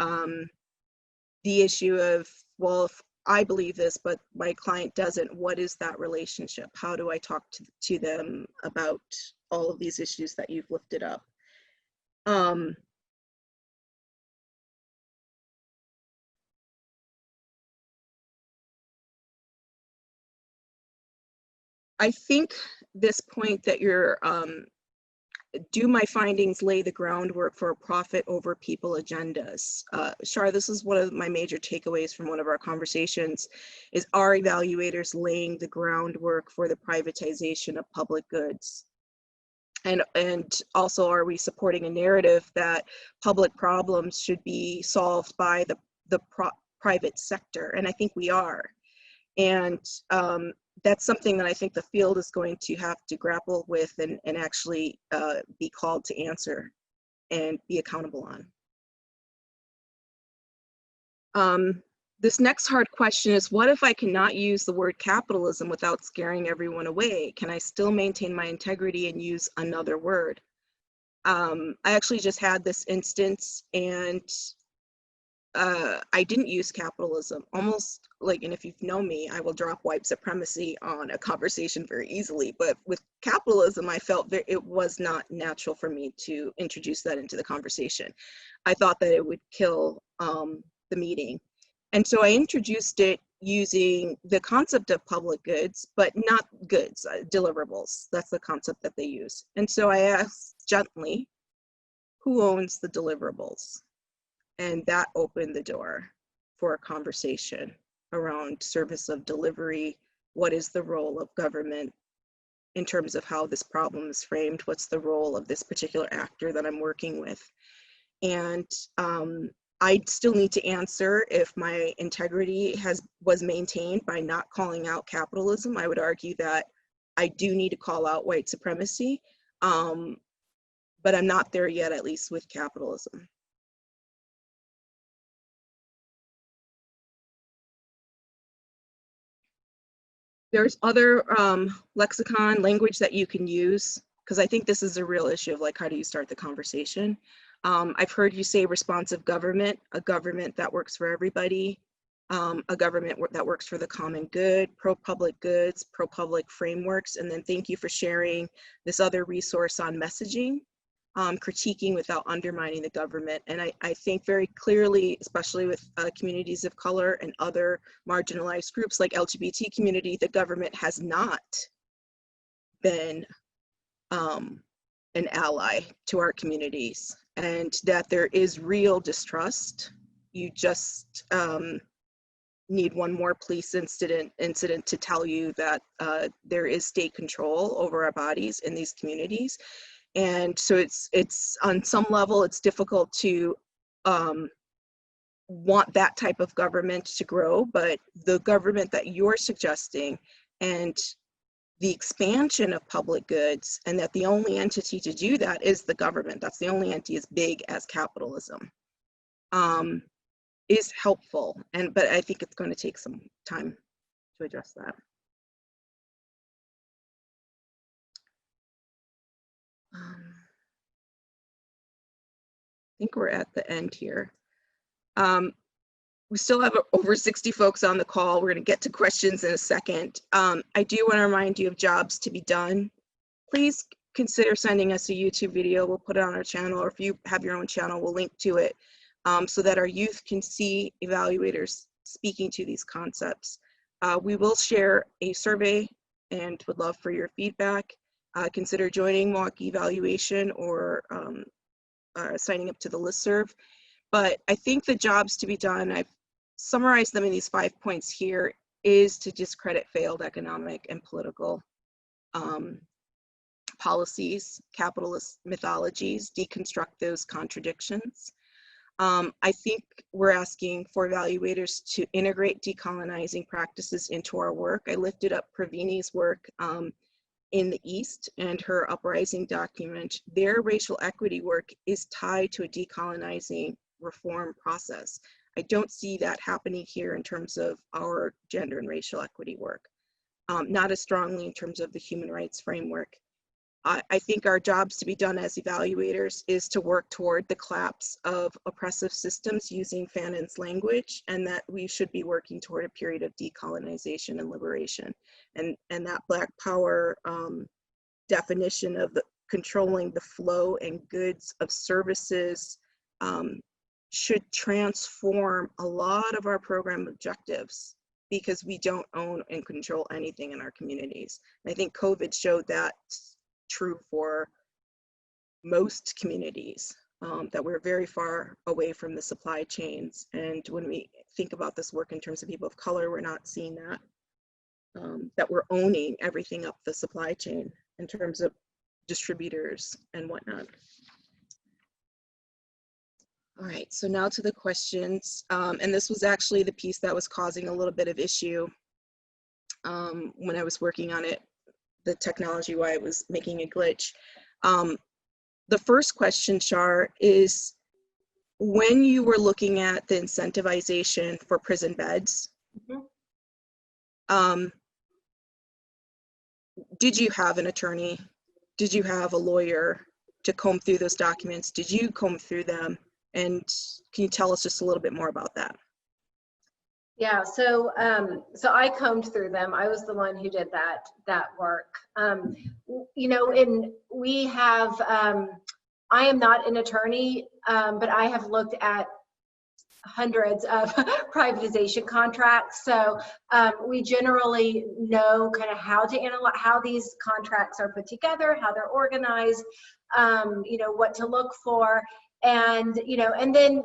the issue of, well, if I believe this, but my client doesn't, what is that relationship? How do I talk to them about all of these issues that you've lifted up? I think this point that you're, do my findings lay the groundwork for a profit over people agendas? Shar, this is one of my major takeaways from one of our conversations, is are evaluators laying the groundwork for the privatization of public goods? And also, are we supporting a narrative that public problems should be solved by the private sector? And I think we are. And that's something that I think the field is going to have to grapple with and actually be called to answer. and be accountable on. This next hard question is, what if I cannot use the word capitalism without scaring everyone away? Can I still maintain my integrity and use another word? I actually just had this instance, and I didn't use capitalism. Almost like, and if you've known me, I will drop white supremacy on a conversation very easily. But with capitalism, I felt that it was not natural for me to introduce that into the conversation. I thought that it would kill the meeting. And so I introduced it using the concept of public goods, but not goods, deliverables. That's the concept that they use. And so I asked gently, who owns the deliverables? And that opened the door for a conversation around service of delivery. What is the role of government in terms of how this problem is framed? What's the role of this particular actor that I'm working with? And I still need to answer if my integrity was maintained by not calling out capitalism. I would argue that I do need to call out white supremacy, but I'm not there yet, at least with capitalism. There's other lexicon language that you can use, because I think this is a real issue of like, how do you start the conversation? I've heard you say responsive government, a government that works for everybody, a government that works for the common good, pro-public goods, pro-public frameworks, and then thank you for sharing this other resource on messaging, critiquing without undermining the government. And I think very clearly, especially with communities of color and other marginalized groups like LGBT community, the government has not been an ally to our communities, and that there is real distrust. You just need one more police incident to tell you that there is state control over our bodies in these communities. And so it's on some level, it's difficult to want that type of government to grow, but the government that you're suggesting and the expansion of public goods, and that the only entity to do that is the government, that's the only entity as big as capitalism, is helpful. But I think it's going to take some time to address that. I think we're at the end here. We still have over 60 folks on the call. We're going to get to questions in a second. I do want to remind you of jobs to be done. Please consider sending us a YouTube video. We'll put it on our channel, or if you have your own channel, we'll link to it so that our youth can see evaluators speaking to these concepts. We will share a survey and would love for your feedback. Consider joining Milwaukee Evaluation or signing up to the listserv. But I think the jobs to be done, I've summarized them in these 5 points here, is to discredit failed economic and political policies, capitalist mythologies, deconstruct those contradictions. I think we're asking for evaluators to integrate decolonizing practices into our work. I lifted up Pravini's work in the East and her uprising document. Their racial equity work is tied to a decolonizing reform process. I don't see that happening here in terms of our gender and racial equity work, not as strongly in terms of the human rights framework. I think our jobs to be done as evaluators is to work toward the collapse of oppressive systems using Fanon's language, and that we should be working toward a period of decolonization and liberation. And that Black Power definition of controlling the flow and goods of services should transform a lot of our program objectives, because we don't own and control anything in our communities. And I think COVID showed that true for most communities, that we're very far away from the supply chains. And when we think about this work in terms of people of color, we're not seeing that, that we're owning everything up the supply chain in terms of distributors and whatnot. All right, so now to the questions. And this was actually the piece that was causing a little bit of issue when I was working on it, the technology, why it was making a glitch. the first question, Shar, is when you were looking at the incentivization for prison beds, did you have an attorney? Did you have a lawyer to comb through those documents? Did you comb through them? And can you tell us just a little bit more about that? Yeah, so I combed through them. I was the one who did that work. You know, and we have. I am not an attorney, but I have looked at hundreds of privatization contracts. So we generally know kind of how to analyze how these contracts are put together, how they're organized, you know, what to look for, and you know, and then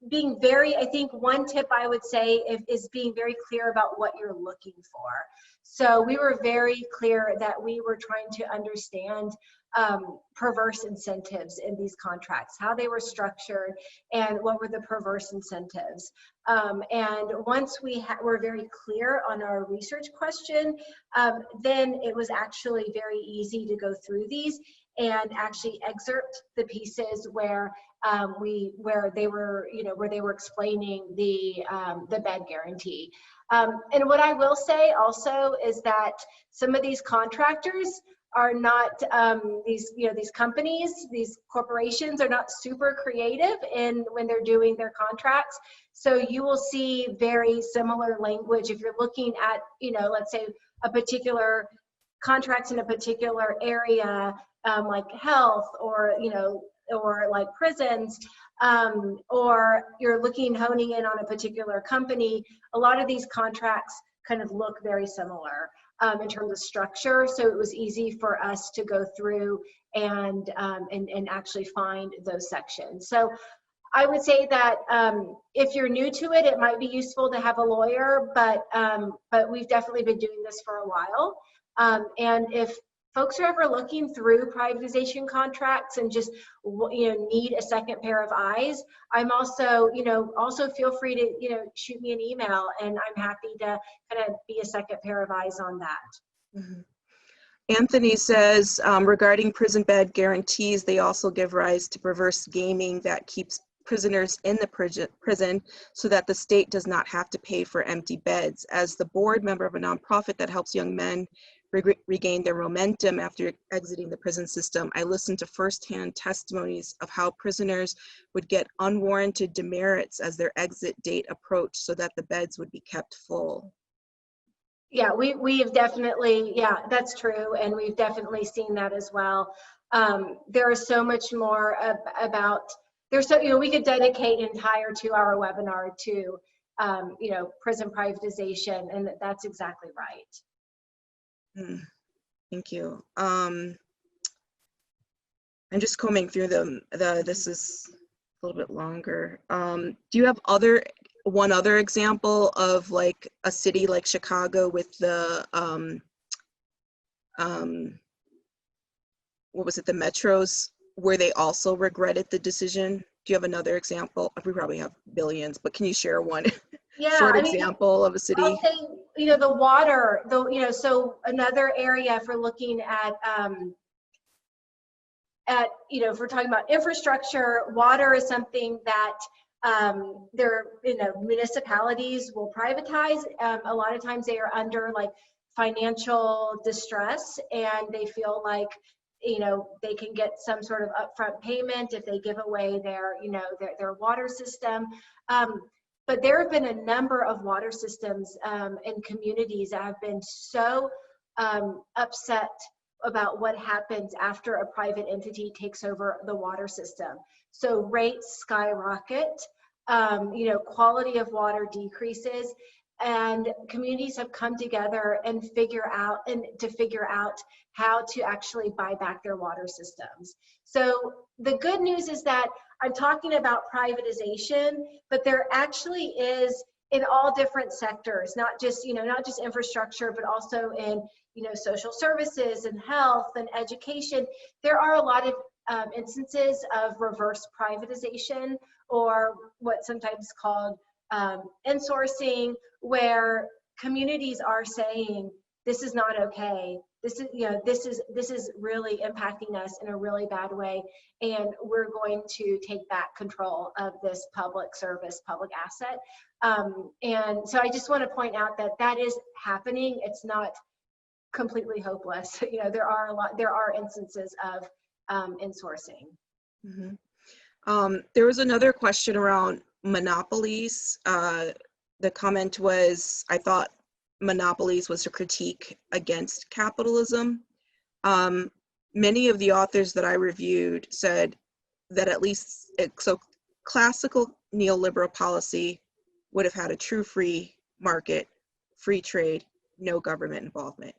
being very, I think one tip I would say is being very clear about what you're looking for. So we were very clear that we were trying to understand perverse incentives in these contracts, how they were structured, and what were the perverse incentives. And once we were very clear on our research question, then it was actually very easy to go through these and actually excerpt the pieces where they were, you know, where they were explaining the bed guarantee. And what I will say also is that some of these contractors are not these companies, these corporations are not super creative in when they're doing their contracts. So you will see very similar language if you're looking at, you know, let's say a particular contracts in a particular area, like health, or you know, or like prisons, or you're honing in on a particular company. A lot of these contracts kind of look very similar in terms of structure. So it was easy for us to go through and actually find those sections. So I would say that if you're new to it, it might be useful to have a lawyer, but we've definitely been doing this for a while. And if folks are ever looking through privatization contracts and just, you know, need a second pair of eyes, I'm also, you know, also feel free to, you know, shoot me an email, and I'm happy to kind of be a second pair of eyes on that. Mm-hmm. Anthony says, regarding prison bed guarantees, they also give rise to perverse gaming that keeps prisoners in the prison so that the state does not have to pay for empty beds. As the board member of a nonprofit that helps young men regain their momentum after exiting the prison system, I listened to firsthand testimonies of how prisoners would get unwarranted demerits as their exit date approached so that the beds would be kept full. Yeah, we have definitely, yeah, that's true. And we've definitely seen that as well. There is so much more about, there's so, you know, we could dedicate an entire 2-hour webinar to, you know, prison privatization, and that's exactly right. Thank you. I'm just combing through them. This is a little bit longer. Do you have one other example of like a city like Chicago with the what was it, the metros, where they also regretted the decision? Do you have another example? We probably have billions, but can you share one short example of a city? I'll say, you know, the water, you know, so another area for looking at, you know, if we're talking about infrastructure, water is something that you know, municipalities will privatize. A lot of times they are under like financial distress, and they feel like, you know, they can get some sort of upfront payment if they give away their, you know, their water system. But there have been a number of water systems in communities that have been so upset about what happens after a private entity takes over the water system. So rates skyrocket, you know, quality of water decreases, and communities have come together and to figure out how to actually buy back their water systems. So the good news is that I'm talking about privatization, but there actually is in all different sectors, not just, you know, not just infrastructure, but also in, you know, social services and health and education. There are a lot of instances of reverse privatization, or what's sometimes called insourcing, where communities are saying, this is not okay. this is, you know, this is really impacting us in a really bad way, and we're going to take back control of this public service, public asset. And so I just want to point out that that is happening. It's not completely hopeless. You know, there are instances of insourcing. Mm-hmm. There was another question around monopolies. The comment was, I thought monopolies was a critique against capitalism. Many of the authors that I reviewed said that at least, so classical neoliberal policy would have had a true free market, free trade, no government involvement.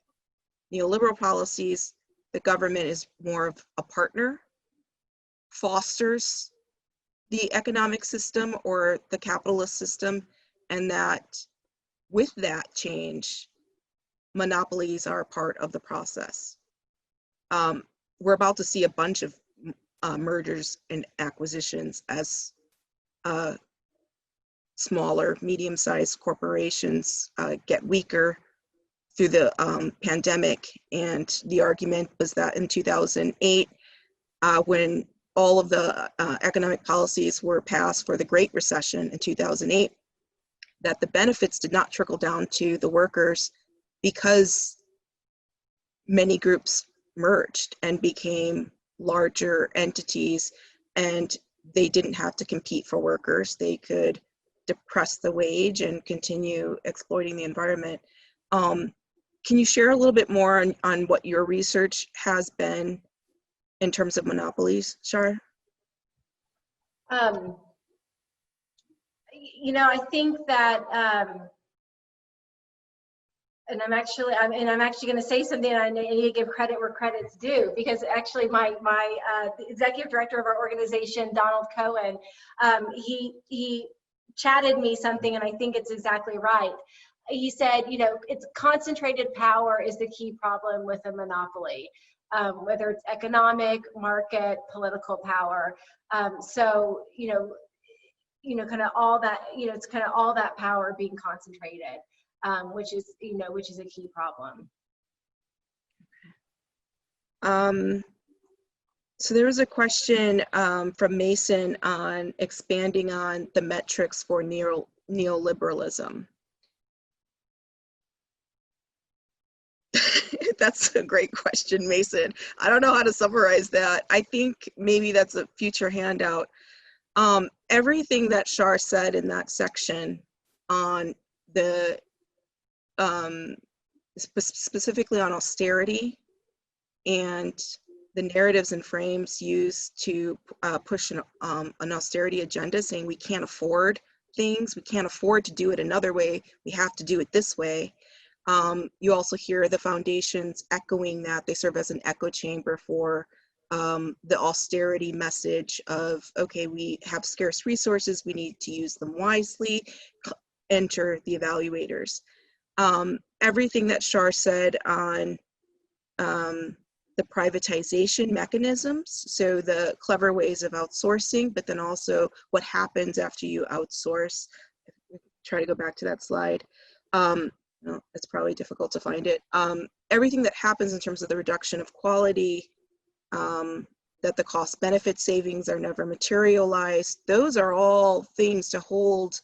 Neoliberal policies, the government is more of a partner, fosters the economic system or the capitalist system, and that with that change, monopolies are part of the process. We're about to see a bunch of mergers and acquisitions as smaller, medium-sized corporations get weaker through the pandemic. And the argument was that in 2008, when all of the economic policies were passed for the Great Recession in 2008, that the benefits did not trickle down to the workers because many groups merged and became larger entities, and they didn't have to compete for workers. They could depress the wage and continue exploiting the environment. Can you share a little bit more on what your research has been in terms of monopolies, Shar? You know, I think that, and I'm actually going to say something, and I need to give credit where credit's due, because actually my the executive director of our organization, Donald Cohen, he chatted me something, and I think it's exactly right. He said, you know, it's concentrated power is the key problem with a monopoly, whether it's economic, market, political power. So, you know, kind of all that, you know, it's kind of all that power being concentrated, which is a key problem. So there was a question from Mason on expanding on the metrics for neoliberalism. That's a great question, Mason. I don't know how to summarize that. I think maybe that's a future handout. Everything that Shar said in that section on the, specifically on austerity and the narratives and frames used to push an austerity agenda, saying we can't afford things, we can't afford to do it another way, we have to do it this way. You also hear the foundations echoing that. They serve as an echo chamber for the austerity message of, okay, we have scarce resources, we need to use them wisely, enter the evaluators. Everything that Shar said on the privatization mechanisms, so the clever ways of outsourcing, but then also what happens after you outsource. Try to go back to that slide. No, it's probably difficult to find it. Everything that happens in terms of the reduction of quality, that the cost benefit savings are never materialized, those are all things to hold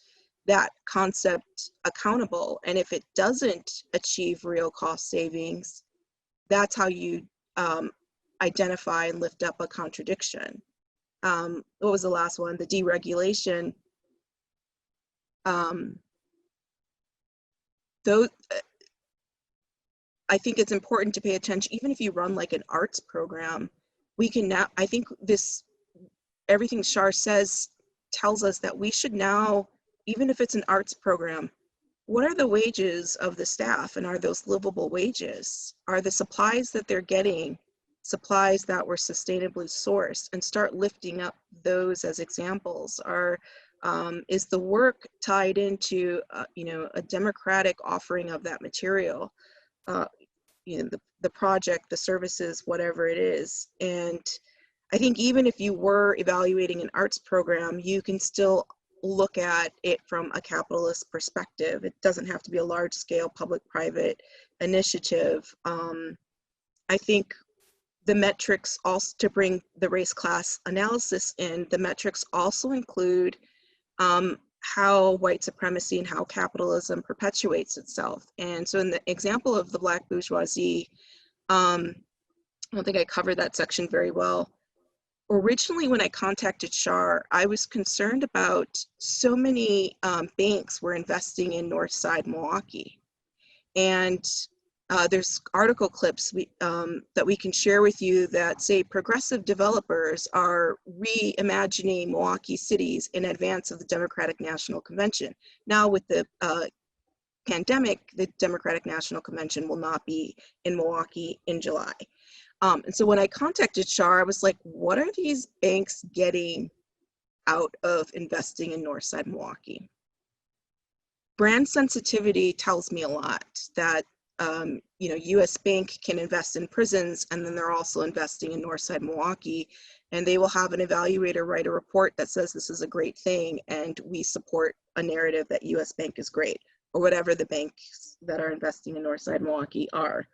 that concept accountable. And if it doesn't achieve real cost savings, that's how you identify and lift up a contradiction. What was the last one? The deregulation. Though I think it's important to pay attention, even if you run like an arts program, we can now, I think this, everything Shar says tells us that we should now, even if it's an arts program, what are the wages of the staff, and are those livable wages? Are the supplies that they're getting supplies that were sustainably sourced, and start lifting up those as examples? Is the work tied into you know, a democratic offering of that material, you know, the project, the services, whatever it is? And I think even if you were evaluating an arts program, you can still look at it from a capitalist perspective. It doesn't have to be a large scale public-private initiative. I think the metrics also, to bring the race class analysis in, the metrics also include how white supremacy and how capitalism perpetuates itself. And so in the example of the Black bourgeoisie, I don't think I covered that section very well. Originally, when I contacted Shar, I was concerned about so many banks were investing in Northside Milwaukee. And there's article clips that we can share with you that say progressive developers are reimagining Milwaukee cities in advance of the Democratic National Convention. Now with the pandemic, the Democratic National Convention will not be in Milwaukee in July. And so when I contacted Shar, I was like, what are these banks getting out of investing in Northside Milwaukee? Brand sensitivity tells me a lot that, you know, US Bank can invest in prisons, and then they're also investing in Northside Milwaukee, and they will have an evaluator write a report that says this is a great thing, and we support a narrative that US Bank is great, or whatever the banks that are investing in Northside Milwaukee are.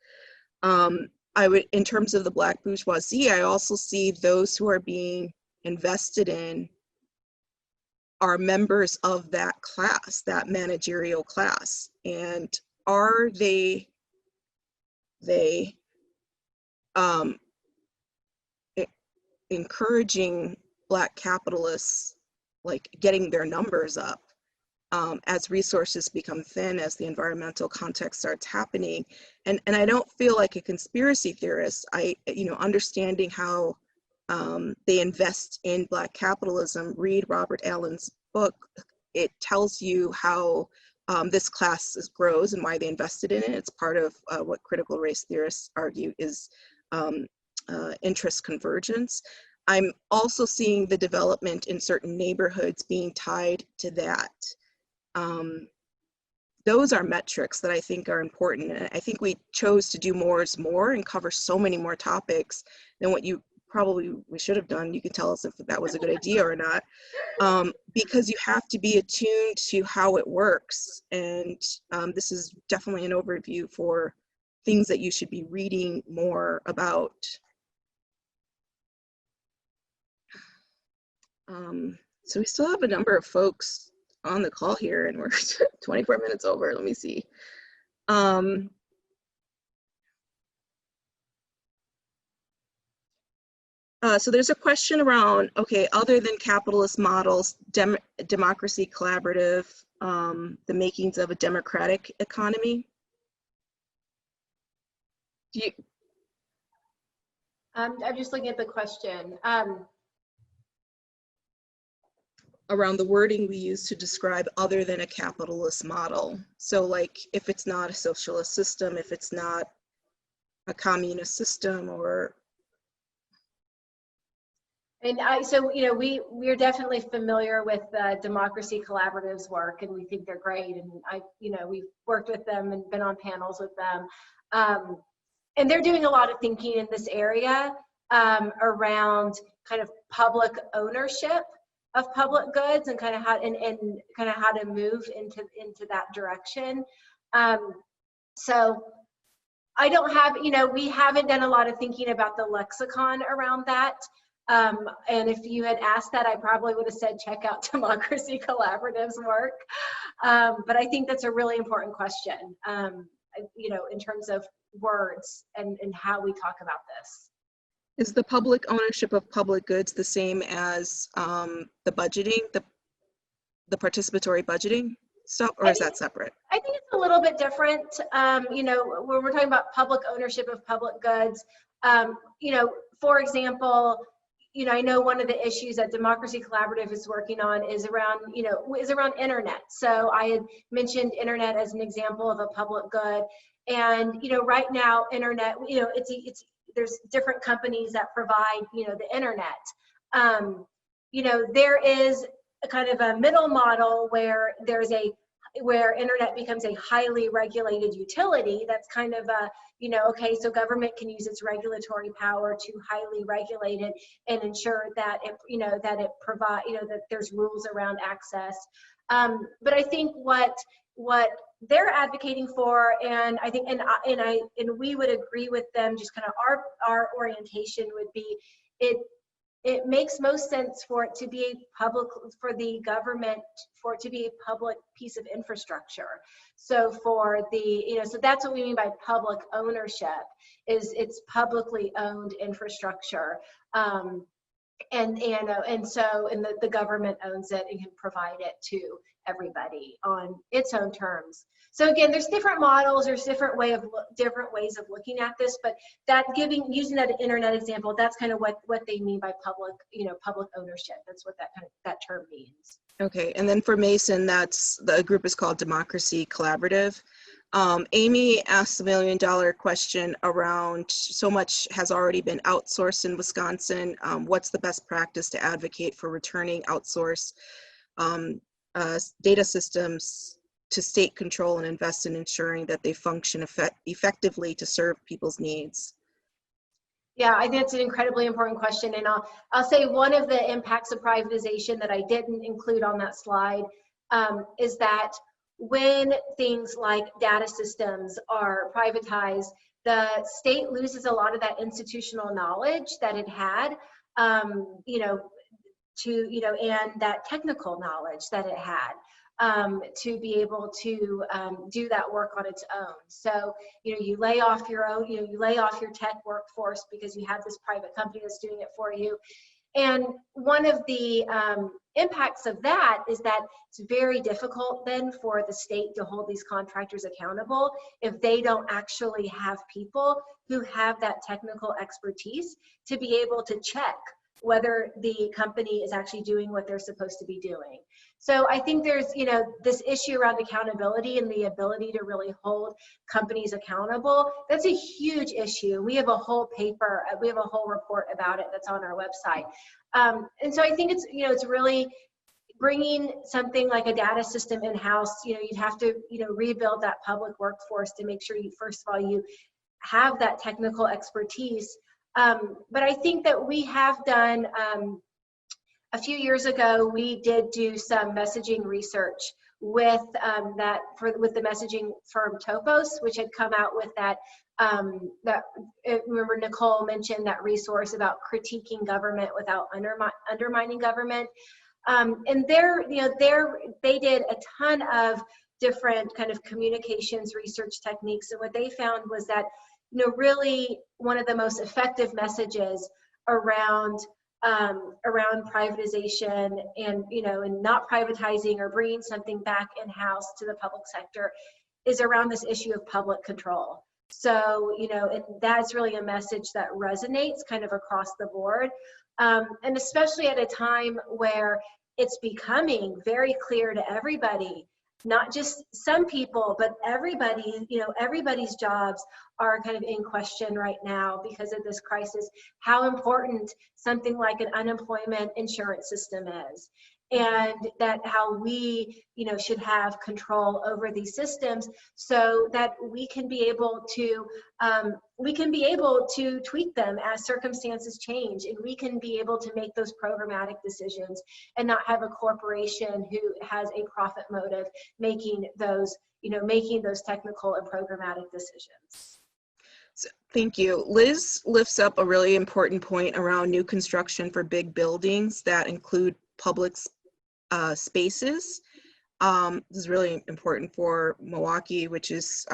I would, in terms of the Black bourgeoisie, I also see those who are being invested in are members of that class, that managerial class. And are they encouraging Black capitalists, like getting their numbers up as resources become thin, as the environmental context starts happening? And I don't feel like a conspiracy theorist. You know, understanding how they invest in Black capitalism, read Robert Allen's book. It tells you how this class grows and why they invested in it. It's part of what critical race theorists argue is interest convergence. I'm also seeing the development in certain neighborhoods being tied to that. Those are metrics that I think are important. And I think we chose to do more is more and cover so many more topics than what we should have done. You can tell us if that was a good idea or not, because you have to be attuned to how it works. And this is definitely an overview for things that you should be reading more about. So we still have a number of folks on the call here, and we're 24 minutes over. Let me see. So there's a question around, okay, other than capitalist models, democracy collaborative, the makings of a democratic economy. I'm just looking at the question. Around the wording we use to describe other than a capitalist model. So like, if it's not a socialist system, if it's not a communist system, or. And so, you know, we're definitely familiar with Democracy Collaborative's work, and we think they're great. And you know, we've worked with them and been on panels with them. And they're doing a lot of thinking in this area around kind of public ownership of public goods, and kind of how kind of how to move into that direction. So I don't have, you know, we haven't done a lot of thinking about the lexicon around that. And if you had asked that, I probably would have said check out Democracy Collaborative's work. But I think that's a really important question, you know, in terms of words and how we talk about this. Is the public ownership of public goods the same as the budgeting, the participatory budgeting stuff, or is that separate? I think it's a little bit different. You know, when we're talking about public ownership of public goods, you know, for example, you know, I know one of the issues that Democracy Collaborative is working on is around, you know, is around internet. So I had mentioned internet as an example of a public good, and you know, right now, internet, you know, there's different companies that provide, you know, the internet. You know, there is a kind of a middle model where where internet becomes a highly regulated utility. That's kind of a, you know, okay, so government can use its regulatory power to highly regulate it and ensure that it, you know, that it provide, you know, that there's rules around access. But I think what what they're advocating for, and I think, and we would agree with them. Just kind of our orientation would be, it makes most sense for it to be a public, for the government, for it to be a public piece of infrastructure. So for the, so that's what we mean by public ownership, is it's publicly owned infrastructure. And the government owns it and can provide it to everybody on its own terms. So again, there's different models, there's different ways of looking at this, but using that internet example, that's kind of what they mean by public ownership. That's what that term means. Okay, and then for Mason, the group is called Democracy Collaborative. Amy asked $1 million question around, so much has already been outsourced in Wisconsin. What's the best practice to advocate for returning outsourced data systems to state control and invest in ensuring that they function effectively to serve people's needs? Yeah, I think it's an incredibly important question. And I'll say one of the impacts of privatization that I didn't include on that slide is that when things like data systems are privatized, the state loses a lot of that institutional knowledge that it had, and that technical knowledge that it had. To be able to do that work on its own. So, you lay off your own, you lay off your tech workforce because you have this private company that's doing it for you. And one of the impacts of that is that it's very difficult then for the state to hold these contractors accountable if they don't actually have people who have that technical expertise to be able to check whether the company is actually doing what they're supposed to be doing. So I think there's, this issue around accountability and the ability to really hold companies accountable. That's a huge issue. We have a whole paper, we have a whole report about it that's on our website. And so I think it's, it's really bringing something like a data system in-house. You'd have to, rebuild that public workforce to make sure first of all, you have that technical expertise. But I think that we have done, a few years ago, we did do some messaging research with with the messaging firm Topos, which had come out with remember Nicole mentioned that resource about critiquing government without undermining government. And they did a ton of different kind of communications research techniques. And what they found was that, really one of the most effective messages around privatization and, and not privatizing or bringing something back in-house to the public sector is around this issue of public control. So, that's really a message that resonates kind of across the board. And especially at a time where it's becoming very clear to everybody, not just some people, but everybody, everybody's jobs are kind of in question right now because of this crisis, how important something like an unemployment insurance system is. And that how we, should have control over these systems so that we can be able to tweak them as circumstances change, and we can be able to make those programmatic decisions and not have a corporation who has a profit motive making those technical and programmatic decisions. Thank you. Liz lifts up a really important point around new construction for big buildings that include public spaces. This is really important for Milwaukee, which is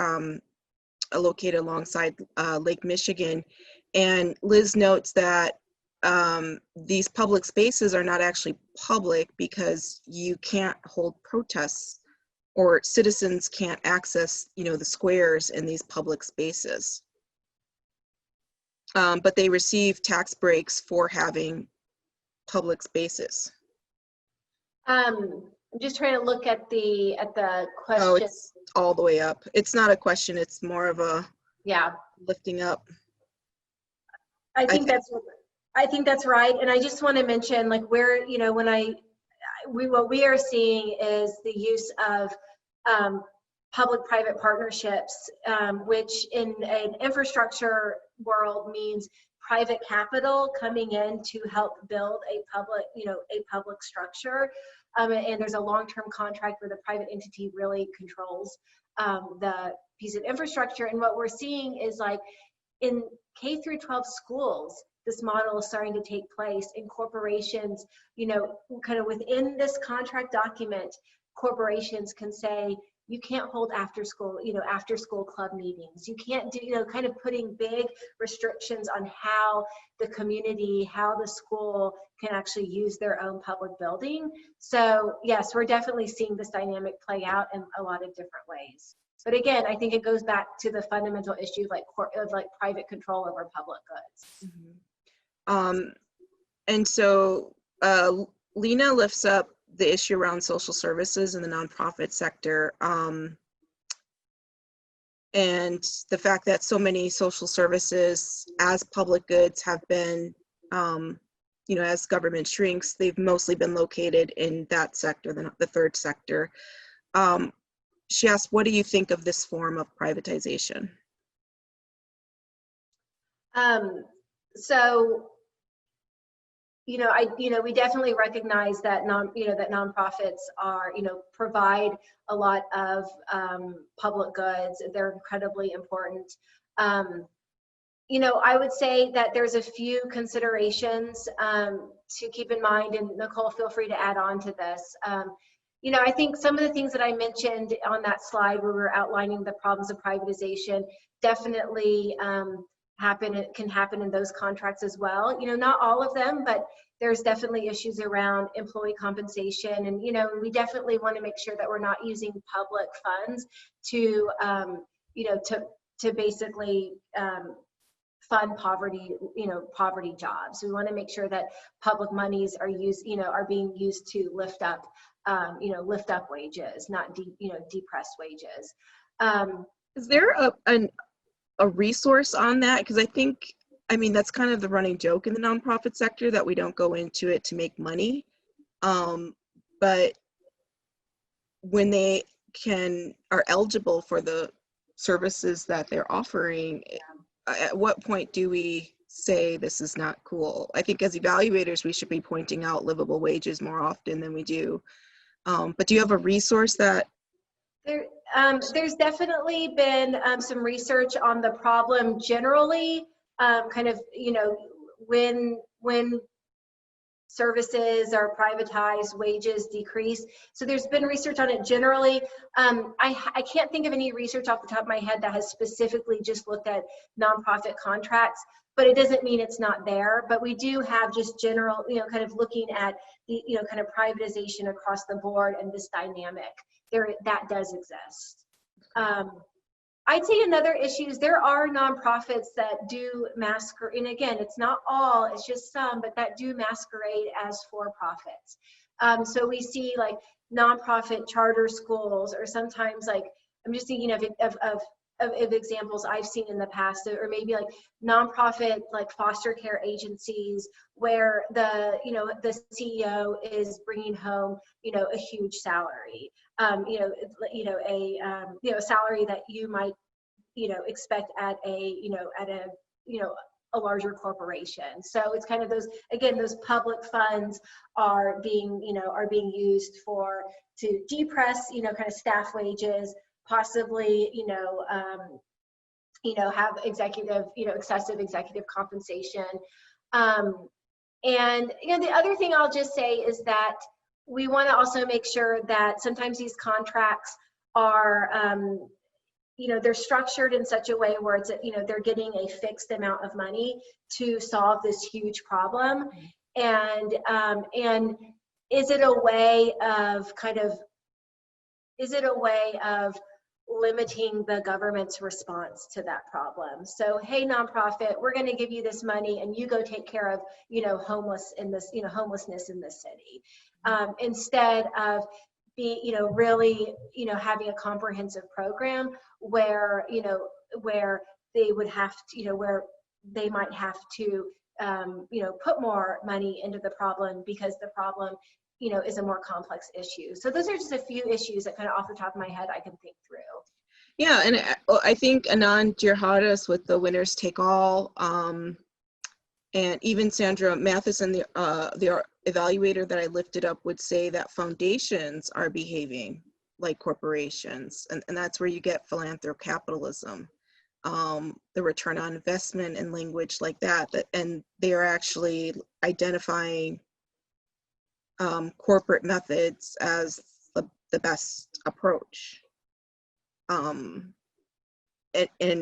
located alongside Lake Michigan. And Liz notes that these public spaces are not actually public because you can't hold protests, or citizens can't access, the squares in these public spaces. But they receive tax breaks for having public spaces. I'm just trying to look at the question. Oh, it's all the way up. It's not a question. It's more of a lifting up. I think that's right. And I just want to mention, like, where, what we are seeing is the use of public-private partnerships, which in an infrastructure world means private capital coming in to help build a public structure. and there's a long-term contract where the private entity really controls the piece of infrastructure. And what we're seeing is like in K through 12 schools, this model is starting to take place in corporations, you know, kind of within this contract document, corporations can say, you can't hold after school club meetings. You can't do, you know, kind of putting big restrictions on how the community, how the school can actually use their own public building. So yes, we're definitely seeing this dynamic play out in a lot of different ways. But again, I think it goes back to the fundamental issue of like private control over public goods. Mm-hmm. And so Lena lifts up the issue around social services in the nonprofit sector, and the fact that so many social services as public goods have been, you know, as government shrinks, they've mostly been located in that sector, the third sector. She asked, what do you think of this form of privatization? So, you know, we definitely recognize that nonprofits are, you know, provide a lot of public goods. They're incredibly important. You know, I would say that there's a few considerations to keep in mind, and Nicole, feel free to add on to this. You know, I think some of the things that I mentioned on that slide where we were outlining the problems of privatization definitely can happen in those contracts as well. You know, not all of them, but there's definitely issues around employee compensation. And, you know, we definitely want to make sure that we're not using public funds to, you know, to basically fund poverty, you know, poverty jobs. We want to make sure that public monies are being used to lift up, you know, lift up wages, not depress wages. Is there a resource on that? Because I mean, that's kind of the running joke in the nonprofit sector, that we don't go into it to make money. But when they are eligible for the services that they're offering, at what point do we say this is not cool? I think as evaluators, we should be pointing out livable wages more often than we do. But do you have a resource that? There's definitely been some research on the problem generally, kind of, you know, when services are privatized, wages decrease. So there's been research on it generally. I can't think of any research off the top of my head that has specifically just looked at nonprofit contracts, but it doesn't mean it's not there. But we do have just general, you know, kind of looking at the, you know, kind of privatization across the board and this dynamic. That does exist. I'd say another issue is there are nonprofits that do masquerade, and again, it's not all, it's just some, but that do masquerade as for-profits. So we see like nonprofit charter schools, or sometimes like, I'm just thinking of examples I've seen in the past, or maybe like nonprofit like foster care agencies where the CEO is bringing home, you know, a huge salary, a salary that you might, you know, expect at a larger corporation. So it's kind of those public funds are being used to depress, you know, kind of staff wages, possibly, have excessive executive compensation. And, you know, the other thing I'll just say is that we want to also make sure that sometimes these contracts are, they're structured in such a way where it's, they're getting a fixed amount of money to solve this huge problem. And is it a way of limiting the government's response to that problem? So, hey, nonprofit, we're going to give you this money and you go take care of, homelessness in this city. Instead of really, having a comprehensive program where, where they would have to, where they might have to, put more money into the problem because the problem, is a more complex issue. So those are just a few issues that kind of off the top of my head I can think through. Yeah, and I think Anand Girhardis with the winners take all, And even Sandra Matheson, the evaluator that I lifted up, would say that foundations are behaving like corporations. And that's where you get philanthrocapitalism, the return on investment and language like that. And they are actually identifying corporate methods as the best approach. And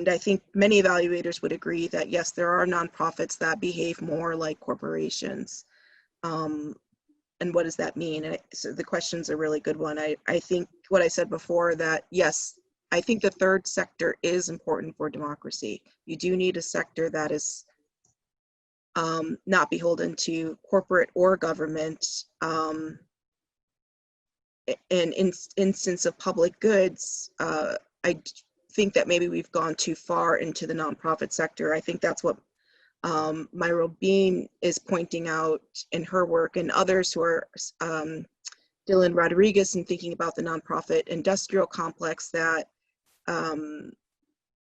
I think many evaluators would agree that, yes, there are nonprofits that behave more like corporations. And what does that mean? And so the question's a really good one. I think what I said before, that yes, I think the third sector is important for democracy. You do need a sector that is not beholden to corporate or government. In instance of public goods, I think that maybe we've gone too far into the nonprofit sector. I think that's what Myra Bean is pointing out in her work, and others who are Dylan Rodriguez, and thinking about the nonprofit industrial complex, that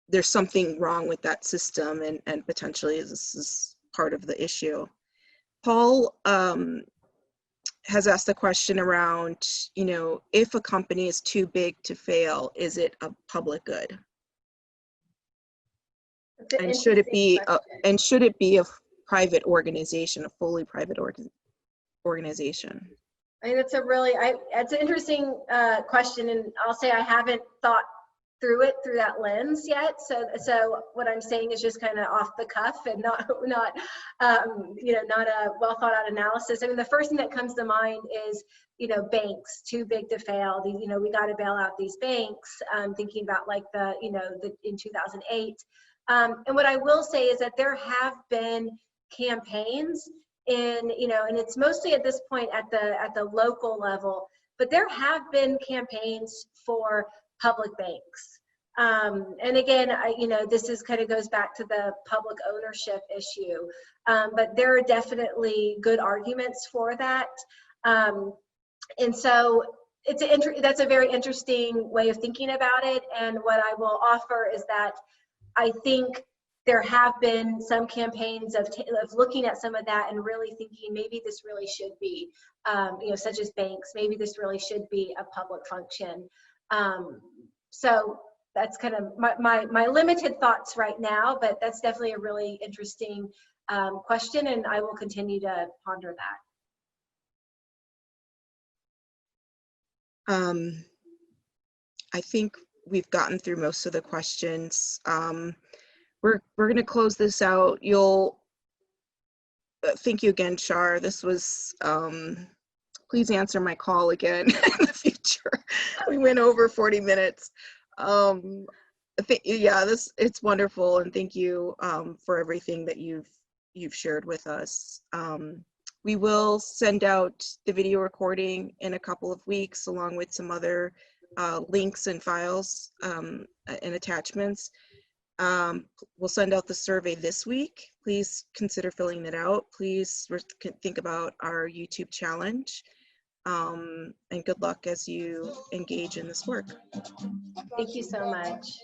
there's something wrong with that system, and potentially this is part of the issue. Paul has asked a question around, if a company is too big to fail, is it a public good? And should it be a private organization, a fully private organization? I mean, it's an interesting question, and I'll say I haven't thought through it through that lens yet. So what I'm saying is just kind of off the cuff and not a well thought out analysis. I mean, the first thing that comes to mind is, banks too big to fail. We got to bail out these banks. Thinking about like in 2008. And what I will say is that there have been campaigns and it's mostly at this point at the local level, but there have been campaigns for public banks. And again, this is kind of goes back to the public ownership issue, but there are definitely good arguments for that. And so that's a very interesting way of thinking about it. And what I will offer is that I think there have been some campaigns of looking at some of that and really thinking maybe this really should be, such as banks, maybe this really should be a public function. So that's kind of my limited thoughts right now, but that's definitely a really interesting question, and I will continue to ponder that. I think we've gotten through most of the questions. We're going to close this out. Thank you again, Shar. This was, please answer my call again in the future. We went over 40 minutes. It's wonderful, and thank you for everything that you've shared with us. We will send out the video recording in a couple of weeks, along with some other links and files and attachments. We'll send out the survey this week. Please consider filling it out. Please think about our YouTube challenge. And good luck as you engage in this work. Thank you so much.